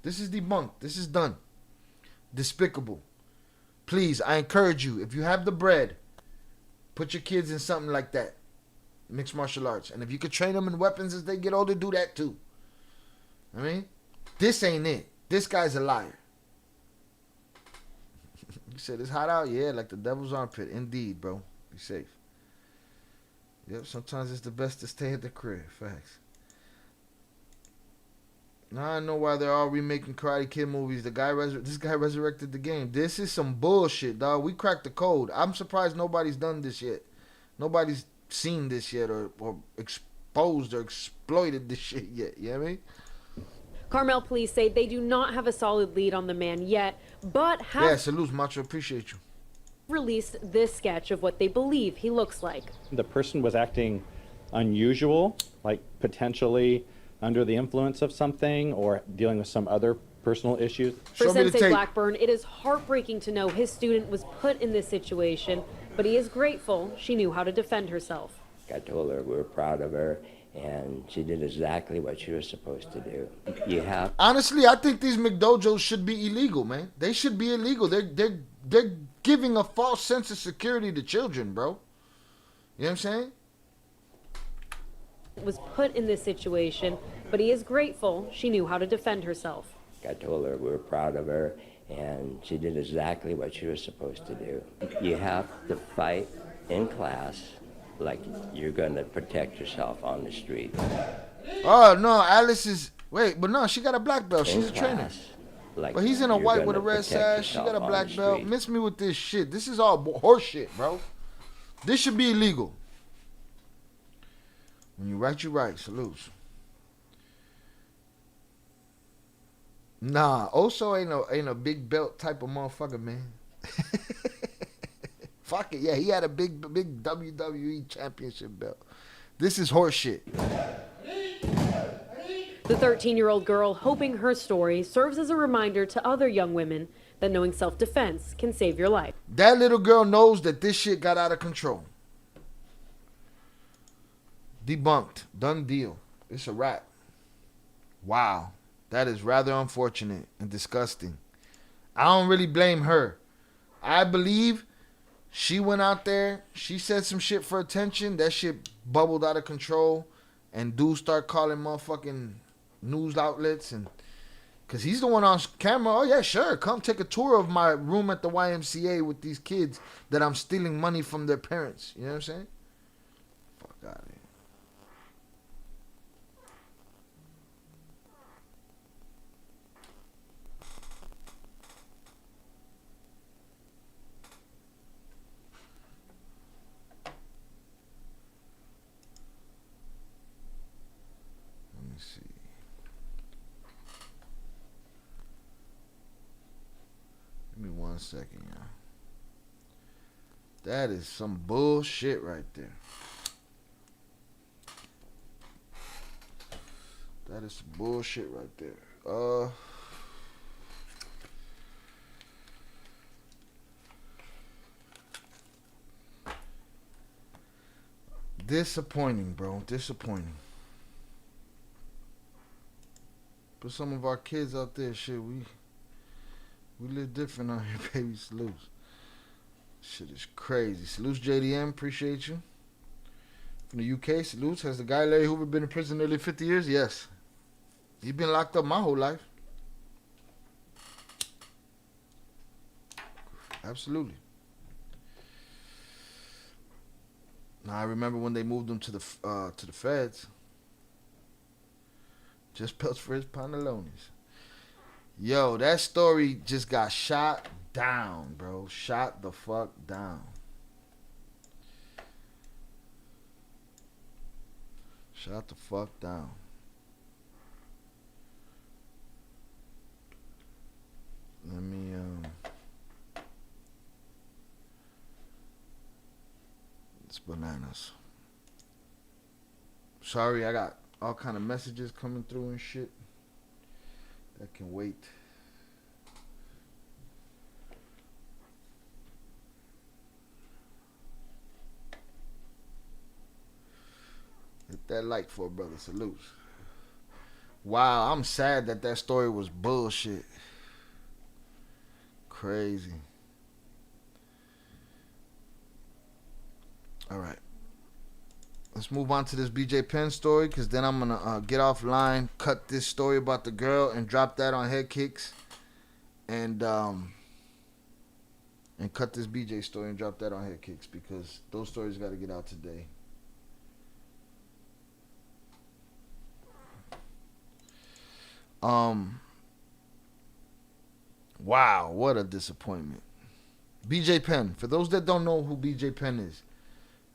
This is debunked. This is done. Despicable. Please, I encourage you, if you have the bread, put your kids in something like that. Mixed martial arts. And if you could train them in weapons as they get older, do that too. I mean, this ain't it. This guy's a liar. You said it's hot out? Yeah, like the devil's armpit. Indeed, bro. Be safe. Yep, sometimes it's the best to stay at the crib. Facts. Now I know why they're all remaking Karate Kid movies. This guy resurrected the game. This is some bullshit, dog. We cracked the code. I'm surprised nobody's done this yet. Nobody's seen this yet or exposed or exploited this shit yet. You know what I mean? Carmel police say they do not have a solid lead on the man yet, but have... Yeah, salute, Macho. Appreciate you. ...released this sketch of what they believe he looks like. The person was acting unusual, like potentially under the influence of something or dealing with some other personal issues. For Sensei Blackburn, it is heartbreaking to know his student was put in this situation, but he is grateful she knew how to defend herself. I told her we were proud of her, and she did exactly what she was supposed to do. Honestly, I think these McDojos should be illegal, man. They should be illegal. They're giving a false sense of security to children, bro. You know what I'm saying? was put in this situation, but he is grateful she knew how to defend herself. I told her we were proud of her, and she did exactly what she was supposed to do. You have to fight in class like you're going to protect yourself on the street. Oh, no, Alice is... Wait, but no, she got a black belt. She's a trainer. Like But he's in a white with a red sash. She got a black belt. Miss me with this shit. This is all horse shit, bro. This should be illegal. When you right, you right. Salutes. Nah, Oso ain't a big belt type of motherfucker, man. Fuck it, yeah, he had a big WWE championship belt. This is horse shit. The 13-year-old girl hoping her story serves as a reminder to other young women that knowing self-defense can save your life. That little girl knows that this shit got out of control. Debunked. Done deal. It's a wrap. Wow. That is rather unfortunate and disgusting. I don't really blame her. I believe she went out there, she said some shit for attention, that shit bubbled out of control, and dudes start calling motherfucking news outlets, and because he's the one on camera. Oh yeah, sure, come take a tour of my room at the YMCA with these kids that I'm stealing money from their parents. You know what I'm saying? Fuck out of here. Let me see. Give me 1 second, y'all. That is some bullshit right there. That is some bullshit right there. Disappointing, bro. Disappointing. But some of our kids out there, shit, we live different out here, baby. Salutes. Shit is crazy. Salutes, JDM. Appreciate you. From the UK, salutes. Has the guy Larry Hoover been in prison nearly 50 years? Yes. He's been locked up my whole life. Absolutely. Now I remember when they moved him to the feds. Just belts for his pantalones. Yo, that story just got shot down, bro. Shot the fuck down. Shot the fuck down. Let me it's bananas. Sorry, I got all kind of messages coming through and shit. That can wait. Hit that like for a brother. Salutes. Wow, I'm sad that story was bullshit. Crazy. All right. Let's move on to this BJ Penn story, because then I'm going to get offline, cut this story about the girl, and drop that on Head Kicks. And cut this BJ story and drop that on Head Kicks, because those stories got to get out today. Wow, what a disappointment. BJ Penn. For those that don't know who BJ Penn is,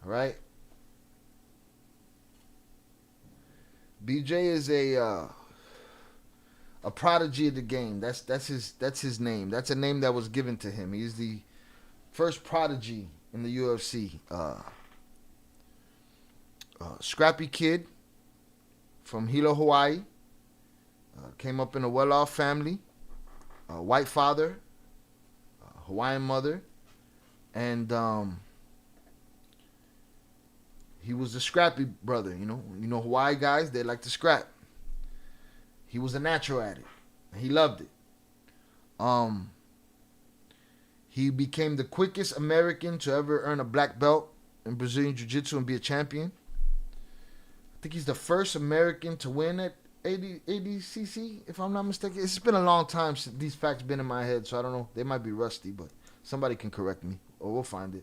all right? BJ is a prodigy of the game. That's his name. That's a name that was given to him. He's the first prodigy in the UFC. Scrappy kid from Hilo, Hawaii. Came up in a well-off family. White father, Hawaiian mother, and he was a scrappy brother. You know Hawaii guys, they like to scrap. He was a natural at it. He loved it. He became the quickest American to ever earn a black belt in Brazilian Jiu-Jitsu and be a champion. I think he's the first American to win at ADCC, if I'm not mistaken. It's been a long time since these facts been in my head, so I don't know. They might be rusty, but somebody can correct me, or we'll find it.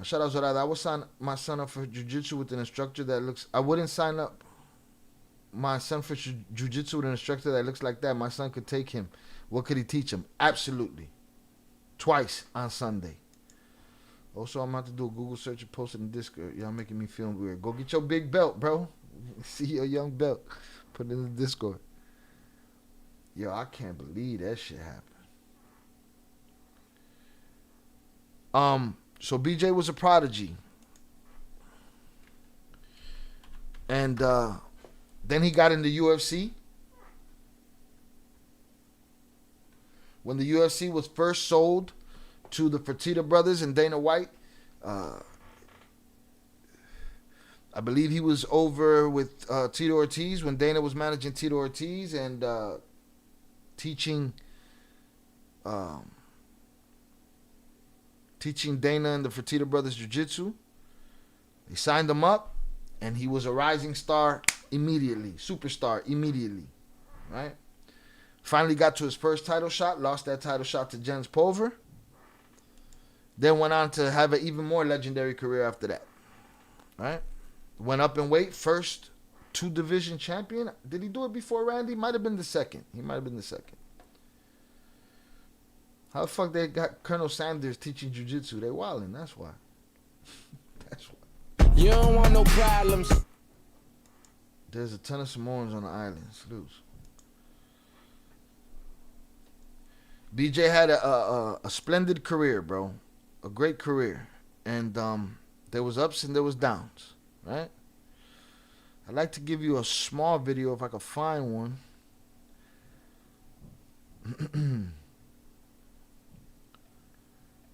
Shout out Zorada. I would sign my son up for jiu-jitsu with an instructor that looks... I wouldn't sign up my son for jiu-jitsu with an instructor that looks like that. My son could take him. What could he teach him? Absolutely. Twice on Sunday. Also, I'm about to do a Google search and post it in Discord. Y'all making me feel weird. Go get your big belt, bro. See your young belt. Put it in the Discord. Yo, I can't believe that shit happened. So BJ was a prodigy. And then he got into UFC. When the UFC was first sold to the Fertitta brothers and Dana White, I believe he was over with Tito Ortiz when Dana was managing Tito Ortiz and teaching Dana and the Fertitta brothers jiu-jitsu. They signed him up, and he was a rising star immediately, superstar immediately, right? Finally got to his first title shot, lost that title shot to Jens Pulver. Then went on to have an even more legendary career after that, right? Went up in weight, first 2-division champion. Did he do it before Randy? Might have been the second. He might have been the second. How the fuck they got Colonel Sanders teaching jiu-jitsu? They wildin', that's why. That's why. You don't want no problems. There's a ton of Samoans on the island. Salutes. BJ had a splendid career, bro. A great career. And there was ups and there was downs, right? I'd like to give you a small video if I could find one.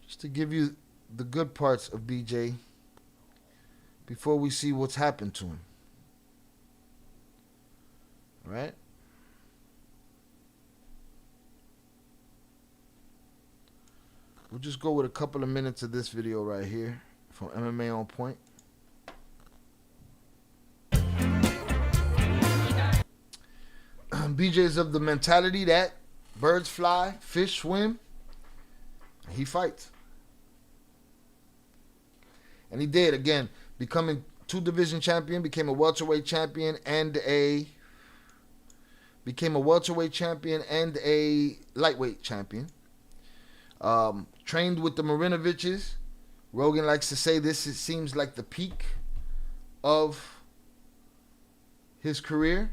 Just to give you the good parts of BJ before we see what's happened to him. All right? We'll just go with a couple of minutes of this video right here from MMA On Point. BJ is of the mentality that birds fly, fish swim, and he fights. And he did, again, becoming 2-division champion, became a welterweight champion and a lightweight champion. Trained with the Marinoviches. Rogan likes to say this seems like the peak of his career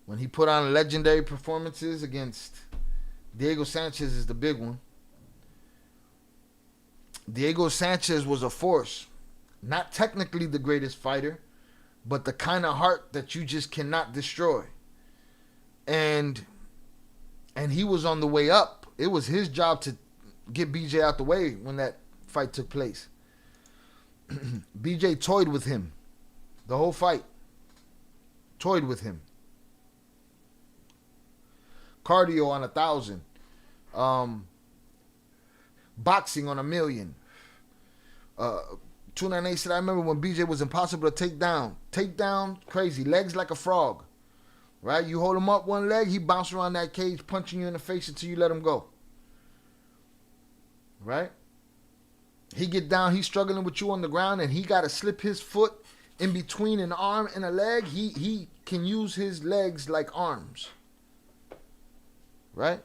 when he put on legendary performances against Diego Sanchez is the big one. Diego Sanchez was a force. Not technically the greatest fighter, but the kind of heart that you just cannot destroy. And he was on the way up. It was his job to get BJ out the way when that fight took place. BJ toyed with him the whole fight. Toyed with him. Cardio on 1,000. Boxing on 1,000,000. 298 said, I remember when BJ was impossible to take down. Take down, crazy. Legs like a frog. Right? You hold him up one leg, he bounce around that cage, punching you in the face until you let him go. Right? He get down, he's struggling with you on the ground, and he got to slip his foot in between an arm and a leg. He can use his legs like arms. Right?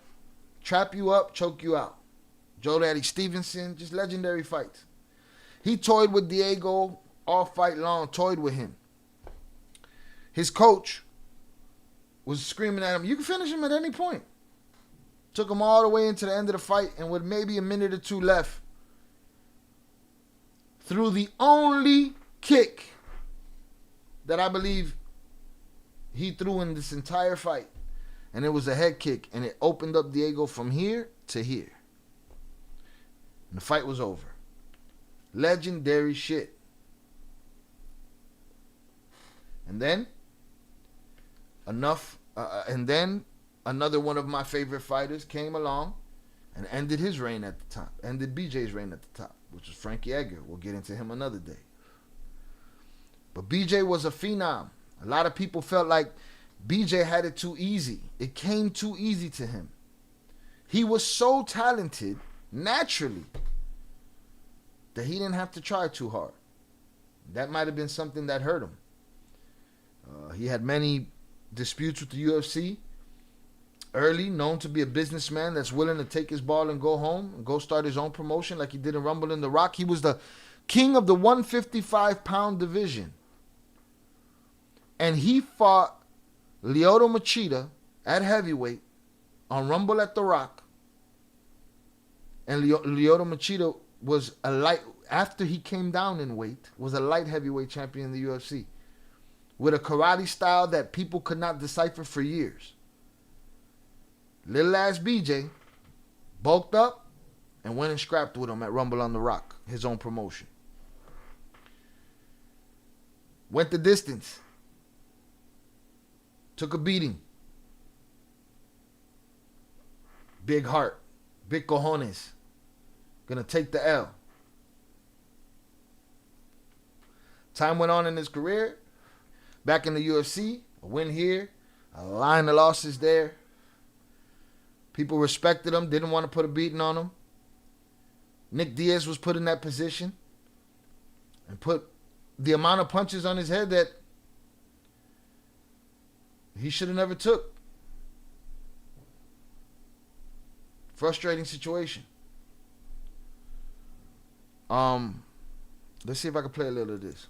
Trap you up, choke you out. Joe Daddy Stevenson, just legendary fights. He toyed with Diego all fight long, toyed with him. His coach was screaming at him, you can finish him at any point. Took him all the way into the end of the fight, and with maybe a minute or two left, threw the only kick that I believe he threw in this entire fight. And it was a head kick, and it opened up Diego from here to here. And the fight was over. Legendary shit. And then another one of my favorite fighters came along and ended his reign at the top. Ended BJ's reign at the top, which was Frankie Edgar. We'll get into him another day. But BJ was a phenom. A lot of people felt like BJ had it too easy. It came too easy to him. He was so talented naturally that he didn't have to try too hard. That might have been something that hurt him. He had many disputes with the UFC early, known to be a businessman that's willing to take his ball and go home and go start his own promotion like he did in Rumble in the Rock. He was the king of the 155-pound division. And he fought Lyoto Machida at heavyweight on Rumble at the Rock. And Lyoto Machida was a light, after he came down in weight, was a light heavyweight champion in the UFC. With a karate style that people could not decipher for years. Little ass BJ bulked up and went and scrapped with him at Rumble on the Rock, his own promotion. Went the distance. Took a beating. Big heart. Big cojones. Gonna take the L. Time went on in his career. Back in the UFC. A win here. A line of losses there. People respected him. Didn't want to put a beating on him. Nick Diaz was put in that position. And put the amount of punches on his head that he should have never took. Frustrating situation. Let's see if I can play a little of this.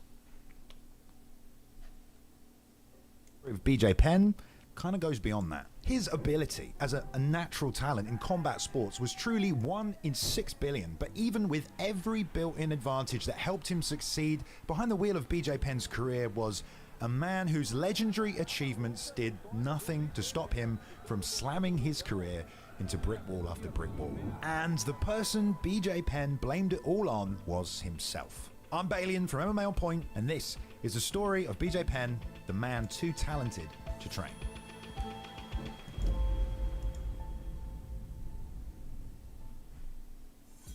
BJ Penn kind of goes beyond that. His ability as a natural talent in combat sports was truly 1 in 6 billion, but even with every built-in advantage that helped him succeed, behind the wheel of BJ Penn's career was a man whose legendary achievements did nothing to stop him from slamming his career into brick wall after brick wall. And the person BJ Penn blamed it all on was himself. I'm Balian from MMA On Point, and this is the story of BJ Penn, the man too talented to train.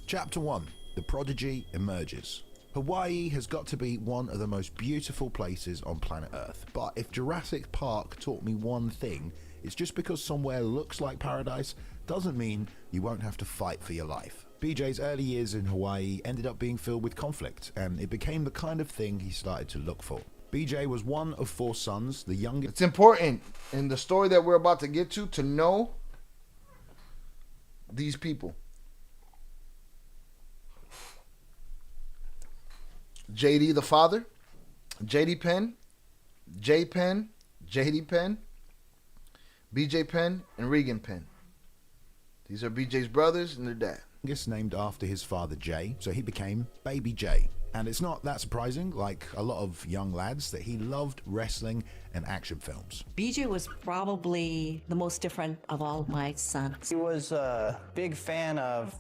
Chapter 1. The Prodigy Emerges. Hawaii has got to be one of the most beautiful places on planet Earth, but if Jurassic Park taught me one thing, it's just because somewhere looks like paradise doesn't mean you won't have to fight for your life. BJ's early years in Hawaii ended up being filled with conflict, and it became the kind of thing he started to look for. BJ was one of 4 sons, the youngest. It's important in the story that we're about to get to know these people. JD the father, JD Penn, J Penn, JD Penn, BJ Penn, and Regan Penn. These are BJ's brothers and their dad. Named after his father Jay, so he became Baby Jay. And it's not that surprising, like a lot of young lads, that he loved wrestling and action films. BJ was probably the most different of all my sons. He was a big fan of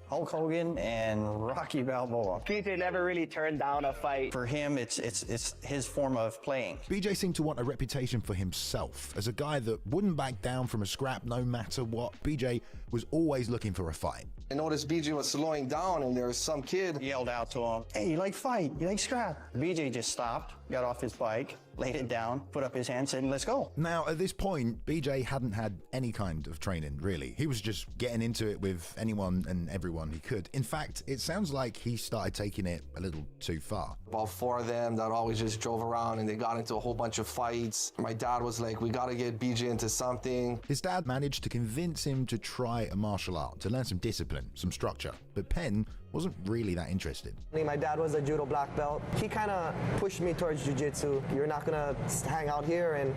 Hulk Hogan and Rocky Balboa. BJ never really turned down a fight. For him, it's his form of playing. BJ seemed to want a reputation for himself as a guy that wouldn't back down from a scrap no matter what. BJ was always looking for a fight. I noticed BJ was slowing down and there was some kid Yelled out to him, "Hey, you like fight? You like scrap?" BJ just stopped, got off his bike, laid it down, put up his hand, said, "Let's go." Now, at this point, BJ hadn't had any kind of training, really. He was just getting into it with anyone and everyone he could. In fact, it sounds like he started taking it a little too far. About 4 of them that always just drove around and they got into a whole bunch of fights. My dad was like, "We gotta get BJ into something." His dad managed to convince him to try a martial art, to learn some discipline, some structure. But Penn wasn't really that interested. My dad was a judo black belt. He kind of pushed me towards jiu-jitsu. You're not gonna hang out here and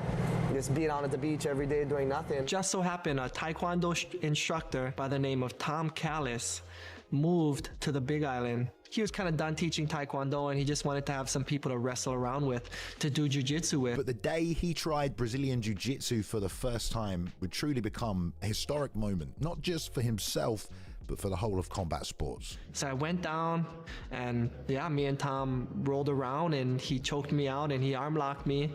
just be down at the beach every day doing nothing. Just so happened a Taekwondo instructor by the name of Tom Callis moved to the Big Island. He was kind of done teaching Taekwondo and he just wanted to have some people to wrestle around with, to do jiu-jitsu with. But the day he tried Brazilian jiu-jitsu for the first time would truly become a historic moment, not just for himself, but for the whole of combat sports. So I went down, and yeah, me and Tom rolled around, and he choked me out, and he arm locked me.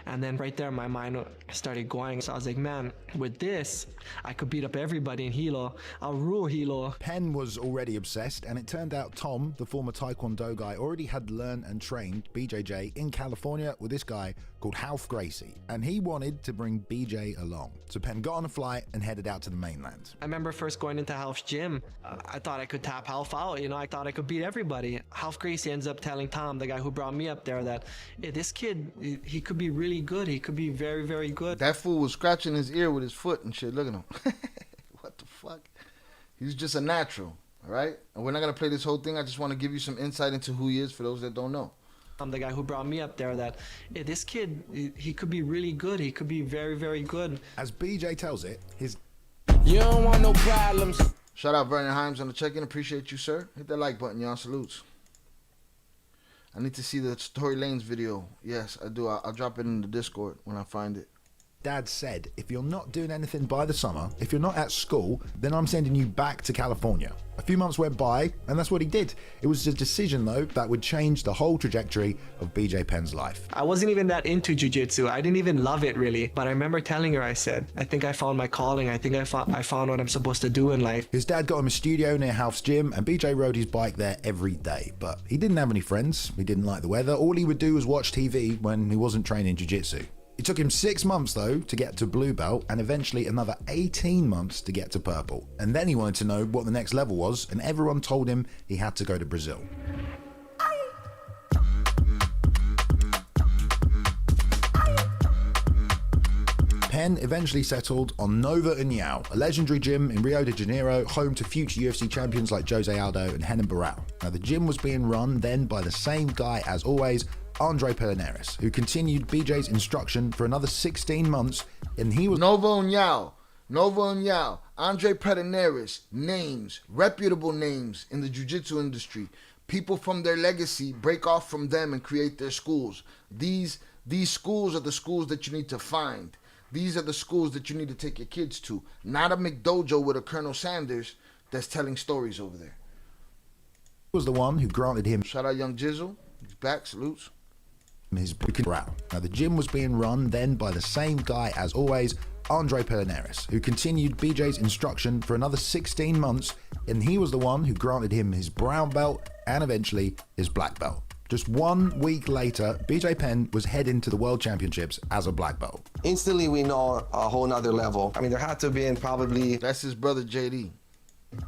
And then right there, my mind started going. So I was like, man, with this, I could beat up everybody in Hilo. I'll rule Hilo. Penn was already obsessed, and it turned out Tom, the former Taekwondo guy, already had learned and trained BJJ in California with this guy called Half Gracie, and he wanted to bring BJ along. So Penn got on a flight and headed out to the mainland. I remember first going into Half's gym. I thought I could tap Half out, you know, I thought I could beat everybody. Half Gracie ends up telling Tom, the guy who brought me up there, that hey, this kid, he could be really good. He could be very, very good. That fool was scratching his ear with his foot and shit. Look at him. What the fuck? He's just a natural, all right? And we're not going to play this whole thing. I just want to give you some insight into who he is for those that don't know. I'm the guy who brought me up there, that hey, this kid, he could be really good. He could be very, very good. As BJ tells it, his... You don't want no problems. Shout out Vernon Himes on the check-in. Appreciate you, sir. Hit that like button, y'all. Salutes. I need to see the Tory Lanez video. Yes, I do. I'll drop it in the Discord when I find it. Dad said, if you're not doing anything by the summer, if you're not at school, then I'm sending you back to California. A few months went by, and that's what he did. It was a decision, though, that would change the whole trajectory of BJ Penn's life. I wasn't even that into jiu-jitsu. I didn't even love it, really. But I remember telling her, I said, I think I found my calling. I think I found what I'm supposed to do in life. His dad got him a studio near Half's gym, and BJ rode his bike there every day. But he didn't have any friends. He didn't like the weather. All he would do was watch TV when he wasn't training jiu-jitsu. It took him 6 months, though, to get to blue belt, and eventually another 18 months to get to purple. And then he wanted to know what the next level was, and everyone told him he had to go to Brazil. Penn eventually settled on Nova União, a legendary gym in Rio de Janeiro, home to future UFC champions like Jose Aldo and Renan Barão. Now, the gym was being run then by the same guy as always, Andre Perris, who continued BJ's instruction for another 16 months, and he was... Nova União, Andre Perris, names, reputable names in the jiu-jitsu industry. People from their legacy break off from them and create their schools. These schools are the schools that you need to find. These are the schools that you need to take your kids to. Not a McDojo with a Colonel Sanders that's telling stories over there. Was the one who granted him... Shout out Young Jizzle. He's back. Salutes. His brow. Now, the gym was being run then by the same guy as always, Andre Perris, who continued BJ's instruction for another 16 months, and he was the one who granted him his brown belt and eventually his black belt. Just 1 week later, BJ Penn was heading to the World Championships as a black belt. Instantly, we know a whole nother level. I mean, there had to have been probably... That's his brother, JD.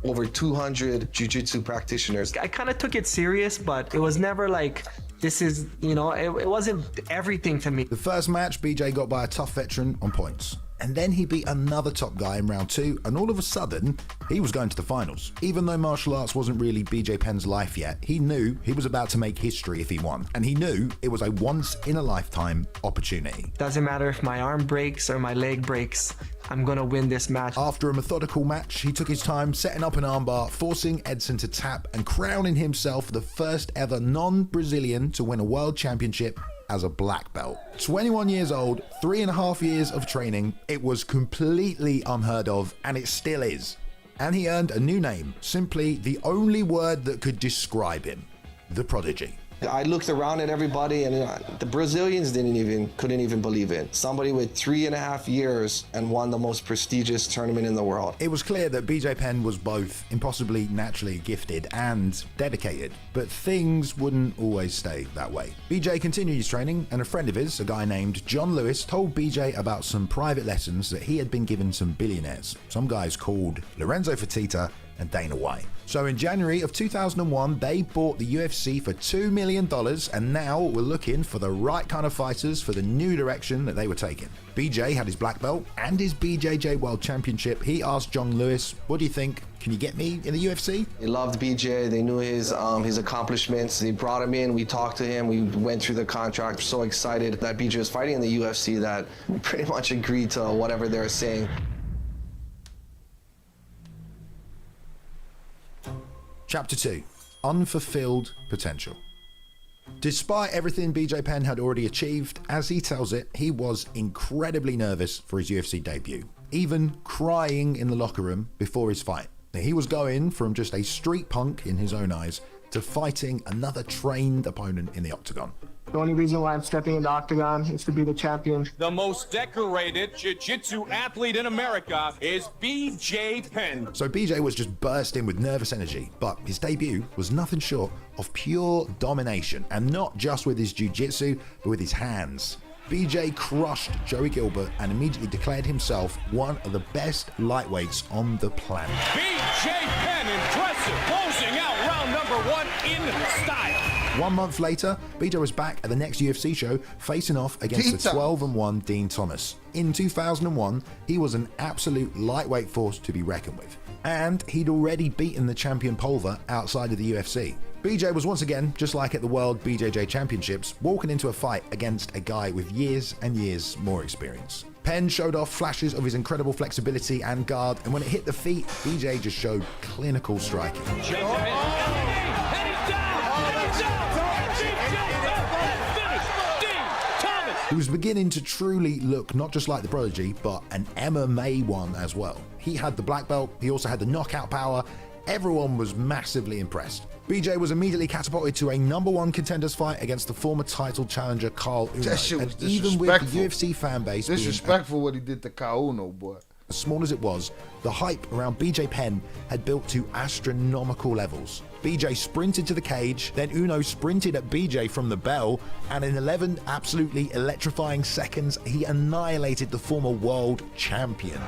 Over 200 jiu-jitsu practitioners. I kind of took it serious, but it was never like, this is, you know, it wasn't everything to me. The first match, BJ got by a tough veteran on points. And then he beat another top guy in round 2, and all of a sudden, he was going to the finals. Even though martial arts wasn't really BJ Penn's life yet, he knew he was about to make history if he won. And he knew it was a once-in-a-lifetime opportunity. Doesn't matter if my arm breaks or my leg breaks, I'm gonna win this match. After a methodical match, he took his time setting up an armbar, forcing Edson to tap, and crowning himself the first ever non-Brazilian to win a world championship as a black belt. 21 years old, 3.5 years of training. It was completely unheard of, and it still is. And he earned a new name, simply the only word that could describe him: the Prodigy. I looked around at everybody, and the Brazilians couldn't even believe it. Somebody with 3.5 years and won the most prestigious tournament in the world. It was clear that BJ Penn was both impossibly naturally gifted and dedicated, but things wouldn't always stay that way. BJ continued his training, and a friend of his, a guy named John Lewis, told BJ about some private lessons that he had been given some billionaires, some guys called Lorenzo Fertitta and Dana White. So in January of 2001, they bought the UFC for $2 million, and now we're looking for the right kind of fighters for the new direction that they were taking. BJ had his black belt and his BJJ World Championship. He asked John Lewis, what do you think? Can you get me in the UFC? They loved BJ. They knew his accomplishments. They brought him in. We talked to him. We went through the contract. We're so excited that BJ was fighting in the UFC that we pretty much agreed to whatever they were saying. Chapter 2. Unfulfilled Potential. Despite everything BJ Penn had already achieved, as he tells it, he was incredibly nervous for his UFC debut, even crying in the locker room before his fight. He was going from just a street punk in his own eyes to fighting another trained opponent in the octagon. The only reason why I'm stepping in the octagon is to be the champion. The most decorated jiu-jitsu athlete in America is BJ Penn. So BJ was just bursting with nervous energy, but his debut was nothing short of pure domination, and not just with his jiu-jitsu, but with his hands. BJ crushed Joey Gilbert and immediately declared himself one of the best lightweights on the planet. BJ Penn, impressive, closing out round number 1 in style. 1 month later, BJ was back at the next UFC show facing off against the 12-1 Dean Thomas. In 2001, he was an absolute lightweight force to be reckoned with. And he'd already beaten the champion Pulver outside of the UFC. BJ was once again, just like at the World BJJ Championships, walking into a fight against a guy with years and years more experience. Penn showed off flashes of his incredible flexibility and guard, and when it hit the feet, BJ just showed clinical striking. He was beginning to truly look not just like the prodigy, but an MMA one as well. He had the black belt, he also had the knockout power. Everyone was massively impressed. BJ was immediately catapulted to a #1 contenders fight against the former title challenger Carl Uno. That shit was and even with the disrespectful. UFC fan base Disrespectful what he did to Carl Uno, boy. as small as it was, the hype around BJ Penn had built to astronomical levels. BJ sprinted to the cage, then Uno sprinted at BJ from the bell, and in 11 absolutely electrifying seconds, he annihilated the former world champion.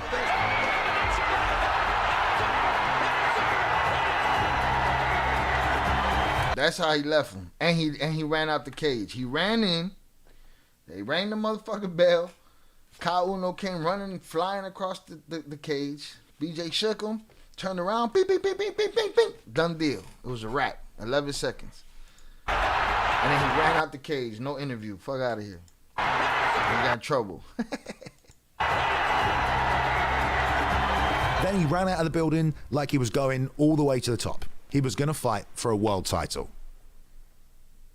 That's how he left him. And he ran out the cage. He ran in. They rang the motherfucking bell. Kyle Uno came running, flying across the cage. BJ shook him, turned around, beep, beep, beep, beep, beep, beep, beep. Done deal. It was a wrap. 11 seconds. And then he ran out the cage. No interview. Fuck out of here. He got in trouble. Then he ran out of the building like he was going all the way to the top. He was going to fight for a world title.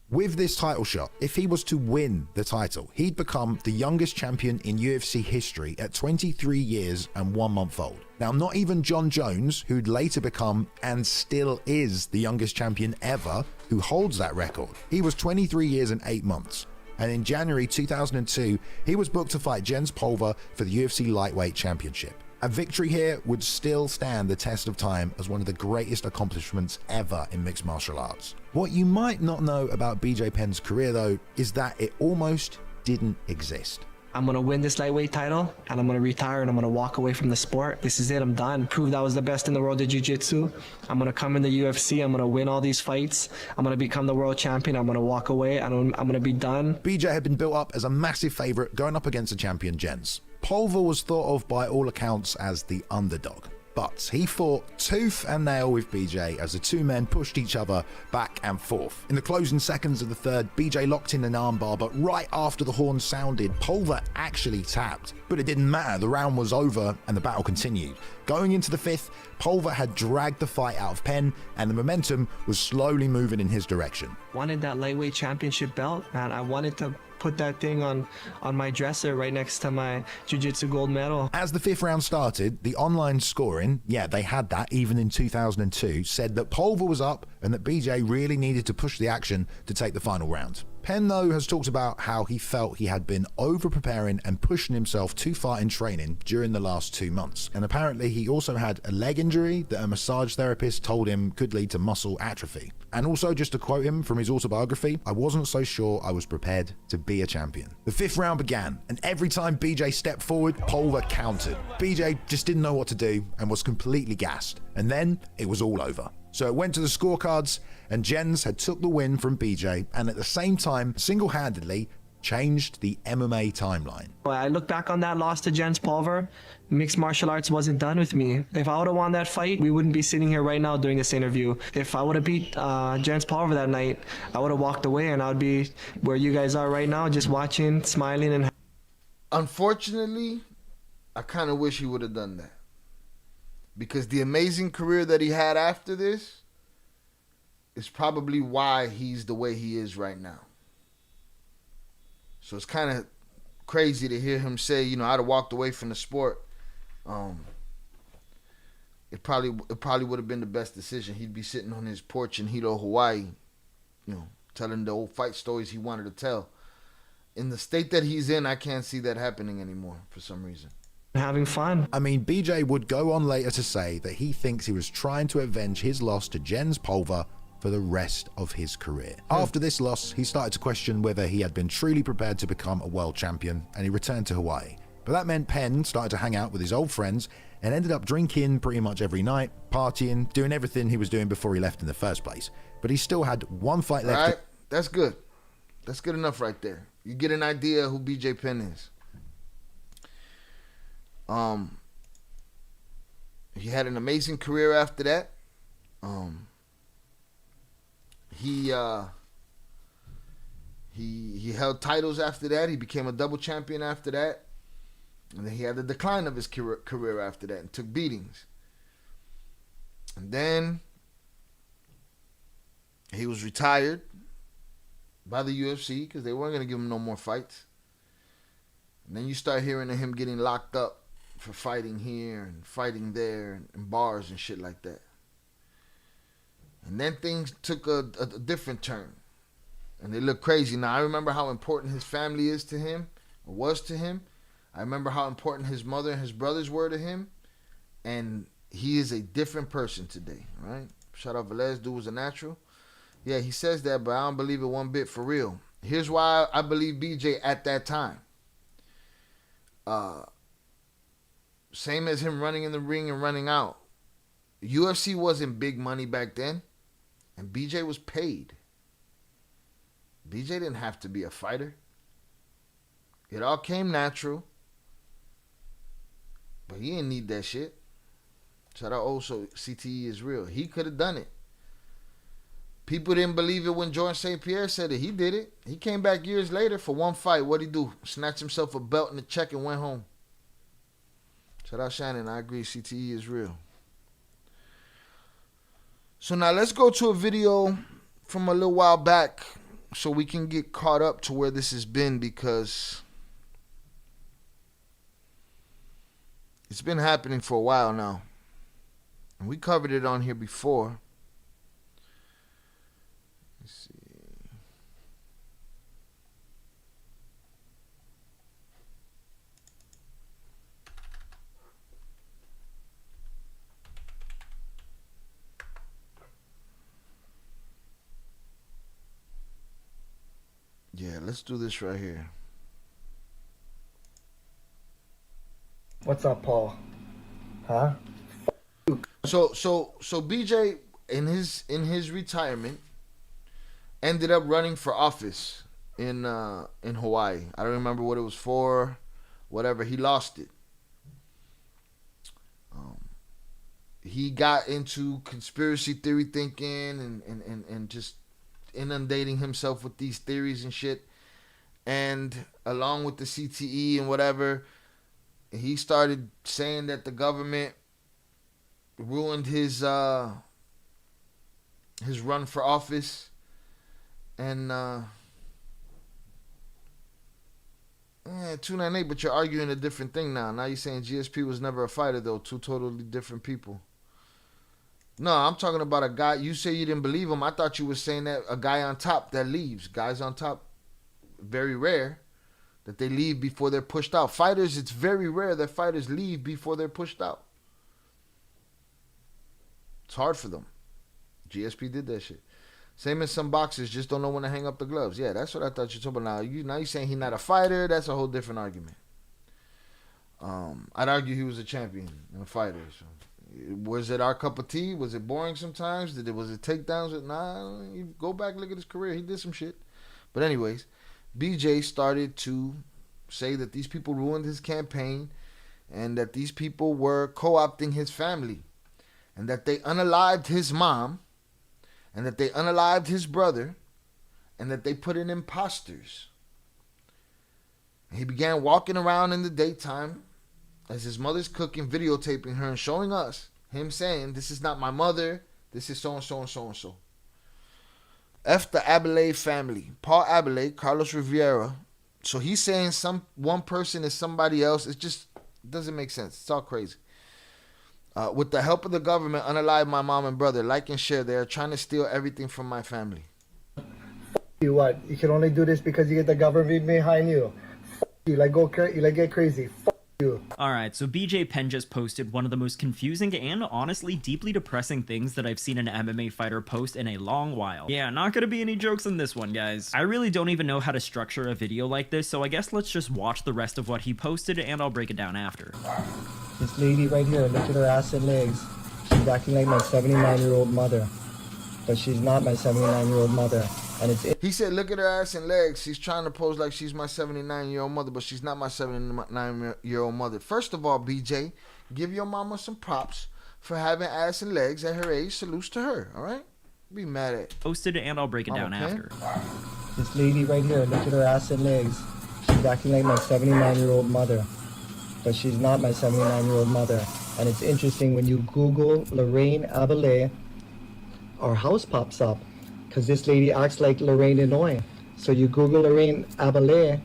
With this title shot, if he was to win the title, he'd become the youngest champion in UFC history at 23 years and 1 month old. Now, not even John Jones, who'd later become and still is the youngest champion ever, who holds that record. He was 23 years and 8 months. And in January 2002, he was booked to fight Jens Pulver for the UFC Lightweight Championship. A victory here would still stand the test of time as one of the greatest accomplishments ever in mixed martial arts. What you might not know about BJ Penn's career, though, is that it almost didn't exist. I'm gonna win this lightweight title, and I'm gonna retire, and I'm gonna walk away from the sport. This is it, I'm done. Proved I was the best in the world of jiu-jitsu. I'm gonna come in the UFC, I'm gonna win all these fights. I'm gonna become the world champion, I'm gonna walk away, and I'm gonna be done. BJ had been built up as a massive favorite going up against the champion Jens. Pulver was thought of by all accounts as the underdog, but he fought tooth and nail with BJ as the two men pushed each other back and forth. In the closing seconds of the third, BJ locked in an armbar, but right after the horn sounded, Pulver actually tapped. But it didn't matter, the round was over and the battle continued. Going into the fifth, Pulver had dragged the fight out of Penn, and the momentum was slowly moving in his direction. Wanted that lightweight championship belt, man. I wanted to put that thing on my dresser right next to my jiu-jitsu gold medal. As the fifth round started, the online scoring, yeah, they had that even in 2002, said that Pulver was up and that BJ really needed to push the action to take the final round. Penn, though, has talked about how he felt he had been over-preparing and pushing himself too far in training during the last 2 months. And apparently he also had a leg injury that a massage therapist told him could lead to muscle atrophy. And also, just to quote him from his autobiography, "I wasn't so sure I was prepared to be a champion." The fifth round began, and every time BJ stepped forward, Pulver countered. BJ just didn't know what to do and was completely gassed. And then it was all over. So it went to the scorecards, and Jens had took the win from BJ, and at the same time, single-handedly changed the MMA timeline. I look back on that loss to Jens Pulver. Mixed martial arts wasn't done with me. If I would have won that fight, we wouldn't be sitting here right now doing this interview. If I would have beat Jens Pulver that night, I would have walked away, and I would be where you guys are right now, just watching, smiling, and... Unfortunately, I kind of wish he would have done that. Because the amazing career that he had after this is probably why he's the way he is right now. So it's kind of crazy to hear him say, you know, I'd have walked away from the sport. it probably would have been the best decision. He'd be sitting on his porch in Hilo, Hawaii, telling the old fight stories he wanted to tell. In the state that he's in, I can't see that happening anymore for some reason. Having fun. I mean, BJ would go on later to say that he thinks he was trying to avenge his loss to Jens Pulver for the rest of his career. After this loss, he started to question whether he had been truly prepared to become a world champion, and he returned to Hawaii. But that meant Penn started to hang out with his old friends and ended up drinking pretty much every night, partying, doing everything he was doing before he left in the first place. But he still had one fight left. All right, that's good. That's good enough right there. You get an idea who BJ Penn is. He had an amazing career after that. He held titles after that. He became a double champion after that. And then he had the decline of his career after that and took beatings. And then he was retired by the UFC because they weren't going to give him no more fights. And then you start hearing of him getting locked up for fighting here and fighting there and bars and shit like that. And then things took a different turn. And they look crazy. Now, I remember how important his family is to him, or was to him. I remember how important his mother and his brothers were to him. And he is a different person today, right? Shout out Velez, dude was a natural. Yeah, he says that, but I don't believe it one bit for real. Here's why I believe BJ at that time. Same as him running in the ring and running out. UFC wasn't big money back then. And BJ was paid. BJ didn't have to be a fighter. It all came natural. But he didn't need that shit. Shout out also, CTE is real. He could have done it. People didn't believe it when George St. Pierre said it. He did it. He came back years later for one fight. What'd he do? Snatched himself a belt and a check and went home. Shout out Shannon. I agree. CTE is real. So now let's go to a video from a little while back so we can get caught up to where this has been, because it's been happening for a while now. And we covered it on here before. Let's see. Yeah, let's do this right here. What's up, Paul? Huh? So BJ in his retirement ended up running for office in Hawaii. I don't remember what it was for, whatever. He lost it. He got into conspiracy theory thinking and just inundating himself with these theories and shit. And along with the CTE and whatever, he started saying that the government ruined his run for office. And 298, but you're arguing a different thing now. Now you're saying GSP was never a fighter, though. Two totally different people. No, I'm talking about a guy. You say you didn't believe him. I thought you were saying that a guy on top that leaves. Guys on top, very rare that they leave before they're pushed out. Fighters, it's very rare that fighters leave before they're pushed out. It's hard for them. GSP did that shit. Same as some boxers, just don't know when to hang up the gloves. Yeah, that's what I thought you were talking about. Now you're saying he's not a fighter. That's a whole different argument. I'd argue he was a champion and a fighter. So. Was it our cup of tea? Was it boring sometimes? Was it takedowns? Nah, you go back and look at his career. He did some shit. But anyways, BJ started to say that these people ruined his campaign and that these people were co-opting his family and that they unalived his mom and that they unalived his brother and that they put in imposters. And he began walking around in the daytime as his mother's cooking, videotaping her and showing us, him saying, this is not my mother, this is so-and-so and so-and-so. F the Abelay family. Paul Abelay, Carlos Rivera. So he's saying one person is somebody else. It just doesn't make sense. It's all crazy. With the help of the government, unalive my mom and brother. Like and share. They are trying to steal everything from my family. You what? You can only do this because you get the government behind you. You like get crazy. You. Alright, so BJ Penn just posted one of the most confusing and honestly deeply depressing things that I've seen an MMA fighter post in a long while. Yeah, not gonna be any jokes in this one, guys. I really don't even know how to structure a video like this, so I guess let's just watch the rest of what he posted and I'll break it down after. This lady right here, look at her ass and legs. She's acting like my 79-year-old mother. But she's not my 79-year-old mother. And he said, look at her ass and legs. She's trying to pose like she's my 79-year-old mother, but she's not my 79-year-old mother. First of all, BJ, give your mama some props for having ass and legs at her age. Salutes to her, all right? Be mad at. Posted and I'll break it down after. This lady right here, look at her ass and legs. She's acting like my 79-year-old mother. But she's not my 79-year-old mother. And it's interesting when you Google Lorraine Abele, our house pops up. Because this lady acts like Lorraine Inouye. So you Google Lorraine Abele,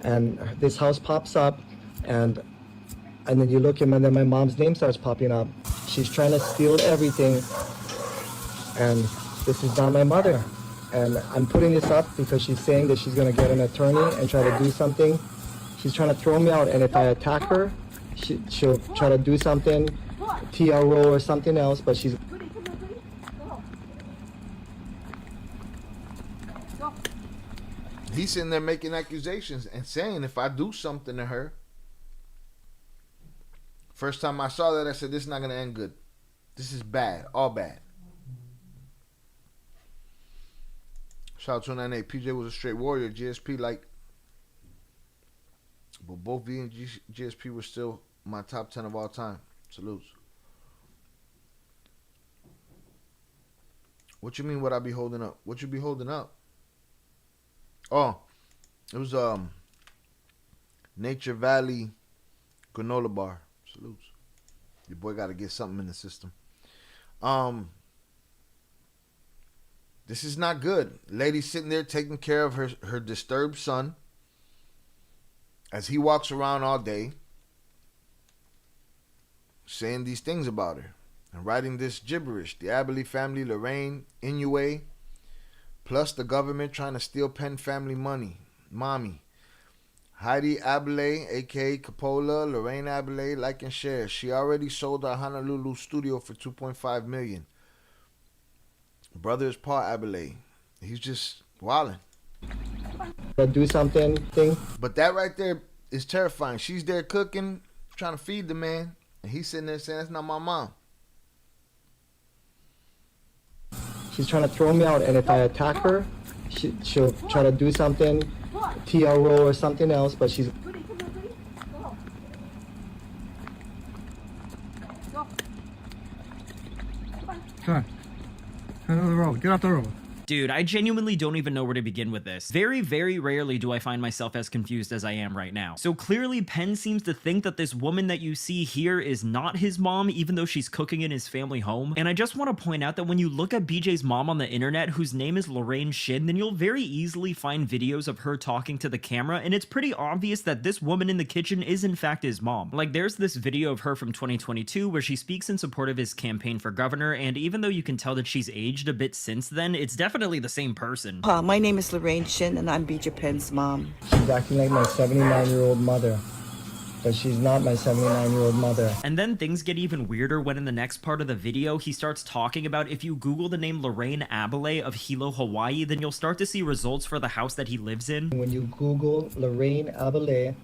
and this house pops up, and then you look and then my mom's name starts popping up. She's trying to steal everything, and this is not my mother. And I'm putting this up because she's saying that she's going to get an attorney and try to do something. She's trying to throw me out, and if I attack her, she'll try to do something, TRO or something else, but she's... He's sitting there making accusations and saying if I do something to her. First time I saw that, I said, this is not going to end good. This is bad. All bad. Shout out to 298. PJ was a straight warrior. GSP like. But both V and GSP were still my top 10 of all time. Salutes. What you mean what I be holding up? What you be holding up? Oh, it was Nature Valley granola bar. Salutes. Your boy got to get something in the system. This is not good. Lady sitting there taking care of her disturbed son as he walks around all day saying these things about her and writing this gibberish. The Abilene family, Lorraine Inouye, plus the government trying to steal Penn family money. Mommy. Heidi Abele, a.k.a. Capola, Lorraine Abele, like and share. She already sold our Honolulu studio for $2.5 million. Brother is Paul Abele. He's just wilding. Do something. But that right there is terrifying. She's there cooking, trying to feed the man, and he's sitting there saying, that's not my mom. She's trying to throw me out, and if I attack her, she'll try to do something, TRO or something else, but she's... Come on. Get off the road. Get off the road. Dude, I genuinely don't even know where to begin with this. Very, very rarely do I find myself as confused as I am right now. So clearly Penn seems to think that this woman that you see here is not his mom, even though she's cooking in his family home. And I just want to point out that when you look at BJ's mom on the internet, whose name is Lorraine Shin, then you'll very easily find videos of her talking to the camera, and it's pretty obvious that this woman in the kitchen is in fact his mom. Like, there's this video of her from 2022 where she speaks in support of his campaign for governor, and even though you can tell that she's aged a bit since then, it's definitely the same person. My name is Lorraine Shin, and I'm BJ Penn's mom. She's acting like my 79-year-old mother, but she's not my 79-year-old mother. And then things get even weirder when in the next part of the video, he starts talking about if you Google the name Lorraine Abele of Hilo, Hawaii, then you'll start to see results for the house that he lives in. When you Google Lorraine Abele,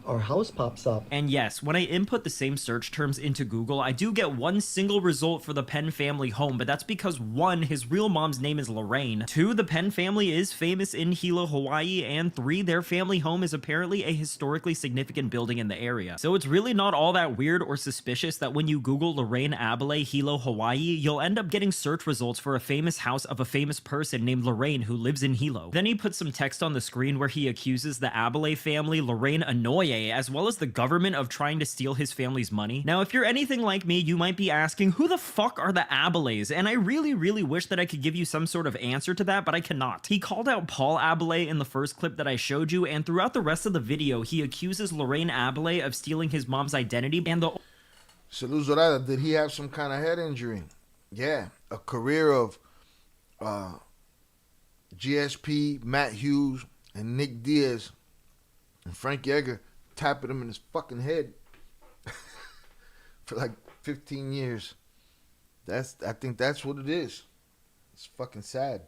our house pops up. And yes, when I input the same search terms into Google, I do get one single result for the Penn family home, but that's because 1, his real mom's name is Lorraine, 2, the Penn family is famous in Hilo, Hawaii, and 3, their family home is apparently a historically significant building in the area. So it's really not all that weird or suspicious that when you Google Lorraine Abele, Hilo, Hawaii, you'll end up getting search results for a famous house of a famous person named Lorraine who lives in Hilo. Then he puts some text on the screen where he accuses the Abele family, Lorraine Inouye, as well as the government of trying to steal his family's money. Now, if you're anything like me, you might be asking, who the fuck are the Abeles? And I really, really wish that I could give you some sort of answer to that, but I cannot. He called out Paul Abele in the first clip that I showed you, and throughout the rest of the video, he accuses Lorraine Abele of stealing his mom's identity and the... Salud Zorada, did he have some kind of head injury? Yeah, a career of GSP, Matt Hughes, and Nick Diaz, and Frank Yeager tapping him in his fucking head for like 15 years. I think that's what it is. It's fucking sad.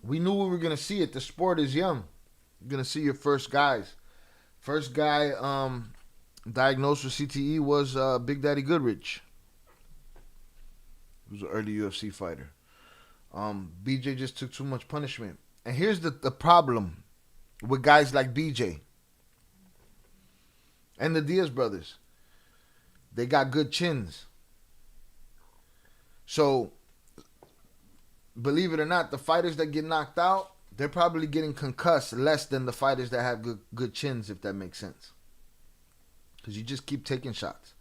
We knew we were gonna see it. The sport is young. You're gonna see your first guys. First guy diagnosed with CTE was Big Daddy Goodrich. He was an early UFC fighter. BJ just took too much punishment. And here's the problem with guys like BJ and the Diaz brothers. They got good chins. So, believe it or not, the fighters that get knocked out, they're probably getting concussed less than the fighters that have good chins, if that makes sense. Because you just keep taking shots.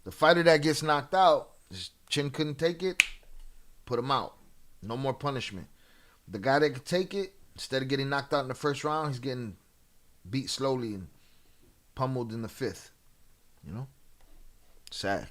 The fighter that gets knocked out, his chin couldn't take it, put him out. No more punishment. The guy that could take it, instead of getting knocked out in the first round, he's getting beat slowly and pummeled in the fifth. You know? Sad.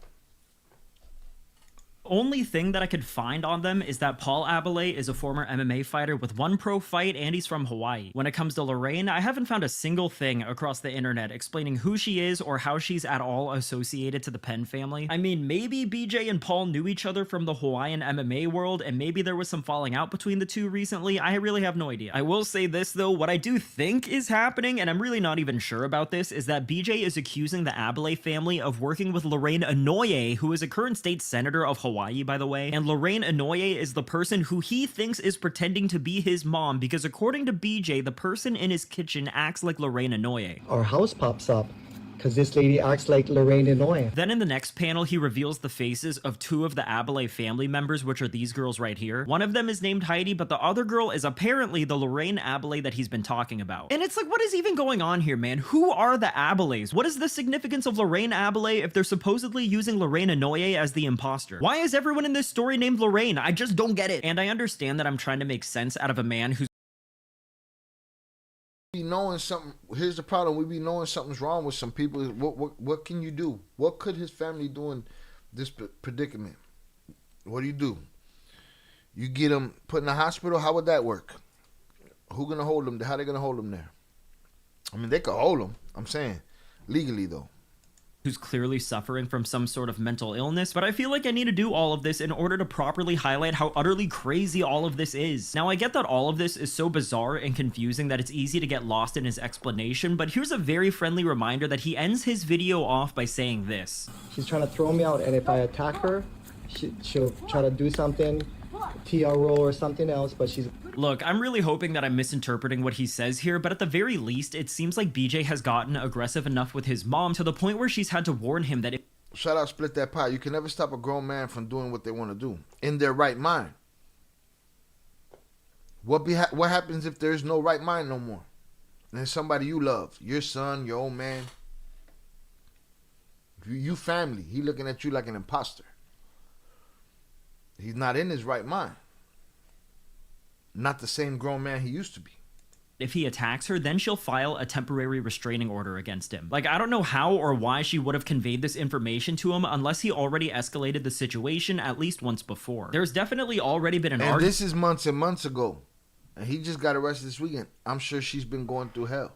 Only thing that I could find on them is that Paul Abelay is a former MMA fighter with one pro fight and he's from Hawaii. When it comes to Lorraine, I haven't found a single thing across the internet explaining who she is or how she's at all associated to the Penn family. I mean, maybe BJ and Paul knew each other from the Hawaiian MMA world and maybe there was some falling out between the two recently. I really have no idea. I will say this though, what I do think is happening, and I'm really not even sure about this, is that BJ is accusing the Abelay family of working with Lorraine Inouye, who is a current state senator of Hawaii, by the way, and Lorraine Inouye is the person who he thinks is pretending to be his mom because according to BJ, the person in his kitchen acts like Lorraine Inouye. Our house pops up because this lady acts like Lorraine Inouye. Then in the next panel, he reveals the faces of two of the Abelay family members, which are these girls right here. One of them is named Heidi, but the other girl is apparently the Lorraine Abelay that he's been talking about. And it's like, what is even going on here, man? Who are the Abelays? What is the significance of Lorraine Abelay if they're supposedly using Lorraine Inouye as the imposter? Why is everyone in this story named Lorraine? I just don't get it. And I understand that I'm trying to make sense out of a man who's be knowing something. Here's the problem: we be knowing something's wrong with some people. What can you do? What could his family do in this predicament? What do? You get him put in a hospital? How would that work? Who gonna hold him? How they gonna hold him there? I mean, they could hold him. I'm saying legally though. Who's clearly suffering from some sort of mental illness, but I feel like I need to do all of this in order to properly highlight how utterly crazy all of this is. Now, I get that all of this is so bizarre and confusing that it's easy to get lost in his explanation, but here's a very friendly reminder that he ends his video off by saying this. She's trying to throw me out, and if I attack her, she'll try to do something, TRO or something else, but she's... Look, I'm really hoping that I'm misinterpreting what he says here, but at the very least, it seems like BJ has gotten aggressive enough with his mom to the point where she's had to warn him that if... Shout out Split That Pie. You can never stop a grown man from doing what they want to do in their right mind. What happens if there's no right mind no more? And there's somebody you love, your son, your old man, you family. He looking at you like an imposter. He's not in his right mind. Not the same grown man he used to be. If he attacks her, then she'll file a temporary restraining order against him. Like, I don't know how or why she would have conveyed this information to him unless he already escalated the situation at least once before. There's definitely already been an argument. And this is months and months ago. And he just got arrested this weekend. I'm sure she's been going through hell.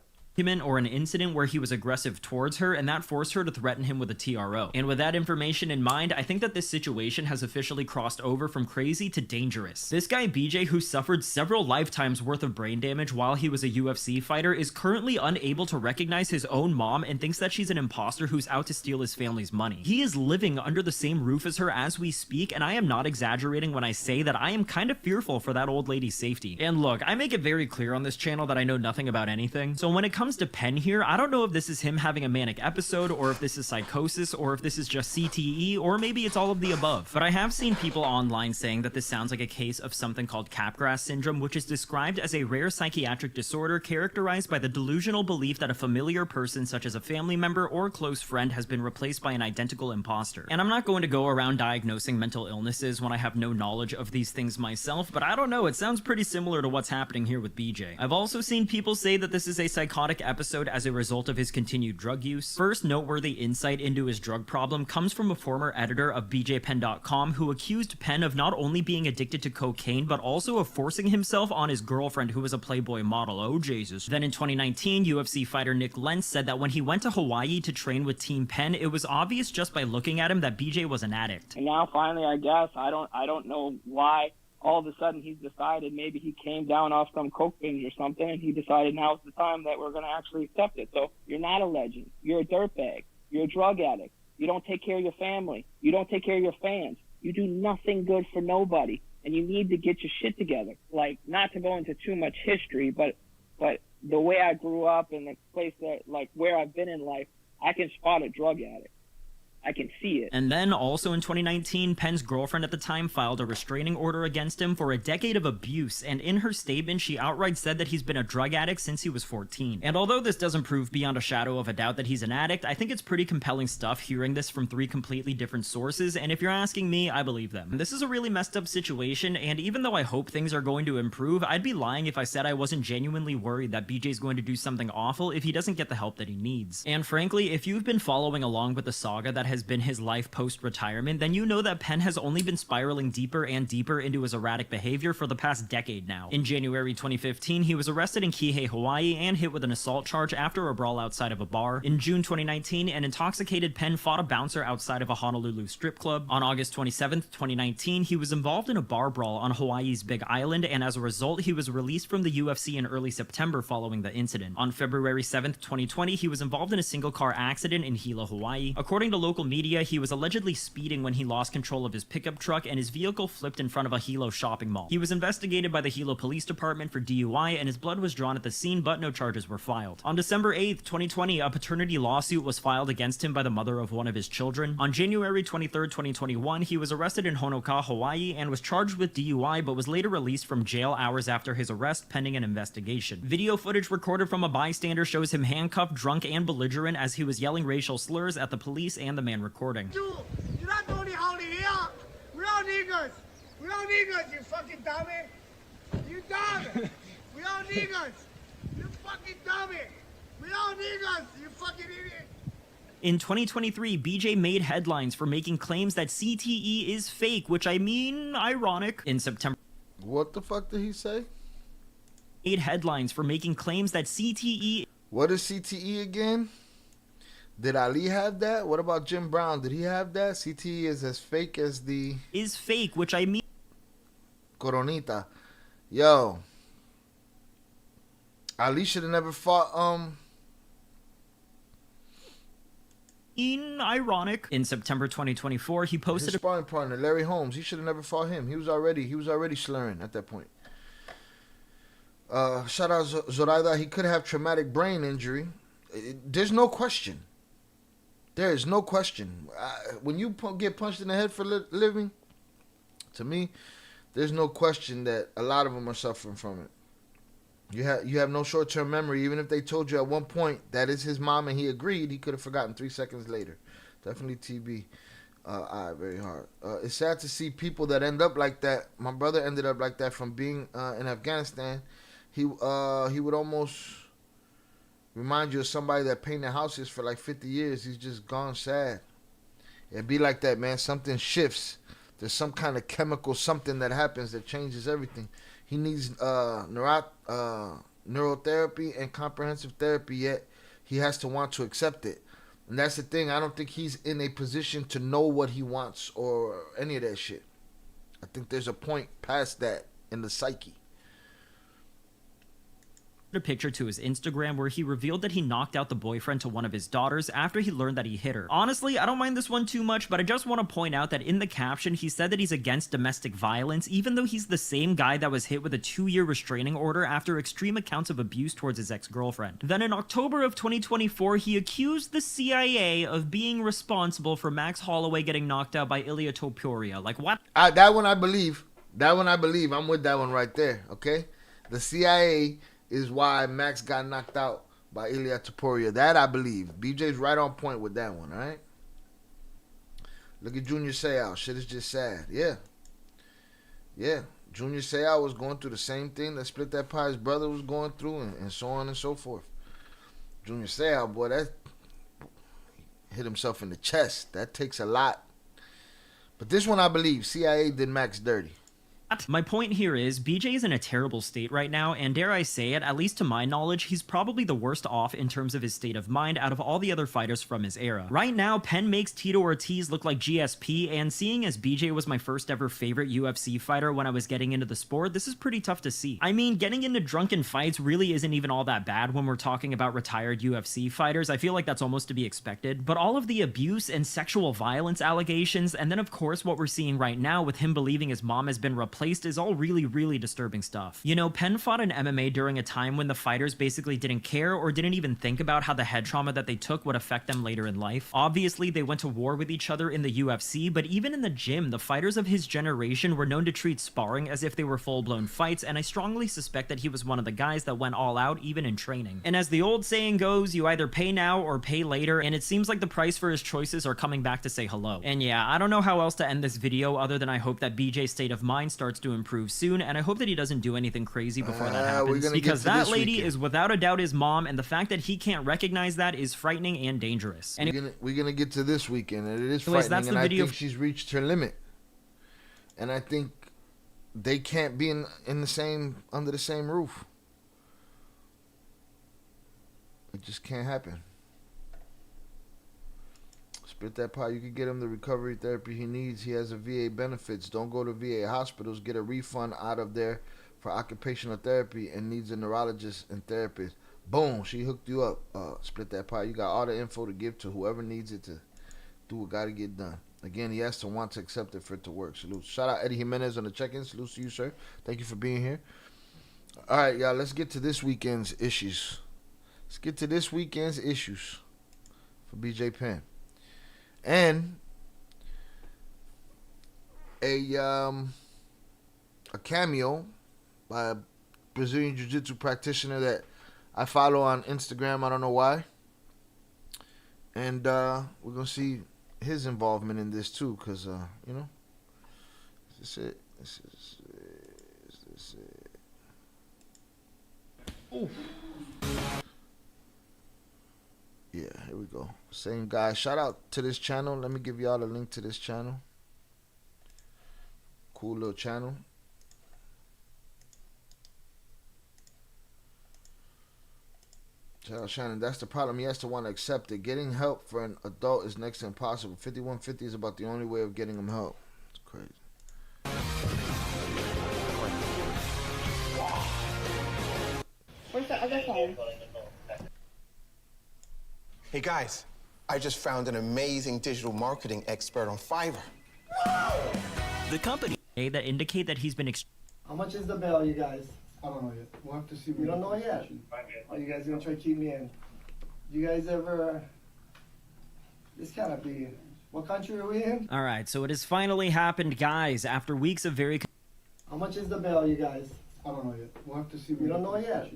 Or an incident where he was aggressive towards her and that forced her to threaten him with a TRO. And with that information in mind, I think that this situation has officially crossed over from crazy to dangerous. This guy BJ, who suffered several lifetimes worth of brain damage while he was a UFC fighter, is currently unable to recognize his own mom and thinks that she's an imposter who's out to steal his family's money. He is living under the same roof as her as we speak, and I am not exaggerating when I say that I am kind of fearful for that old lady's safety. And look, I make it very clear on this channel that I know nothing about anything, so when it comes to Penn here, I don't know if this is him having a manic episode, or if this is psychosis, or if this is just CTE, or maybe it's all of the above. But I have seen people online saying that this sounds like a case of something called Capgras syndrome, which is described as a rare psychiatric disorder characterized by the delusional belief that a familiar person, such as a family member or close friend, has been replaced by an identical imposter. And I'm not going to go around diagnosing mental illnesses when I have no knowledge of these things myself, but I don't know, it sounds pretty similar to what's happening here with BJ. I've also seen people say that this is a psychotic traumatic episode as a result of his continued drug use. First noteworthy insight into his drug problem comes from a former editor of BJPenn.com who accused Penn of not only being addicted to cocaine, but also of forcing himself on his girlfriend, who was a Playboy model. Oh, Jesus. Then in 2019, UFC fighter Nick Lentz said that when he went to Hawaii to train with Team Penn, it was obvious just by looking at him that BJ was an addict. And now finally, I guess, I don't know why all of a sudden he's decided maybe he came down off some coke binge or something, and he decided now's the time that we're going to actually accept it. So you're not a legend. You're a dirtbag. You're a drug addict. You don't take care of your family. You don't take care of your fans. You do nothing good for nobody, and you need to get your shit together. Like, not to go into too much history, but the way I grew up and the place that, like, where I've been in life, I can spot a drug addict. I can see it. And then, also in 2019, Penn's girlfriend at the time filed a restraining order against him for a decade of abuse, and in her statement, she outright said that he's been a drug addict since he was 14. And although this doesn't prove beyond a shadow of a doubt that he's an addict, I think it's pretty compelling stuff hearing this from 3 completely different sources, and if you're asking me, I believe them. This is a really messed up situation, and even though I hope things are going to improve, I'd be lying if I said I wasn't genuinely worried that BJ's going to do something awful if he doesn't get the help that he needs. And frankly, if you've been following along with the saga that has been his life post-retirement, then you know that Penn has only been spiraling deeper and deeper into his erratic behavior for the past decade now. In January 2015, he was arrested in Kihei, Hawaii, and hit with an assault charge after a brawl outside of a bar. In June 2019, an intoxicated Penn fought a bouncer outside of a Honolulu strip club. On August 27, 2019, he was involved in a bar brawl on Hawaii's Big Island, and as a result, he was released from the UFC in early September following the incident. On February 7, 2020, he was involved in a single-car accident in Hilo, Hawaii. According to local media, he was allegedly speeding when he lost control of his pickup truck and his vehicle flipped in front of a Hilo shopping mall. He was investigated by the Hilo Police Department for DUI and his blood was drawn at the scene, but no charges were filed. On December 8, 2020, a paternity lawsuit was filed against him by the mother of one of his children. On January 23, 2021, he was arrested in Honoka, Hawaii, and was charged with DUI, but was later released from jail hours after his arrest pending an investigation. Video footage recorded from a bystander shows him handcuffed, drunk, and belligerent as he was yelling racial slurs at the police and the man recording. You're not the only holy here. We're all niggas. We all niggas, you fucking dummy. You dumb. We all niggas. You fucking dummy. We all niggas, you fucking idiot. In 2023, BJ made headlines for making claims that CTE is fake, which I mean, ironic. In September... What the fuck did he say? Made headlines for making claims that CTE... What is CTE again? Did Ali have that? What about Jim Brown? Did he have that? CTE is as fake as the... Is fake, which I mean... Coronita. Yo. Ali should have never fought, ironic. In September 2024, he posted... His sparring partner, Larry Holmes. He should have never fought him. He was already slurring at that point. Shout out Zoraida. He could have traumatic brain injury. There's no question. There is no question. When you get punched in the head for living, to me, there's no question that a lot of them are suffering from it. You have no short-term memory. Even if they told you at one point that is his mom and he agreed, he could have forgotten 3 seconds later. Definitely TB. Very hard. It's sad to see people that end up like that. My brother ended up like that from being in Afghanistan. He would almost remind you of somebody that painted houses for like 50 years. He's just gone sad. It'd be like that, man. Something shifts. There's some kind of chemical something that happens that changes everything. He needs neurotherapy and comprehensive therapy, yet he has to want to accept it. And that's the thing. I don't think he's in a position to know what he wants or any of that shit. I think there's a point past that in the psyche. A picture to his Instagram where he revealed that he knocked out the boyfriend to one of his daughters after he learned that he hit her. Honestly, I don't mind this one too much, but I just want to point out that in the caption, he said that he's against domestic violence, even though he's the same guy that was hit with a 2-year restraining order after extreme accounts of abuse towards his ex-girlfriend. Then in October of 2024, he accused the CIA of being responsible for Max Holloway getting knocked out by Ilia Topuria. Like, what? That one I believe. I'm with that one right there, okay? The CIA is why Max got knocked out by Ilia Topuria. That I believe. BJ's right on point with that one, all right? Look at Junior Seau. Shit is just sad. Yeah. Junior Seau was going through the same thing that Split That Pie, his brother, was going through, and so on and so forth. Junior Seau, boy, that hit himself in the chest. That takes a lot. But this one, I believe, CIA did Max dirty. My point here is, BJ is in a terrible state right now, and dare I say it, at least to my knowledge, he's probably the worst off in terms of his state of mind out of all the other fighters from his era. Right now, Penn makes Tito Ortiz look like GSP, and seeing as BJ was my first ever favorite UFC fighter when I was getting into the sport, this is pretty tough to see. I mean, getting into drunken fights really isn't even all that bad when we're talking about retired UFC fighters. I feel like that's almost to be expected, but all of the abuse and sexual violence allegations, and then of course what we're seeing right now with him believing his mom has been replaced, is all really disturbing stuff. You know, Penn fought in MMA during a time when the fighters basically didn't care or didn't even think about how the head trauma that they took would affect them later in life. Obviously, they went to war with each other in the UFC, but even in the gym, the fighters of his generation were known to treat sparring as if they were full-blown fights, and I strongly suspect that he was one of the guys that went all out even in training. And as the old saying goes, you either pay now or pay later, and it seems like the price for his choices are coming back to say hello. And yeah, I don't know how else to end this video other than I hope that BJ's state of mind starts to improve soon, and I hope that he doesn't do anything crazy before that happens, because that lady is without a doubt his mom, and the fact that he can't recognize that is frightening and dangerous. And we're gonna get to this weekend, and it is frightening, and I think she's reached her limit, and I think they can't be under the same roof. It just can't happen. Split that pie. You can get him the recovery therapy he needs. He has a VA benefits. Don't go to VA hospitals. Get a refund out of there for occupational therapy and needs a neurologist and therapist. Boom. She hooked you up. Split that pie. You got all the info to give to whoever needs it to do what got to get done. Again, he has to want to accept it for it to work. Salute. Shout out Eddie Jimenez on the check-in. Salute to you, sir. Thank you for being here. All right, y'all. Let's get to this weekend's issues. Let's get to this weekend's issues for BJ Penn. And a cameo by a Brazilian Jiu-jitsu practitioner that I follow on Instagram. I don't know why. And we're going to see his involvement in this too, because, you know, is this it? Is this it? Ooh. Yeah, here we go. Same guy. Shout out to this channel. Let me give y'all a link to this channel. Cool little channel. Shout out Shannon. That's the problem. He has to want to accept it. Getting help for an adult is next to impossible. 5150 is about the only way of getting him help. It's crazy. Where's the other phone? Hey guys, I just found an amazing digital marketing expert on Fiverr. the company that indicate that he's been. How much is the bill, you guys? I don't know yet. We'll have to see. You don't know yet? Are you guys gonna try to keep me in? You guys ever? This cannot be. What country are we in? All right, so it has finally happened, guys. After weeks of very. How much is the bill, you guys? I don't know yet. We'll have to see. You don't know yet?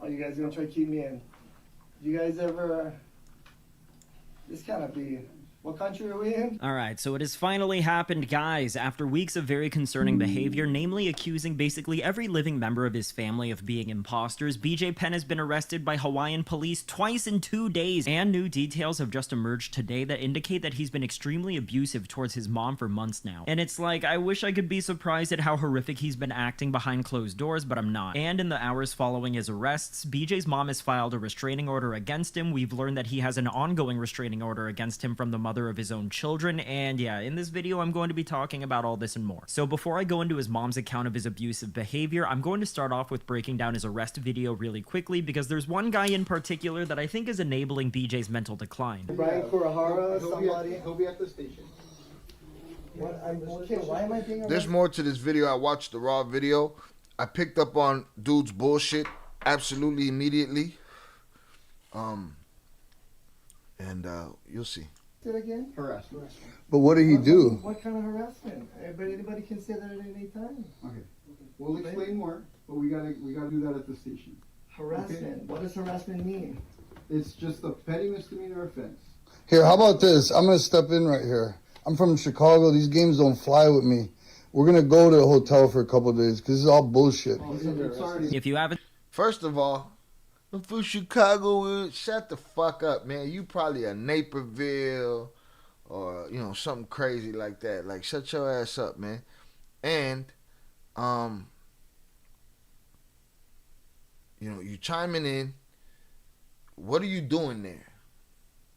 Are you guys gonna try to keep me in? You guys ever? This cannot be. What country are we in? All right, so it has finally happened, guys. After weeks of very concerning behavior, namely accusing basically every living member of his family of being imposters, BJ Penn has been arrested by Hawaiian police twice in 2 days, and new details have just emerged today that indicate that he's been extremely abusive towards his mom for months now. And it's like, I wish I could be surprised at how horrific he's been acting behind closed doors, but I'm not. And in the hours following his arrests, BJ's mom has filed a restraining order against him. We've learned that he has an ongoing restraining order against him from the mother of his own children, and yeah, in this video I'm going to be talking about all this and more. So before I go into his mom's account of his abusive behavior, I'm going to start off with breaking down his arrest video really quickly, because there's one guy in particular that I think is enabling BJ's mental decline. Brian Kurahara, somebody. He'll be at the station. Why am I being arrested? There's more to this video. I watched the raw video. I picked up on dude's bullshit absolutely immediately. You'll see. Again? Harassment. But what did he do? What kind of harassment? But anybody can say that at any time. Okay. We'll explain more, but we gotta do that at the station. Harassment. Okay. What does harassment mean? It's just a petty misdemeanor offense. Here, how about this? I'm gonna step in right here. I'm from Chicago. These games don't fly with me. We're gonna go to a hotel for a couple of days because this is all bullshit. If you haven't, first of all, I'm from Chicago. Shut the fuck up, man. You probably a Naperville or, you know, something crazy like that. Like, shut your ass up, man. And, you know, you chiming in. What are you doing there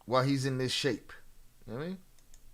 while he's in this shape? You know what I mean?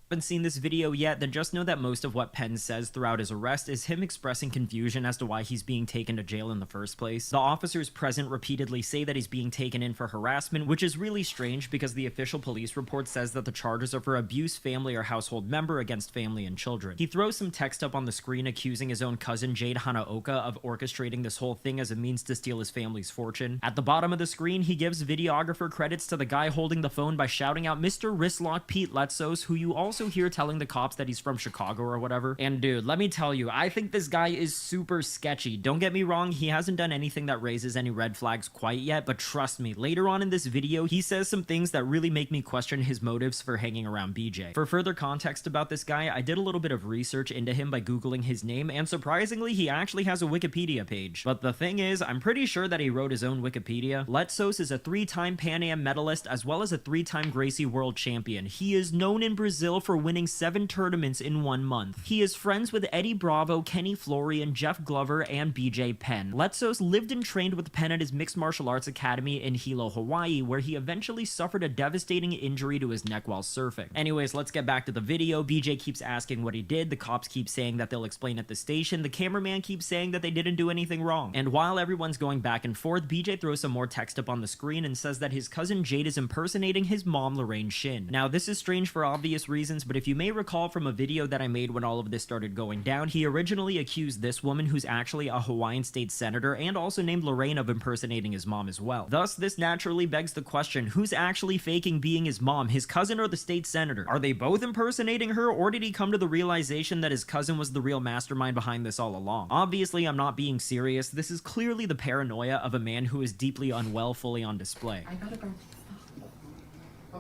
Haven't seen this video yet, then just know that most of what Penn says throughout his arrest is him expressing confusion as to why he's being taken to jail in the first place. The officers present repeatedly say that he's being taken in for harassment, which is really strange because the official police report says that the charges are for abuse, family, or household member against family and children. He throws some text up on the screen accusing his own cousin Jade Hanaoka of orchestrating this whole thing as a means to steal his family's fortune. At the bottom of the screen, he gives videographer credits to the guy holding the phone by shouting out Mr. Wristlock Pete Letsos, who you also hear telling the cops that he's from Chicago or whatever. And dude, let me tell you, I think this guy is super sketchy. Don't get me wrong, he hasn't done anything that raises any red flags quite yet, but trust me, later on in this video, he says some things that really make me question his motives for hanging around BJ. For further context about this guy, I did a little bit of research into him by googling his name, and surprisingly, he actually has a Wikipedia page. But the thing is, I'm pretty sure that he wrote his own Wikipedia. Letsos is a 3-time Pan Am medalist as well as a 3-time Gracie World Champion. He is known in Brazil for winning 7 tournaments in 1 month. He is friends with Eddie Bravo, Kenny Florian, Jeff Glover, and BJ Penn. Letsos lived and trained with Penn at his mixed martial arts academy in Hilo, Hawaii, where he eventually suffered a devastating injury to his neck while surfing. Anyways, let's get back to the video. BJ keeps asking what he did, the cops keep saying that they'll explain at the station, the cameraman keeps saying that they didn't do anything wrong. And while everyone's going back and forth, BJ throws some more text up on the screen and says that his cousin Jade is impersonating his mom, Lorraine Shin. Now, this is strange for obvious reasons, but if you may recall from a video that I made when all of this started going down, he originally accused this woman, who's actually a Hawaiian state senator and also named Lorraine, of impersonating his mom as well. Thus, this naturally begs the question, who's actually faking being his mom, his cousin or the state senator? Are they both impersonating her, or did he come to the realization that his cousin was the real mastermind behind this all along? Obviously, I'm not being serious. This is clearly the paranoia of a man who is deeply unwell fully on display. I gotta go.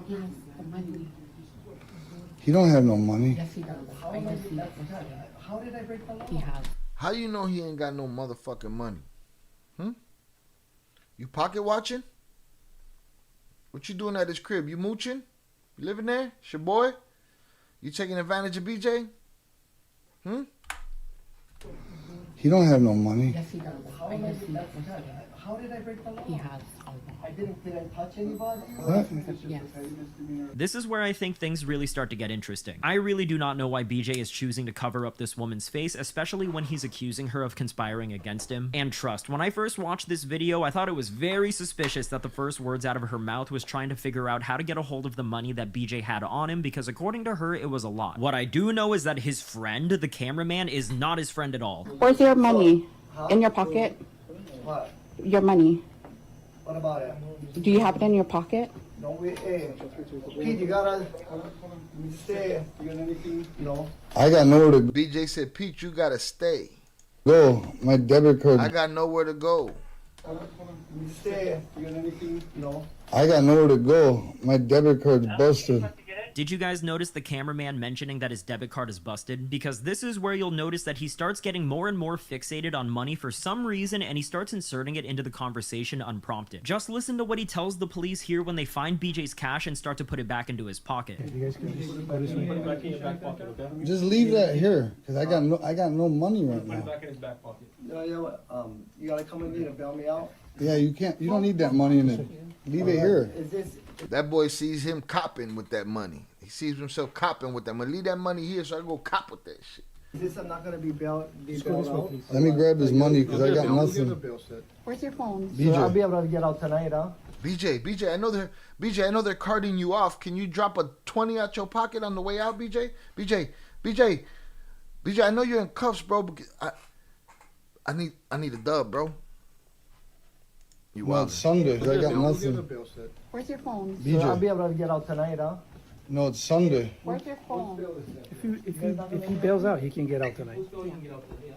Yes, the money. He don't have no money. Yes, he does. How did I break the law? He has. How you know he ain't got no motherfucking money? You pocket watching? What you doing at his crib? You mooching? You living there? It's your boy? You taking advantage of BJ? He don't have no money. Yes, he does. How did I break the law? He has. Did I touch anybody? What? Yes. This is where I think things really start to get interesting. I really do not know why BJ is choosing to cover up this woman's face, especially when he's accusing her of conspiring against him. And trust, when I first watched this video, I thought it was very suspicious that the first words out of her mouth was trying to figure out how to get a hold of the money that BJ had on him, because according to her, it was a lot. What I do know is that his friend, the cameraman, is not his friend at all. Where's your money? In your pocket? What? Your money. What about it? Do you have it in your pocket? No, hey, Pete, you gotta stay. You got anything? No. I got nowhere to BJ said, Pete, you gotta stay. go. My debit card. I got nowhere to go. Stay. You got anything? No. I got nowhere to go. My debit card's busted. Did you guys notice the cameraman mentioning that his debit card is busted? Because this is where you'll notice that he starts getting more and more fixated on money for some reason, and he starts inserting it into the conversation unprompted. Just listen to what he tells the police here when they find BJ's cash and start to put it back into his pocket. You guys can just put it back in your back pocket, okay? Just leave that here, cause I got no money right Put it now. back in his back pocket. You gotta come with me to bail me out. Yeah, you can't. You don't need that money in it. Leave it here. Is this? That boy sees him copping with that money. He sees himself copping with that money. Leave that money here so I can go cop with that shit. Is this not gonna be bailed out? Let me grab his money, cause I got nothing. Where's your phone? BJ. So I'll be able to get out tonight, huh? BJ, I know they're carting you off. Can you drop a 20 out your pocket on the way out, BJ? BJ, I know you're in cuffs, bro. But I need a dub, bro. Well, it's Sunday. I got nothing. Where's your phone? BJ. So I'll be able to get out tonight, huh? No, it's Sunday. Where's your phone? If he bails out, he can get out tonight.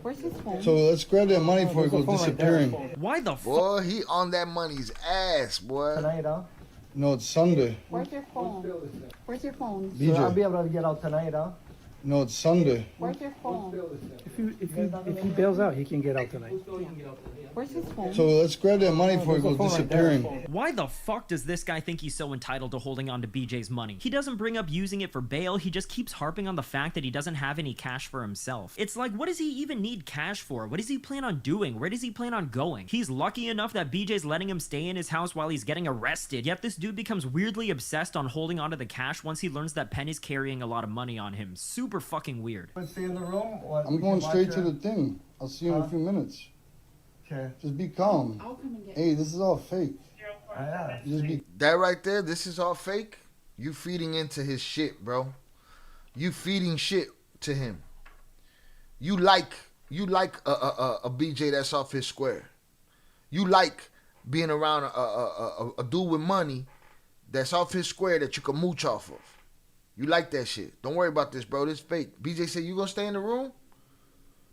Where's his phone? So let's grab that money before it goes disappearing. Why the fuck? Boy, he on that money's ass, boy. Tonight, huh? No, it's Sunday. Where's your phone? Where's your phone? So I'll be able to get out tonight, huh? No, it's Sunday. Where's your phone? If he bails out, he can get out tonight. Where's his phone? So let's grab that money before he goes disappearing. Why the fuck does this guy think he's so entitled to holding on to BJ's money? He doesn't bring up using it for bail, he just keeps harping on the fact that he doesn't have any cash for himself. It's like, what does he even need cash for? What does he plan on doing? Where does he plan on going? He's lucky enough that BJ's letting him stay in his house while he's getting arrested, yet this dude becomes weirdly obsessed on holding onto the cash once he learns that Penn is carrying a lot of money on him. Super fucking weird. Stay in the room. I'm going straight to the thing. I'll see you in a few minutes. Okay. Just be calm. I'll come and get Hey, this is all fake. Just be. That right there, this is all fake. You feeding into his shit, bro. You feeding shit to him. You like a BJ that's off his square. You like being around a dude with money that's off his square that you can mooch off of. You like that shit. Don't worry about this, bro. This fake. BJ said, you gonna stay in the room?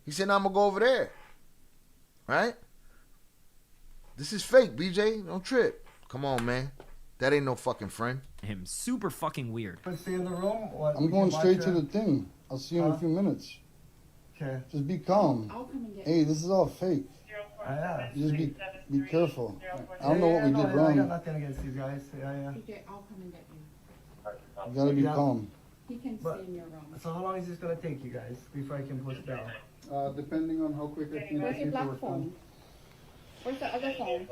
He said, no, I'm gonna go over there. Right? This is fake, BJ. Don't trip. Come on, man. That ain't no fucking friend. Him super fucking weird. Stay in the room. I'm going straight to the thing. I'll see you in a few minutes. Okay. Just be calm. I'll come and get Hey, this is all fake. Just be careful. I don't know what we did wrong. I got nothing against you guys. BJ, I'll come and get you. You gotta be calm. He can stay in your room. So how long is this gonna take you guys before I can push down? Depending on how quick I can Where's get your black paperwork phone? done. Where's the other phone?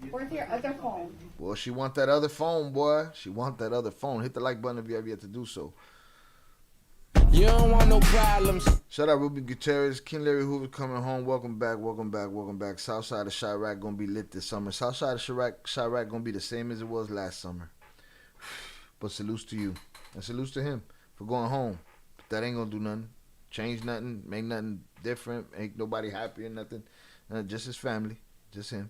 Where's your other phone? Well, she want that other phone, boy. She want that other phone. Hit the like button if you have yet to do so. You don't want no problems. Shout out Ruby Gutierrez, King Larry Hoover coming home. Welcome back, welcome back, welcome back. Southside of Chirac gonna be lit this summer. Southside of Chirac gonna be the same as it was last summer. But salutes to you. And salutes to him for going home. But that ain't gonna do nothing. Change nothing. Make nothing different. Ain't nobody happy or nothing. Just his family. Just him.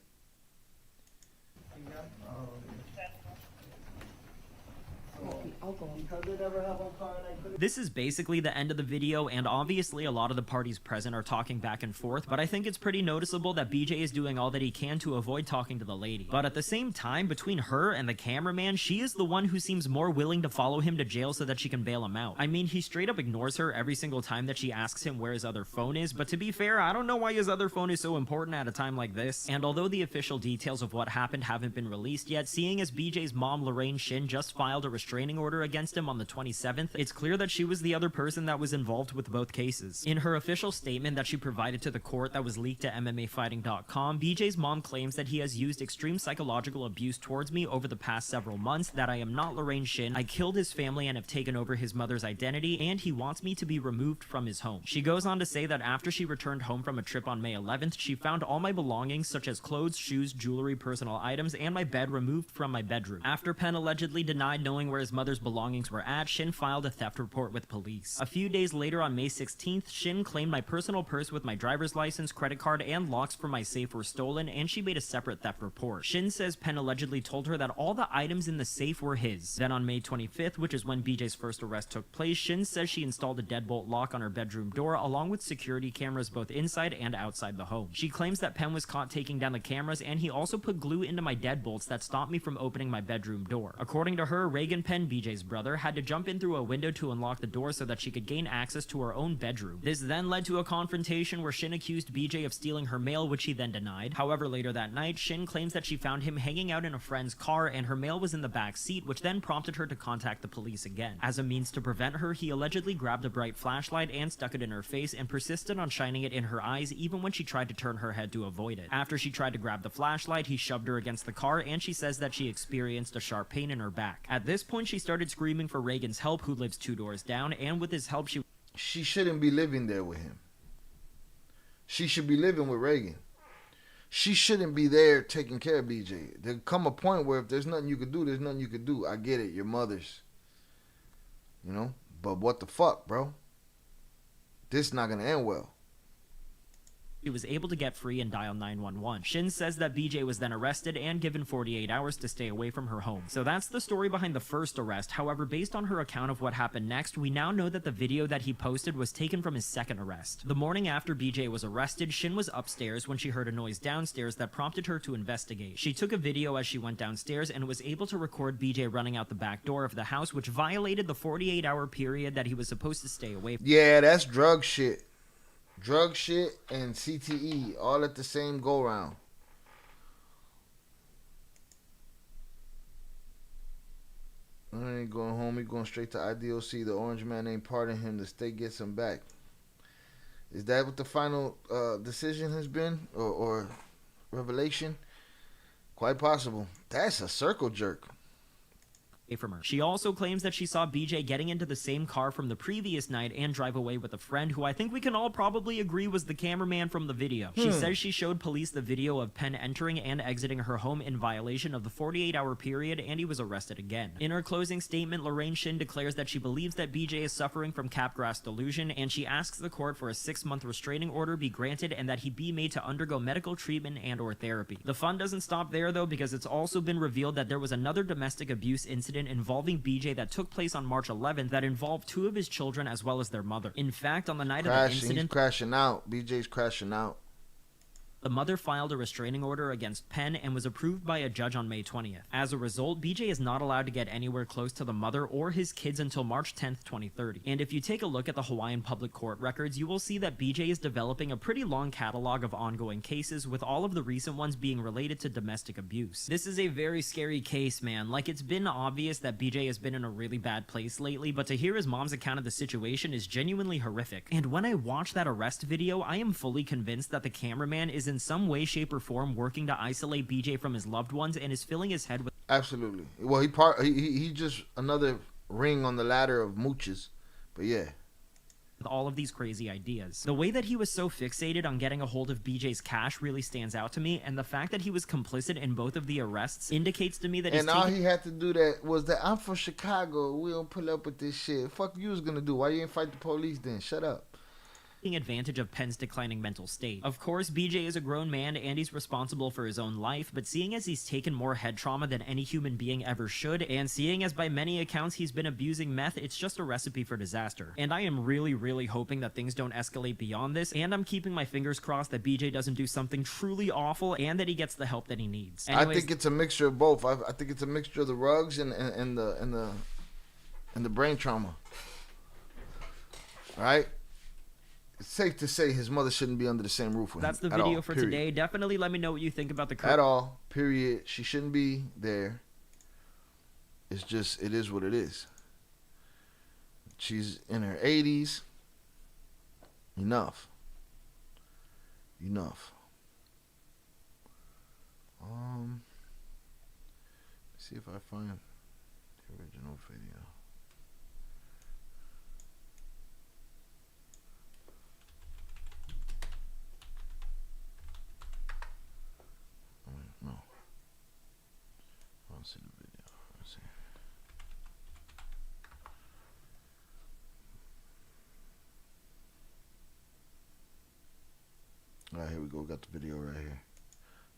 I'll go. This is basically the end of the video, and obviously a lot of the parties present are talking back and forth, but I think it's pretty noticeable that BJ is doing all that he can to avoid talking to the lady. But at the same time, between her and the cameraman, she is the one who seems more willing to follow him to jail so that she can bail him out. I mean, he straight up ignores her every single time that she asks him where his other phone is, but to be fair, I don't know why his other phone is so important at a time like this. And although the official details of what happened haven't been released yet, seeing as BJ's mom, Lorraine Shin, just filed a restraining order against him on the 27th, it's clear that she was the other person that was involved with both cases. In her official statement that she provided to the court that was leaked to MMAfighting.com, BJ's mom claims that he has used extreme psychological abuse towards me over the past several months, that I am not Lorraine Shin, I killed his family and have taken over his mother's identity, and he wants me to be removed from his home. She goes on to say that after she returned home from a trip on May 11th, she found all my belongings such as clothes, shoes, jewelry, personal items, and my bed removed from my bedroom. After Penn allegedly denied knowing where his mother's belongings were at, Shin filed a theft report with police. A few days later, on May 16th, Shin claimed my personal purse with my driver's license, credit card, and locks from my safe were stolen, and she made a separate theft report. Shin says Penn allegedly told her that all the items in the safe were his. Then on May 25th, which is when BJ's first arrest took place, Shin says she installed a deadbolt lock on her bedroom door, along with security cameras both inside and outside the home. She claims that Penn was caught taking down the cameras, and he also put glue into my deadbolts that stopped me from opening my bedroom door. According to her, Reagan Penn, BJ's brother, had to jump in through a window to unlock the door so that she could gain access to her own bedroom. This then led to a confrontation where Shin accused BJ of stealing her mail, which he then denied. However, later that night, Shin claims that she found him hanging out in a friend's car and her mail was in the back seat, which then prompted her to contact the police again. As a means to prevent her, he allegedly grabbed a bright flashlight and stuck it in her face and persisted on shining it in her eyes even when she tried to turn her head to avoid it. After she tried to grab the flashlight, he shoved her against the car and she says that she experienced a sharp pain in her back. At this point, she started screaming for Reagan's help, who lives 2 doors down, and with his help, she shouldn't be living there with him. She should be living with Reagan. She shouldn't be there taking care of BJ. There come a point where if there's nothing you could do, there's nothing you could do. I get it, your mother's. You know? But what the fuck, bro? This is not gonna end well. he was able to get free and dial 911. Shin says that BJ was then arrested and given 48 hours to stay away from her home. So that's the story behind the first arrest. However, based on her account of what happened next, we now know that the video that he posted was taken from his second arrest. The morning after BJ was arrested, Shin was upstairs when she heard a noise downstairs that prompted her to investigate. She took a video as she went downstairs and was able to record BJ running out the back door of the house, which violated the 48-hour period that he was supposed to stay away from. Yeah, that's drug shit. Drug shit and CTE all at the same go round. I ain't going home. He going straight to IDOC. The orange man ain't pardoning him. The state gets him back. Is that what the final decision has been, or revelation? Quite possible. That's a circle jerk. From her. She also claims that she saw BJ getting into the same car from the previous night and drive away with a friend who I think we can all probably agree was the cameraman from the video. She says she showed police the video of Penn entering and exiting her home in violation of the 48-hour period, and he was arrested again. In her closing statement, Lorraine Shin declares that she believes that BJ is suffering from Capgras delusion, and she asks the court for a 6-month restraining order be granted and that he be made to undergo medical treatment and or therapy. The fun doesn't stop there though, because it's also been revealed that there was another domestic abuse incident involving BJ that took place on March 11th that involved 2 of his children as well as their mother. In fact, on the night of the incident, he's crashing out. BJ's crashing out. The mother filed a restraining order against Penn and was approved by a judge on May 20th. As a result, BJ is not allowed to get anywhere close to the mother or his kids until March 10th, 2030. And if you take a look at the Hawaiian public court records, you will see that BJ is developing a pretty long catalog of ongoing cases, with all of the recent ones being related to domestic abuse. This is a very scary case, man. Like, it's been obvious that BJ has been in a really bad place lately, but to hear his mom's account of the situation is genuinely horrific. And when I watch that arrest video, I am fully convinced that the cameraman is in some way, shape, or form working to isolate BJ from his loved ones and is filling his head with... Absolutely. Well, he just another ring on the ladder of mooches. But yeah, with all of these crazy ideas. The way that he was so fixated on getting a hold of BJ's cash really stands out to me, and the fact that he was complicit in both of the arrests indicates to me that and all he had to do that was that I'm from Chicago, we don't pull up with this shit. Fuck you was gonna do. Why you ain't fight the police then? Shut up. Taking advantage of Penn's declining mental state. Of course, BJ is a grown man and he's responsible for his own life, but seeing as he's taken more head trauma than any human being ever should, and seeing as by many accounts he's been abusing meth, it's just a recipe for disaster. And I am really hoping that things don't escalate beyond this, and I'm keeping my fingers crossed that BJ doesn't do something truly awful and that he gets the help that he needs. Anyways, I think it's a mixture of both. I think it's a mixture of the rugs and the brain trauma. All right? It's safe to say his mother shouldn't be under the same roof with him. That's the video for today. Definitely let me know what you think about the at all. Period. She shouldn't be there. It's just, it is what it is. She's in her 80s. Enough. Let's see if I find the original video. No. I don't see the video. Let's see. All right, here we go. Got the video right here.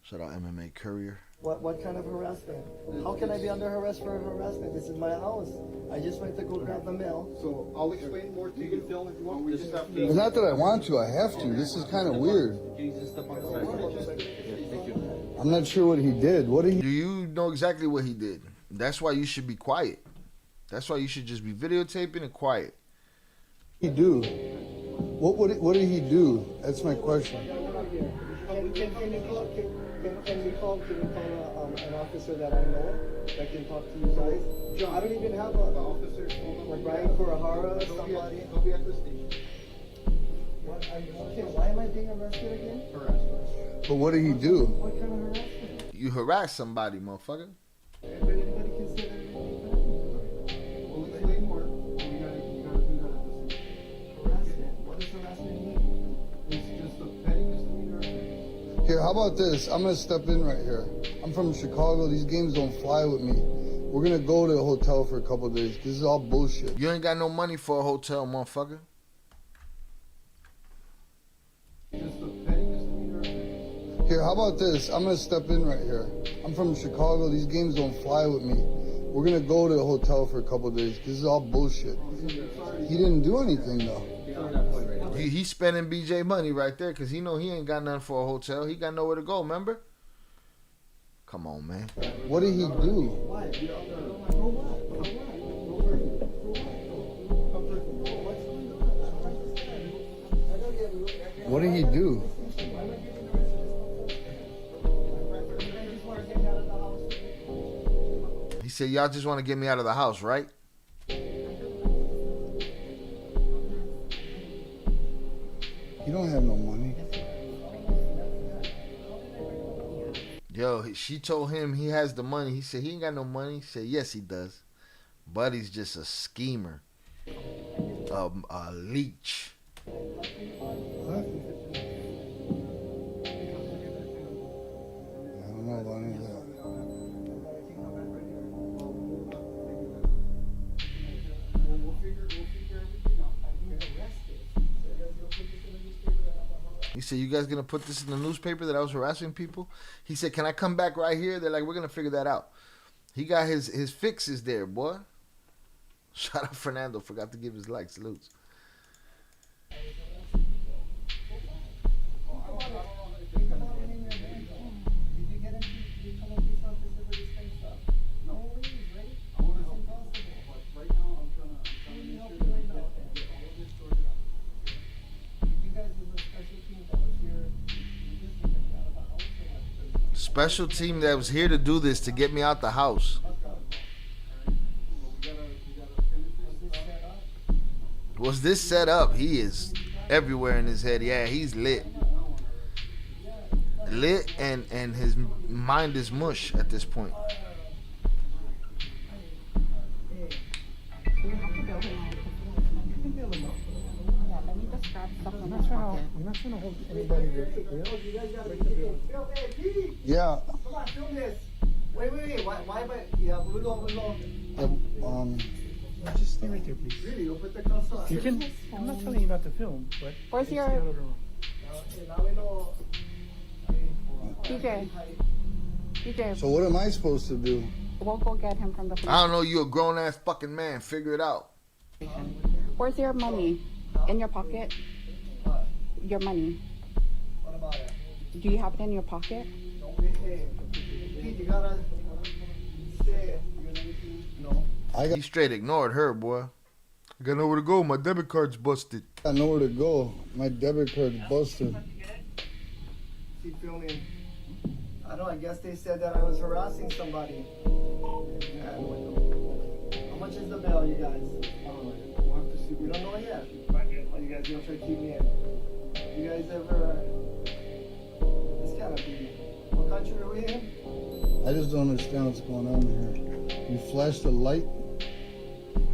Shout out MMA Courier. What kind of harassment? How can I be under arrest for harassment? This is my house. I just went to go grab the mail. So I'll explain more to you. You can film if you want. We just have It's not that I want to. I have to. This is kind of weird. I'm not sure what he did. What did he? Do you know exactly what he did? That's why you should be quiet. That's why you should just be videotaping and quiet. He do? What did he do? That's my question. Can we call an officer that I know that can talk to you guys? John, I don't even have an officer. Like Brian Kurahara, somebody. He'll be at the station. Okay, why am I being arrested again? Harassment. But what did he do? What kind of harassment? You harass somebody, motherfucker. Anybody can say that. We'll explain more. You gotta do that at the station. Harassment? What does harassment mean? It's just a petty misdemeanor. Here, how about this? I'm gonna step in right here. I'm from Chicago. These games don't fly with me. We're gonna go to a hotel for a couple of days. This is all bullshit. You ain't got no money for a hotel, motherfucker. Just a petty misdemeanor. Here, how about this? I'm gonna step in right here. I'm from Chicago. These games don't fly with me. We're gonna go to the hotel for a couple of days. This is all bullshit. He didn't do anything though. He's spending BJ money right there because he know he ain't got nothing for a hotel. He got nowhere to go, remember? Come on, man. What did he do? What did he do? He said, y'all just want to get me out of the house, right? You don't have no money. Yo, she told him he has the money. He said he ain't got no money. He said, yes, he does. Buddy's just a schemer. A leech. What? I don't know about any of that. He said, you guys gonna put this in the newspaper that I was harassing people? He said, can I come back right here? They're like, we're gonna figure that out. He got his fixes there, boy. Shout out Fernando, forgot to give his like salutes. Special team that was here to do this to get me out the house. Was this set up? He is everywhere in his head. Yeah, he's lit. Lit and his mind is mush at this point. We're not trying to hold anybody. Yeah. Come on, film this. Wait. Why? Yeah, we'll go. Just stay right there, please. Really? You'll put the cuffs on. You can. I'm not telling you not to film, but. Where's your? DJ. So what am I supposed to do? We'll go get him from the police. I don't know, you a grown ass fucking man. Figure it out. Where's your money? In your pocket? Your money. What about it? Do you have it in your pocket? Pete, you gotta stay. No. He straight ignored her, boy. I got nowhere to go. My debit card's busted. I got nowhere to go. My debit card's busted. Keep filming. I know, I guess they said that I was harassing somebody. How much is the bail, you guys? You don't know yet? Oh, you guys gonna try to keep me in? You guys ever... This gotta be... What country are we in? I just don't understand what's going on here. You flash the light?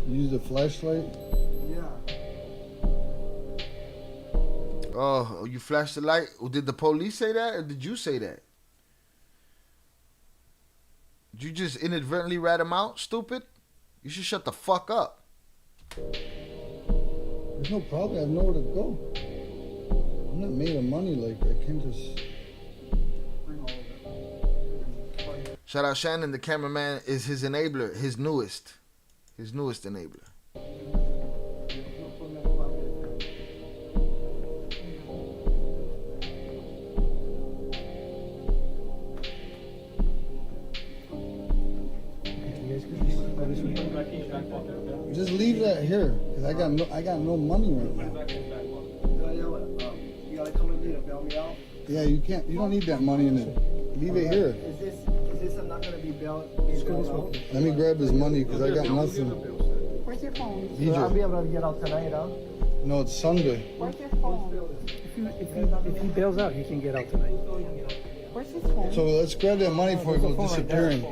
You use the flashlight? Yeah. Oh, you flashed the light? Did the police say that or did you say that? Did you just inadvertently rat him out, stupid? You should shut the fuck up. There's no problem. I have nowhere to go. I'm not made of money like that. I can't just... Shout out Shannon, the cameraman is his enabler, his newest enabler. Just leave that here, cause I got no money right now. You gotta come with me to bail me out? Yeah, you can't. You don't need that money in it. Leave it here. Is this I'm not gonna be bailed out? Let me grab his money, cause I got nothing. Where's your phone? BJ. I'll be able to get out tonight, huh? No, it's Sunday. Where's your phone? If he bails out, he can get out tonight. Where's his phone? So let's grab that money before he goes disappearing.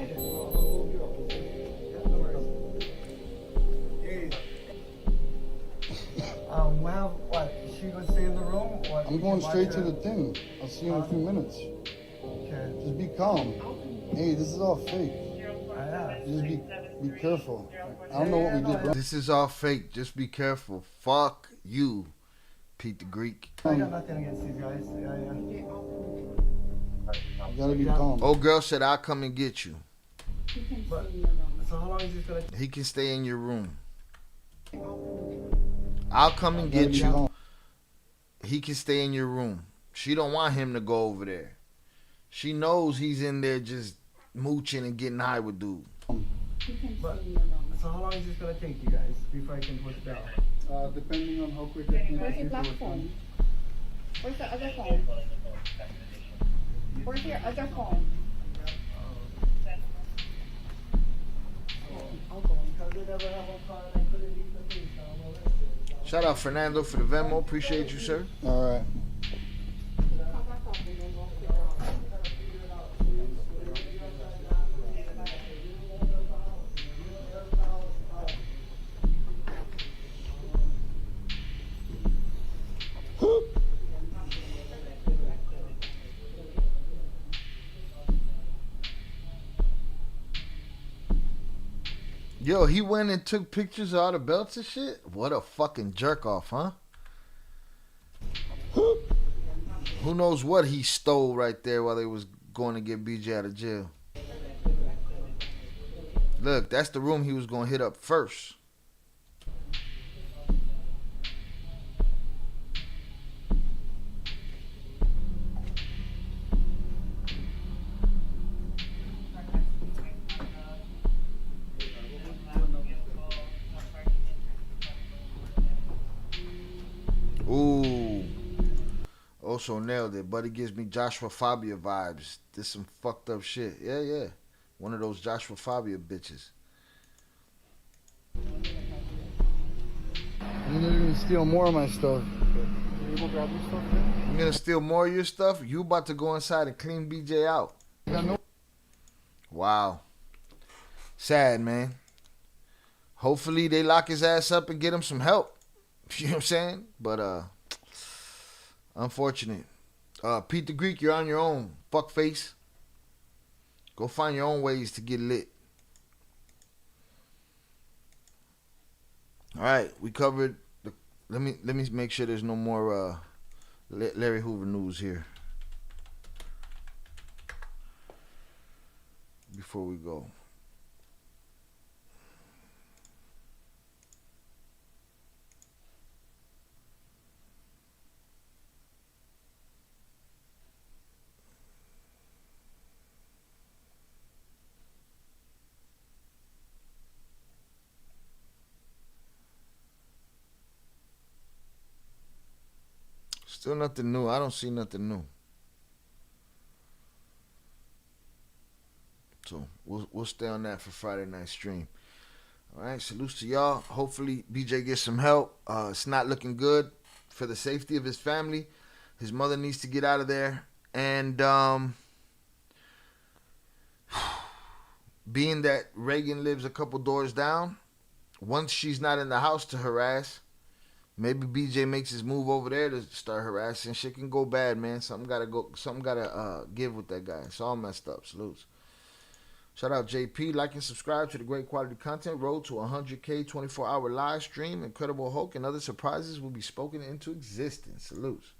Well, what? Is she gonna stay in the room? Or I'm going straight to the thing. I'll see you in a few minutes. Okay. Just be calm. Hey, this is all fake. Just be careful. I don't know what we did wrong. This is all fake. Just be careful. Fuck you, Pete the Greek. I got nothing against these guys. gotta be calm. Old girl said, "I'll come and get you." But, so how long is this gonna take? He can stay in your room. I'll come and get you. He can stay in your room. She don't want him to go over there. She knows he's in there just mooching and getting high with dude. But, so how long is this gonna take you guys before I can push down? Depending on how quick I can. Where's your black phone? Where's the other phone? Where's your other phone? Shout out Fernando for the Venmo. Appreciate you, sir. All right. Yo, he went and took pictures of all the belts and shit? What a fucking jerk off, huh? Who knows what he stole right there while they was going to get BJ out of jail. Look, that's the room he was going to hit up first. Ooh. Also nailed it. Buddy gives me Joshua Fabia vibes. This some fucked up shit. Yeah, yeah. One of those Joshua Fabia bitches. You're gonna steal more of my stuff. Can you go grab your stuff there? You gonna steal more of your stuff? You about to go inside and clean BJ out. Wow. Sad, man. Hopefully they lock his ass up and get him some help. You know what I'm saying? But unfortunate. Pete the Greek, you're on your own. Fuckface. Go find your own ways to get lit. All right, we covered the. Let me make sure there's no more Larry Hoover news here before we go. Still nothing new. I don't see nothing new. So we'll stay on that for Friday night stream. All right, salutes to y'all. Hopefully BJ gets some help. It's not looking good for the safety of his family. His mother needs to get out of there. And being that Reagan lives a couple doors down, once she's not in the house to harass, maybe BJ makes his move over there to start harassing. Shit can go bad, man. Something gotta give with that guy. It's all messed up. Salutes. Shout out JP. Like and subscribe to the great quality content. Road to 100K 24-hour live stream. Incredible Hulk and other surprises will be spoken into existence. Salutes.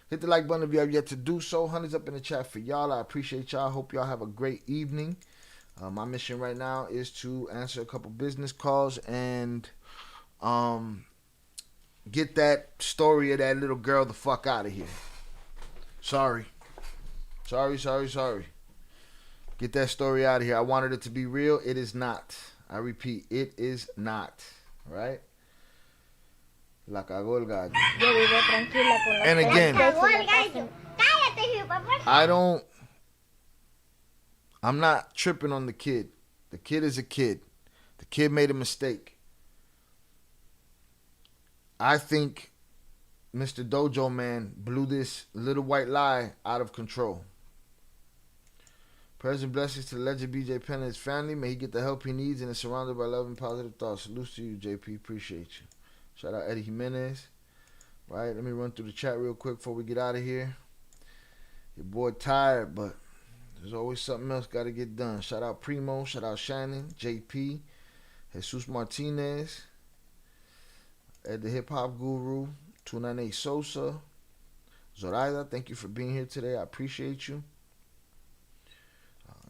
Hit the like button if you have yet to do so. Hundreds up in the chat for y'all. I appreciate y'all. Hope y'all have a great evening. My mission right now is to answer a couple business calls and get that story of that little girl the fuck out of here. Sorry. Get that story out of here. I wanted it to be real. It is not. I repeat, it is not. Right? La cagó el gallo. And again, I'm not tripping on the kid. The kid is a kid. The kid made a mistake. I think Mr. Dojo Man blew this little white lie out of control. Prayers and blessings to the legend BJ Penn and his family. May he get the help he needs and is surrounded by love and positive thoughts. Salutes to you, JP. Appreciate you. Shout out Eddie Jimenez. Right, let me run through the chat real quick before we get out of here. Your boy tired, but there's always something else got to get done. Shout out Primo. Shout out Shannon, JP, Jesus Martinez, Ed the Hip Hop Guru, 298 Sosa, Zoraida. Thank you for being here today. I appreciate you.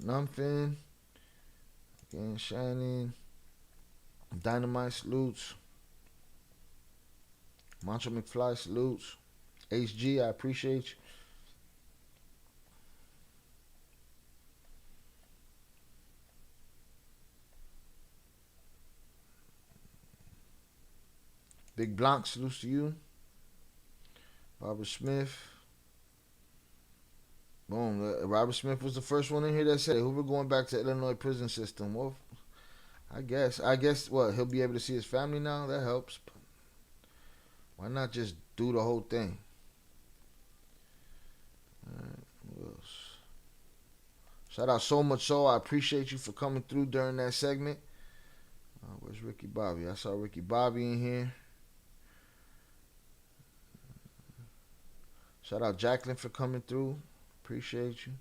Numfin. Again, Shannon. Dynamite salutes. Mancho McFly salutes. HG, I appreciate you. Big Blanc, salutes to you. Robert Smith. Boom. Robert Smith was the first one in here that said Hoover going back to Illinois prison system. Well, I guess what, he'll be able to see his family now? That helps. Why not just do the whole thing? Alright, who else? Shout out So Much So. I appreciate you for coming through during that segment. Where's Ricky Bobby? I saw Ricky Bobby in here. Shout out Jacqueline for coming through. Appreciate you.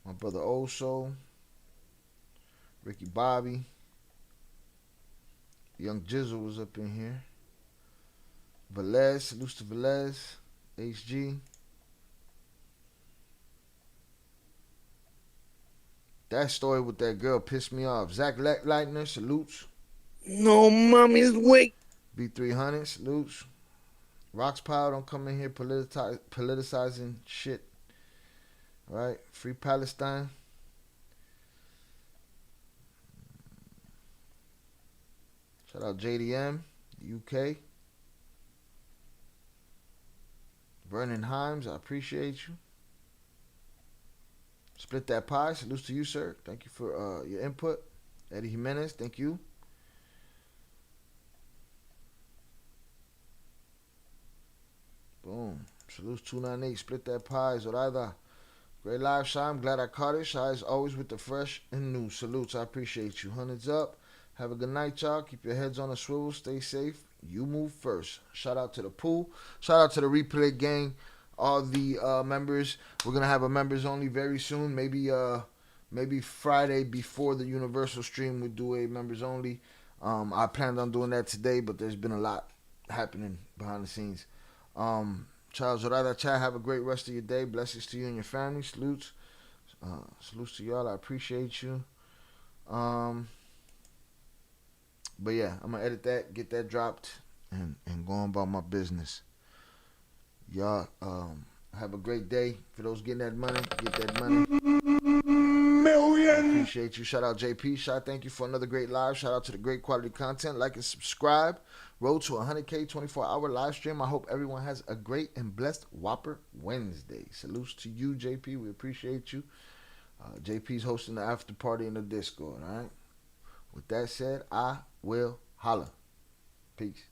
My brother Oso. Ricky Bobby. Young Jizzle was up in here. Velez, salutes to Velez. HG. That story with that girl pissed me off. Zach Leitner, salutes. No mommy's wait. B300, salutes. Rocks Power, don't come in here politicizing shit. All right? Free Palestine. Shout out JDM, UK. Vernon Himes, I appreciate you. Split That Pie, salutes to you, sir. Thank you for your input. Eddie Jimenez, thank you. Boom. Salutes 298. Split That Pie. Zoraida. Great live, Shy. I'm glad I caught it. Shy is always with the fresh and new. Salutes. I appreciate you. Hundreds up. Have a good night, y'all. Keep your heads on a swivel. Stay safe. You move first. Shout out to the pool. Shout out to the replay gang. All the members. We're going to have a members only very soon. Maybe Friday before the Universal stream we'll do a members only. I planned on doing that today, but there's been a lot happening behind the scenes. Charles Zorada, Chad, have a great rest of your day. Blessings to you and your family. Salutes. Salutes to y'all. I appreciate you. But yeah, I'm going to edit that, get that dropped, and go on about my business. Y'all have a great day. For those getting that money, get that money. Million. Appreciate you. Shout out JP. Shout thank you for another great live. Shout out to the great quality content. Like and subscribe. Road to 100K 24-hour live stream. I hope everyone has a great and blessed Whopper Wednesday. Salutes to you, JP. We appreciate you. JP's hosting the after party in the Discord. All right. With that said, I will holla. Peace.